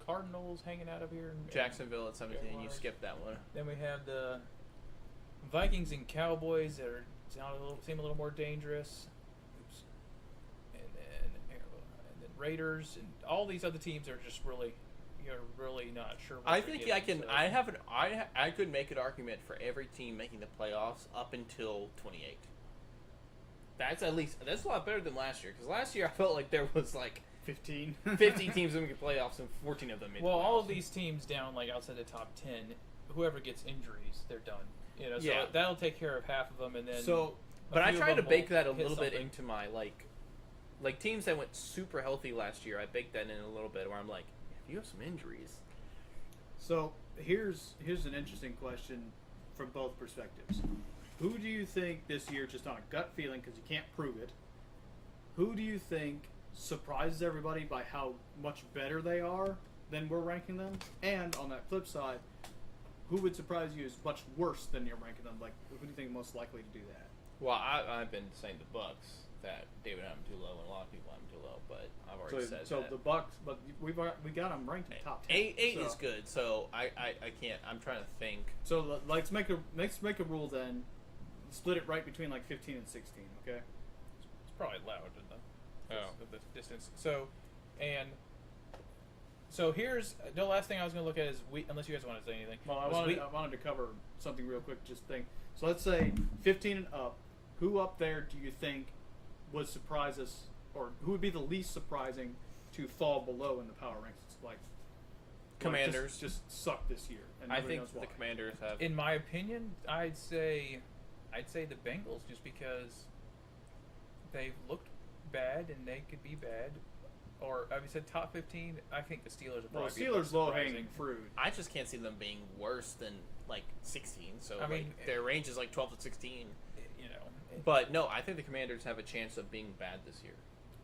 Cardinals hanging out of here. Jacksonville at 17, you Jaguars. skipped that one. Then we have the Vikings and Cowboys that seem a little more dangerous. Oops. And then Raiders and all these other teams are just really, you're really not sure. What I they're think getting, I can. so. I have I could make an argument for every team making the playoffs up until 28. That's a lot better than last year. Because last year I felt like there was like 15. 50 teams in the playoffs and 14 of them made the Well, all playoffs. of these teams down like outside the top 10, whoever gets injuries, they're done. You know, so Yeah. that'll take care of half of them, and then. So, But I few of tried to them bake will that a hit little bit something. into my like teams that went super healthy last year. I baked that in a little bit where I'm like, if you have some injuries, so here's an interesting question from both perspectives. Who do you think this year, just on a gut feeling, because you can't prove it, who do you think surprises everybody by how much better they are than we're ranking them? And on that flip side, who would surprise you as much worse than you're ranking them? Like, who do you think is most likely to do that? well, I've been saying the Bucks that David had them too low, and a lot of people have them too low. But I've already said So that. the Bucks, but we got them ranked in top 10. Eight so, is good, so I can't. I'm trying to think. So let's make a rule then. Split it right between like 15 and 16. Okay. It's probably loud in the distance. So here's the last thing I was going to look at is unless you guys want to say anything. Well, I was wanted to cover something real quick. Just think. So let's say 15 and up. Who up there do you think would surprise us, or who would be the least surprising to fall below in the power rankings? Like Commanders. just suck this year. And I nobody think knows why. the Commanders have. in my opinion, I'd say the Bengals just because they've looked bad and they could be bad. Or I said top 15. I think the Steelers are Well, probably Steelers low surprising. hanging fruit. I just can't see them being worse than like 16. So I mean, their range is like 12 to 16. You know, But no, I think the Commanders have a chance of being bad this year.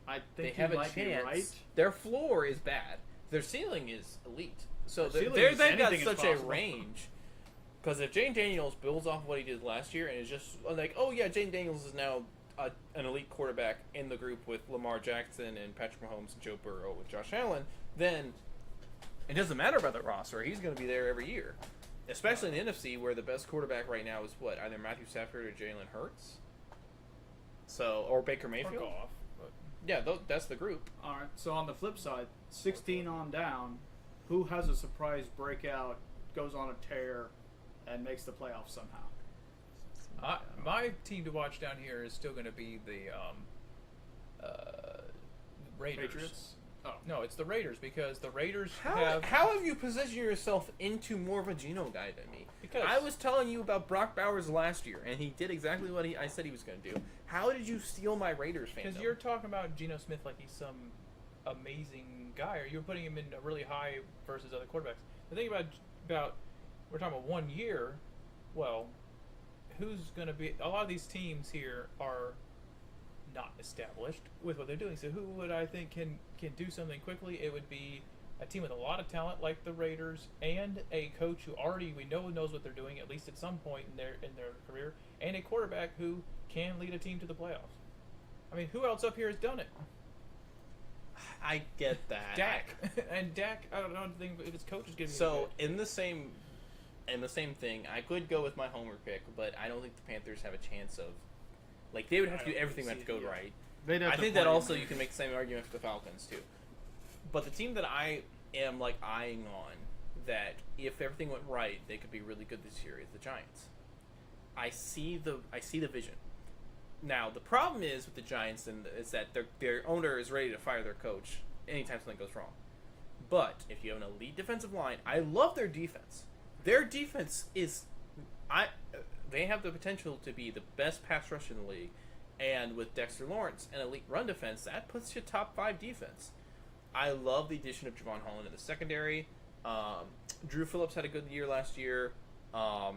I They think have you a might chance. be right. Their floor is bad. Their ceiling is elite. So Their ceiling they've is got anything is such a possible. range. Because if Jane Daniels builds off what he did last year and is just like, oh yeah, Jane Daniels is now an elite quarterback in the group with Lamar Jackson and Patrick Mahomes and Joe Burrow with Josh Allen, then it doesn't matter about the roster. He's going to be there every year. Especially in the NFC where the best quarterback right now is what? Either Matthew Stafford or Jalen Hurts? So, or Baker or Mayfield? Goff, but Yeah, that's the group. All right. So on the flip side, 16 on down, who has a surprise breakout, goes on a tear, and makes the playoffs somehow? my team to watch down here is still going to be the Raiders. Patriots. Oh. No, it's the Raiders because the Raiders How have. have you positioned yourself into more of a Geno guy than me? Because- I was telling you about Brock Bowers last year, and he did exactly what I said he was going to do. How did you steal my Raiders fandom? Because you're talking about Geno Smith like he's some amazing guy, or you're putting him in a really high versus other quarterbacks. The thing about we're talking about 1 year. Well, who's going to be? A lot of these teams here are not established with what they're doing. So who would I think can do something quickly? It would be a team with a lot of talent like the Raiders, and a coach who already we know knows what they're doing at least at some point in their career, and a quarterback who can lead a team to the playoffs. I mean, who else up here has done it? I get that. Dak. And Dak, I don't know anything if his coach is giving So in the same thing, I could go with my homer pick, but I don't think the Panthers have a chance of. Like they would have to do everything would have to go right. They'd have I to think play that also him. you can make the same argument for the Falcons too. But the team that I am like eyeing on that if everything went right, they could be really good this year is the Giants. I see the vision. Now the problem is with the Giants is that their owner is ready to fire their coach anytime something goes wrong. But if you have an elite defensive line, I love their defense. Their defense is they have the potential to be the best pass rush in the league. And with Dexter Lawrence and elite run defense, that puts you top 5 defense. I love the addition of Javon Holland in the secondary. Drew Phillips had a good year last year. I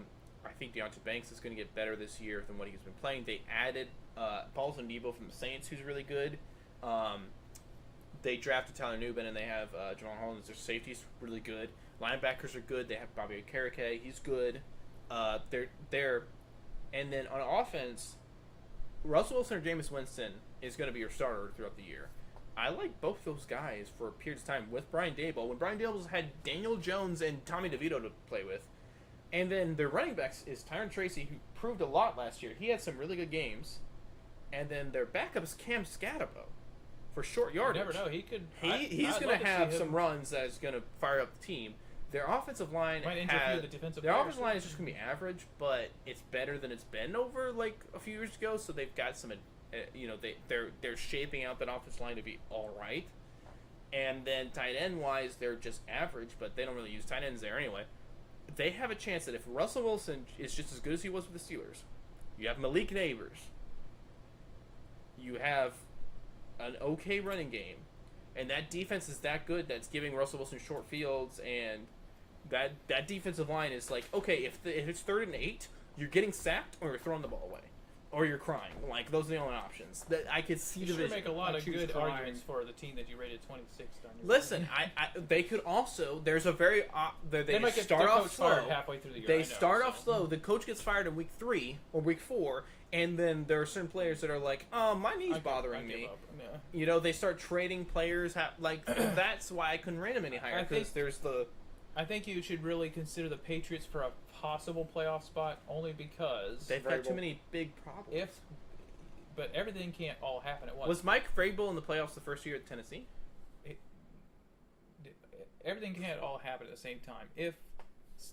think Deonte Banks is going to get better this year than what he's been playing. They added Paulson Debo from the Saints, who's really good. They drafted Tyler Newbin, and they have Javon Holland as their safeties, really good. Linebackers are good. They have Bobby Okereke, he's good. And then on offense, Russell Wilson or Jameis Winston is going to be your starter throughout the year. I like both those guys for periods of time with Brian Daboll. When Brian Daboll's had Daniel Jones and Tommy DeVito to play with. And then their running backs is Tyron Tracy, who proved a lot last year. He had some really good games. And then their backup is Cam Scatabo for short You yardage. never know. He could. He's I'd going love to see have him- some runs that is going to fire up the team. Their offensive line Might injure a few of the defensive their players. offensive line is just going to be average, but it's better than it's been over like a few years ago. So they've got some they're shaping out that offensive line to be all right. And then tight end wise, they're just average, but they don't really use tight ends there anyway. They have a chance that if Russell Wilson is just as good as he was with the Steelers, you have Malik Neighbors, you have an okay running game, and that defense is that good that's giving Russell Wilson short fields, and that defensive line is like, okay, if it's 3rd and 8, you're getting sacked or you're throwing the ball away. Or you're crying. Like, those are the only options. That I could see you division. sure make a lot I of choose good crying. arguments for the team that you rated 26th on your Listen, they could also. There's a very. They might get start their off coach slow. fired halfway through the year. They I know, start off so. slow. The coach gets fired in week 3 or week 4, and then there are certain players that are like, "Oh, my knee's bothering me." Yeah. They start trading players. That's why I couldn't rate them any higher, because there's the. I think you should really consider the Patriots for a possible playoff spot, only because They've got too many big problems. But everything can't all happen at once. Was Mike Vrabel in the playoffs the first year at Tennessee? Everything can't all happen at the same time. If,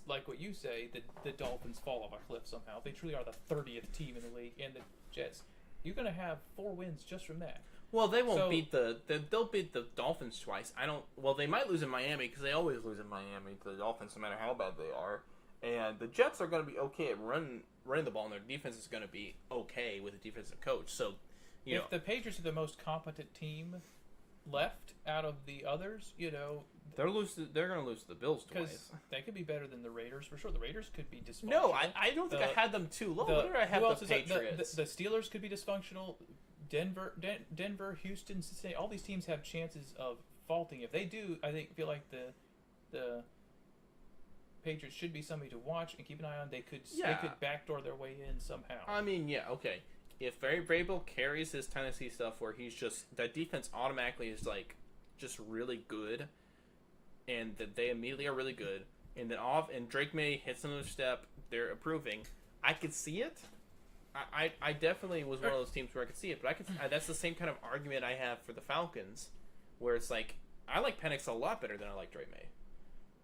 like what you say, the Dolphins fall off a cliff somehow, they truly are the 30th team in the league, and the Jets, you're going to have 4 wins just from that. Well, they won't beat they'll beat the Dolphins twice. They might lose in Miami, because they always lose in Miami to the Dolphins, no matter how bad they are. And the Jets are going to be okay at running the ball, and their defense is going to be okay with a defensive coach. So, if the Patriots are the most competent team left out of the others, they're going to lose to the Bills twice. Because they could be better than the Raiders for sure. The Raiders could be dysfunctional. No, I don't think I had them too low. What did I have the Patriots? The Steelers could be dysfunctional. Denver, Houston, Cincinnati. All these teams have chances of faulting. If they do, I feel like the Patriots should be somebody to watch and keep an eye on. They could backdoor their way in somehow. I mean, yeah, okay. If Vrabel carries his Tennessee stuff where he's just, that defense automatically is like just really good, and that they immediately are really good, and then and Drake May hits another step, they're improving. I could see it. I definitely was one of those teams where I could see it, but that's the same kind of argument I have for the Falcons, where it's like, I like Penix a lot better than I like Drake May.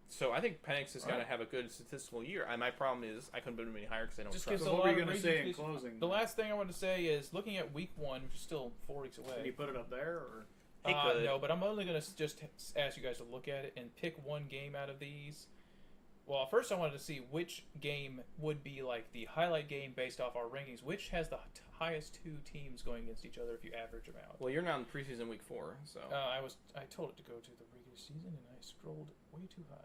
So I think Penix is going to have a good statistical year. My problem is I couldn't put him any higher because I don't trust him. So what were you going to say in closing? The last thing I want to say is, looking at week 1, which is still 4 weeks away. Can you put it up there? Or? No, but I'm only going to just ask you guys to look at it and pick one game out of these. Well, first I wanted to see which game would be like the highlight game based off our rankings. Which has the highest 2 teams going against each other if you average them out? Well, you're now in preseason week 4, so. I told it to go to the regular season, and I scrolled way too high.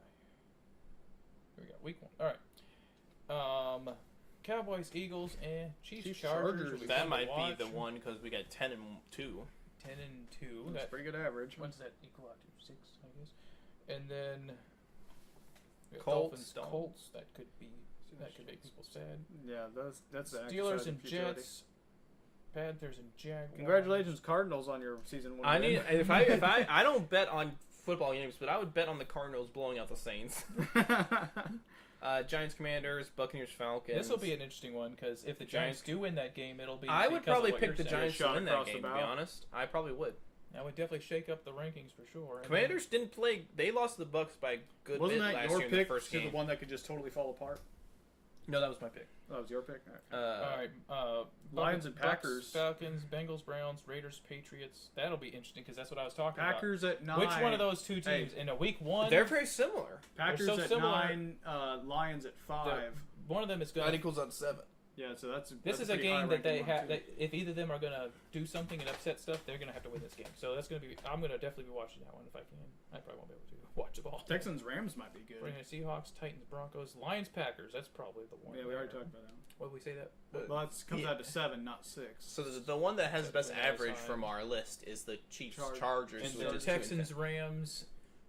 Here we go, week 1. All right. Cowboys, Eagles, and Chiefs, Chargers. That might be the one because we got 10 and 2. 10 and 2. That's pretty good average. What does that equal out to? 6, I guess. And then Colts. That could make people sad. Yeah, that's the Steelers and Jets. Panthers and Jaguars. Congratulations, Cardinals, on your season 1. I don't bet on football games, but I would bet on the Cardinals blowing out the Saints. Giants, Commanders, Buccaneers, Falcons. This will be an interesting one because if the Giants do win that game, it'll be. I would probably pick the saying. Giants to win that game. To be honest, I probably would. That would definitely shake up the rankings for sure. Commanders didn't play. They lost to the Bucs by a good bit last year in the first game. Wasn't that your pick to the one that could just totally fall apart? No, that was my pick. That was your pick? All right. Lions and Packers. Bucks, Falcons, Bengals, Browns, Raiders, Patriots. That'll be interesting because that's what I was talking Packers about. at 9. Which one of those 2 teams in a week 1? They're very similar. Packers so at similar. 9, Lions at 5. One of them is going that equals on 7. Yeah, so that's this is a game that they have. If either of them are going to do something and upset stuff, they're going to have to win this game. So that's going to be. I'm going to definitely be watching that one if I can. I probably won't be able to watch them all. Texans Rams might be good. We're going to Seahawks, Titans, Broncos, Lions, Packers. That's probably the one. Yeah, we already talked about that. What did we say that? Well, that comes out to 7, not 6. So the one that has the best average from our list is the Chiefs Chargers. And the Texans Rams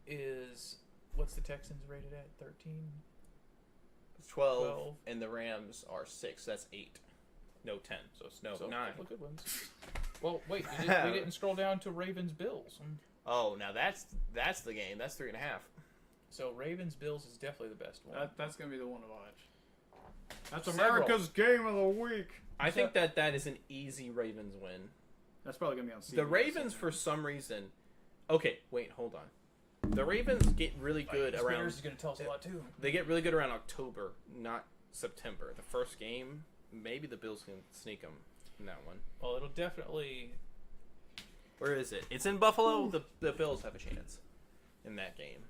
is what's the Texans rated at? 13. 12, and the Rams are 6. That's 8. No 10. So it's 9. Good ones. Well, wait, we didn't scroll down to Ravens Bills. Oh, now that's the game. That's 3.5. So Ravens Bills is definitely the best one. That's gonna be the one to watch. That's America's game of the week. I think that is an easy Ravens win. That's probably gonna be on CBS. The Ravens, for some reason. Okay, wait, hold on. The Ravens get really good around. Bears is going to tell us a lot too. They get really good around October, not September. The first game, maybe the Bills can sneak them. in that one. Well, it'll definitely. Where is it? It's in Buffalo. The Bills have a chance in that game.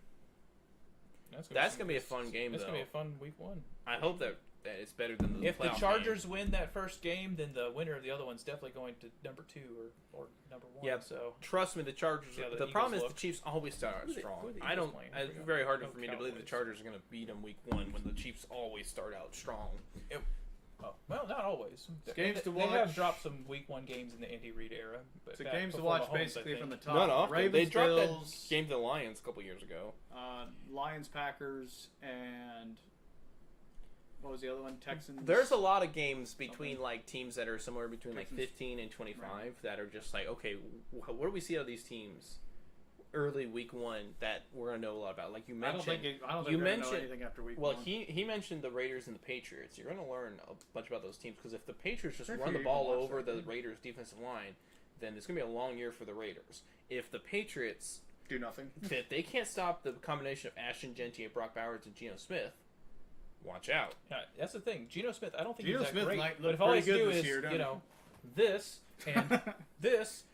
That's gonna be a fun game. That's though. gonna be a fun week 1. I hope that it's better than the If the playoff Chargers game. win that first game, then the winner of the other one's definitely going to number 2 or number 1. Yeah, So trust me, the Chargers. See how the The problem is Eagles the Chiefs always start out Who the strong. Eagles I don't. playing? It's forgot. very hard No, for me to believe the Cowboys. Chargers are going to beat them week 1 when the Chiefs always start out strong. Oh, well, not always. It's games to They have watch. dropped some week 1 games in the Andy Reid era. But It's back games to before watch Mahomes, I basically think. from the top. Not often. Ravens, They dropped Bills, that game to the Lions a couple years ago. Lions, Packers, and what was the other one? Texans. There's a lot of games between like teams that are somewhere between like Texans. 15 and 25 that are just like, okay, what do we see out of these teams early week 1 that we're gonna know a lot about? Like you I don't mentioned, think we're gonna know anything after week well, 1. he mentioned the Raiders and the Patriots. You're gonna learn a bunch about those teams because if the Patriots just Good run for the you, ball you can watch over that the game. Raiders defensive line, then it's gonna be a long year for the Raiders. If the Patriots do nothing. if they can't stop the combination of Ashton Genty, Brock Bowers, and Geno Smith, watch out. Yeah, that's the thing. Geno Smith, I don't think Geno he's that Smith great. might But look if all he has to pretty do good this is, year, don't you he? know, this and this,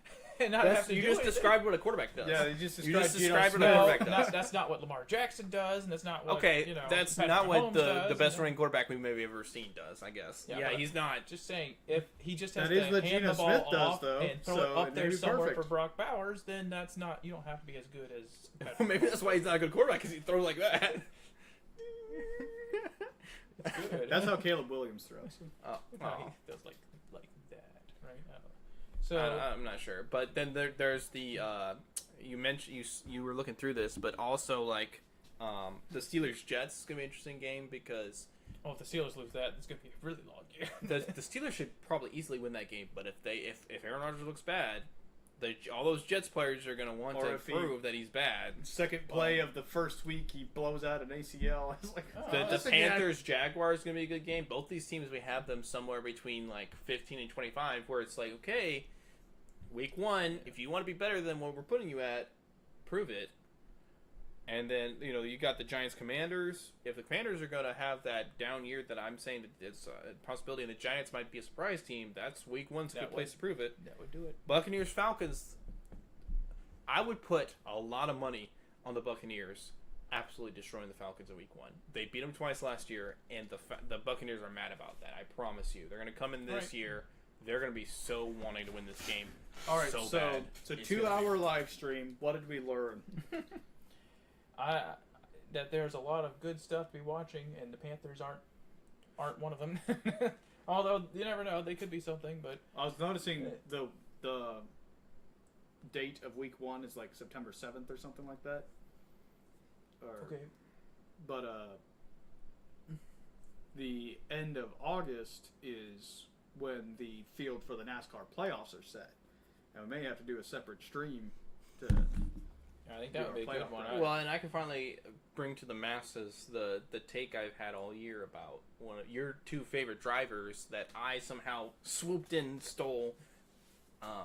and not have to You do just anything. described what a quarterback does. Yeah, you just You just described described Geno what a Smith. quarterback No, does. that's not what Lamar Jackson does, and that's not what, Okay, you know, that's Patrick not what Mahomes the does, best and- running quarterback we've maybe ever seen does, I guess. Yeah, Yeah, but he's not. Just saying, if he just has That to is what hand Geno the ball Smith does, off though, and throw so it up it may there be somewhere perfect. for Brock Bowers, then that's not. You don't have to be as good as. Patrick Well, maybe that's why he's not a good quarterback because he throws like that. Mahomes. Good. That's how Caleb Williams throws. Oh, No, he does like that, right? I don't know. So I'm not sure, but then there's the you mentioned you were looking through this, but also like the Steelers Jets is gonna be an interesting game because if the Steelers lose that, it's gonna be a really long year. the Steelers should probably easily win that game, but if Aaron Rodgers looks bad, all those Jets players are gonna want Or to if he- prove that he's bad. Second play of the first week, he blows out an ACL. It's like Oh, The that's Panthers Jaguars is gonna be a good game. Both these teams we have them somewhere between like 15 and 25, where it's like okay, week 1, if you want to be better than what we're putting you at, prove it. And then you got the Giants Commanders. If the Commanders are gonna have that down year that I'm saying that it's a possibility, and the Giants might be a surprise team, that's week 1's a good place to prove it. That would do it. Buccaneers Falcons. I would put a lot of money on the Buccaneers absolutely destroying the Falcons in week 1. They beat them twice last year, and the Buccaneers are mad about that. I promise you. They're going to come in this Right. year. They're going to be so wanting to win this game. all right, so so bad. it's a It's gonna 2-hour live stream. What did we learn? That there's a lot of good stuff to be watching, and the Panthers aren't one of them. Although you never know, they could be something. But I was noticing the date of week 1 is like September 7th or something like that. okay, But the end of August is when the field for the NASCAR playoffs are set, and we may have to do a separate stream to. I think that would be a good one. Well, and I can finally bring to the masses the take I've had all year about one of your 2 favorite drivers that I somehow swooped in and stole.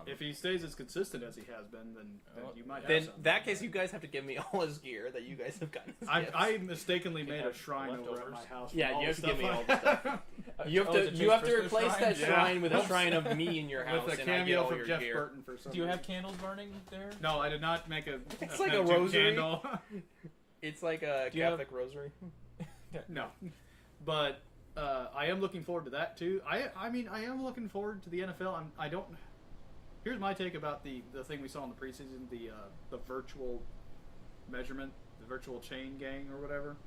If he stays as consistent as he has been, then you might have Then something. that case, you guys have to give me all his gear that you guys have gotten. as gifts. I mistakenly made a have shrine over at leftovers. my house. Yeah, with all you have the to give me all stuff the stuff. You have Oh, to is it you have to Chase replace Briscoe's that shrine? shrine with a Oops. shrine of me in your house, with a and I get cameo all from your Jeff gear. Burton for some Do you have reason. candles burning there? No, I did not make a. It's like a magic rosary. candle. It's like a Do you have- Catholic rosary. No, but I am looking forward to that too. I mean I am looking forward to the NFL. I don't. Here's my take about the thing we saw in the preseason, the virtual measurement, the virtual chain gang or whatever.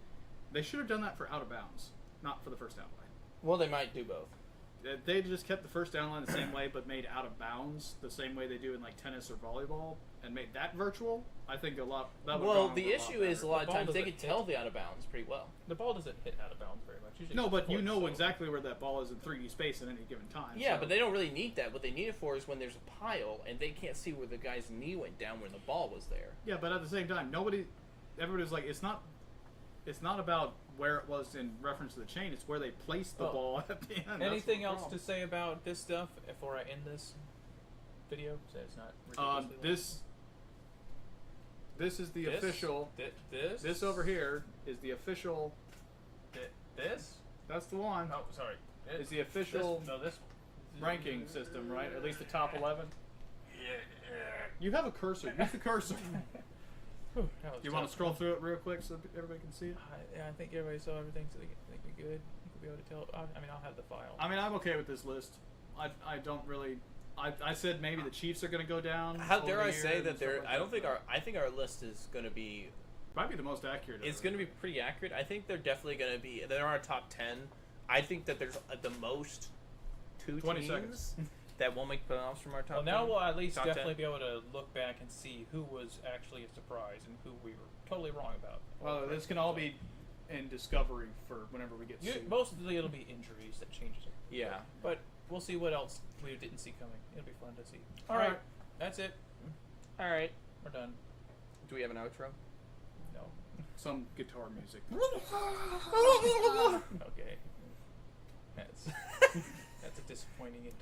They should have done that for out of bounds, not for the first down line. Well, they might do both. They just kept the first down line the same way, but made out of bounds the same way they do in like tennis or volleyball, and made that virtual. I think a lot. That would Well, go the a lot issue is a better. lot of ball times they doesn't can tell the out of bounds pretty well. The ball doesn't hit out of bounds very much. Usually No, it's but you foot, know so- exactly where that ball is in 3D space at any given time. Yeah, so- but they don't really need that. What they need it for is when there's a pile and they can't see where the guy's knee went down when the ball was there. Yeah, but at the same time, everybody's like, it's not about where it was in reference to the chain. It's where they placed the Well, ball at the end. That's Anything the else problem. to say about this stuff before I end this video? So it's not ridiculously long. This is the This? official. This? This over here is the official. This? That's the one. Oh, sorry. Is the official. This, no, this ranking system, right? At least the top 11. You have a cursor. Use the cursor. Whew, that was You want to tough. scroll through it real quick so everybody can see it? I think everybody saw everything, so they think we're good. You could be able to tell. I mean, I'll have the file. I mean, I'm okay with this list. I don't really. I said maybe the Chiefs are going to go down. How over dare the I year say and that stuff they're? like I don't think but I think our list is going to be. might be the most accurate. It's ever. going to be pretty accurate. I think they're definitely going to be. They're our top 10. I think that there's the most 2 20 teams seconds. that won't make playoffs from our top. Well, now 10. we'll at least Top definitely 10. be able to look back and see who was actually a surprise and who we were totally wrong about. Well, this can all be in discovery for whenever we get sued. Mostly it'll be injuries that changes it. Yeah. But we'll see what else we didn't see coming. It'll be fun to see. All All right, right. that's it. All right. We're done. Do we have an outro? No. Some guitar music. Okay. That's a disappointing ending.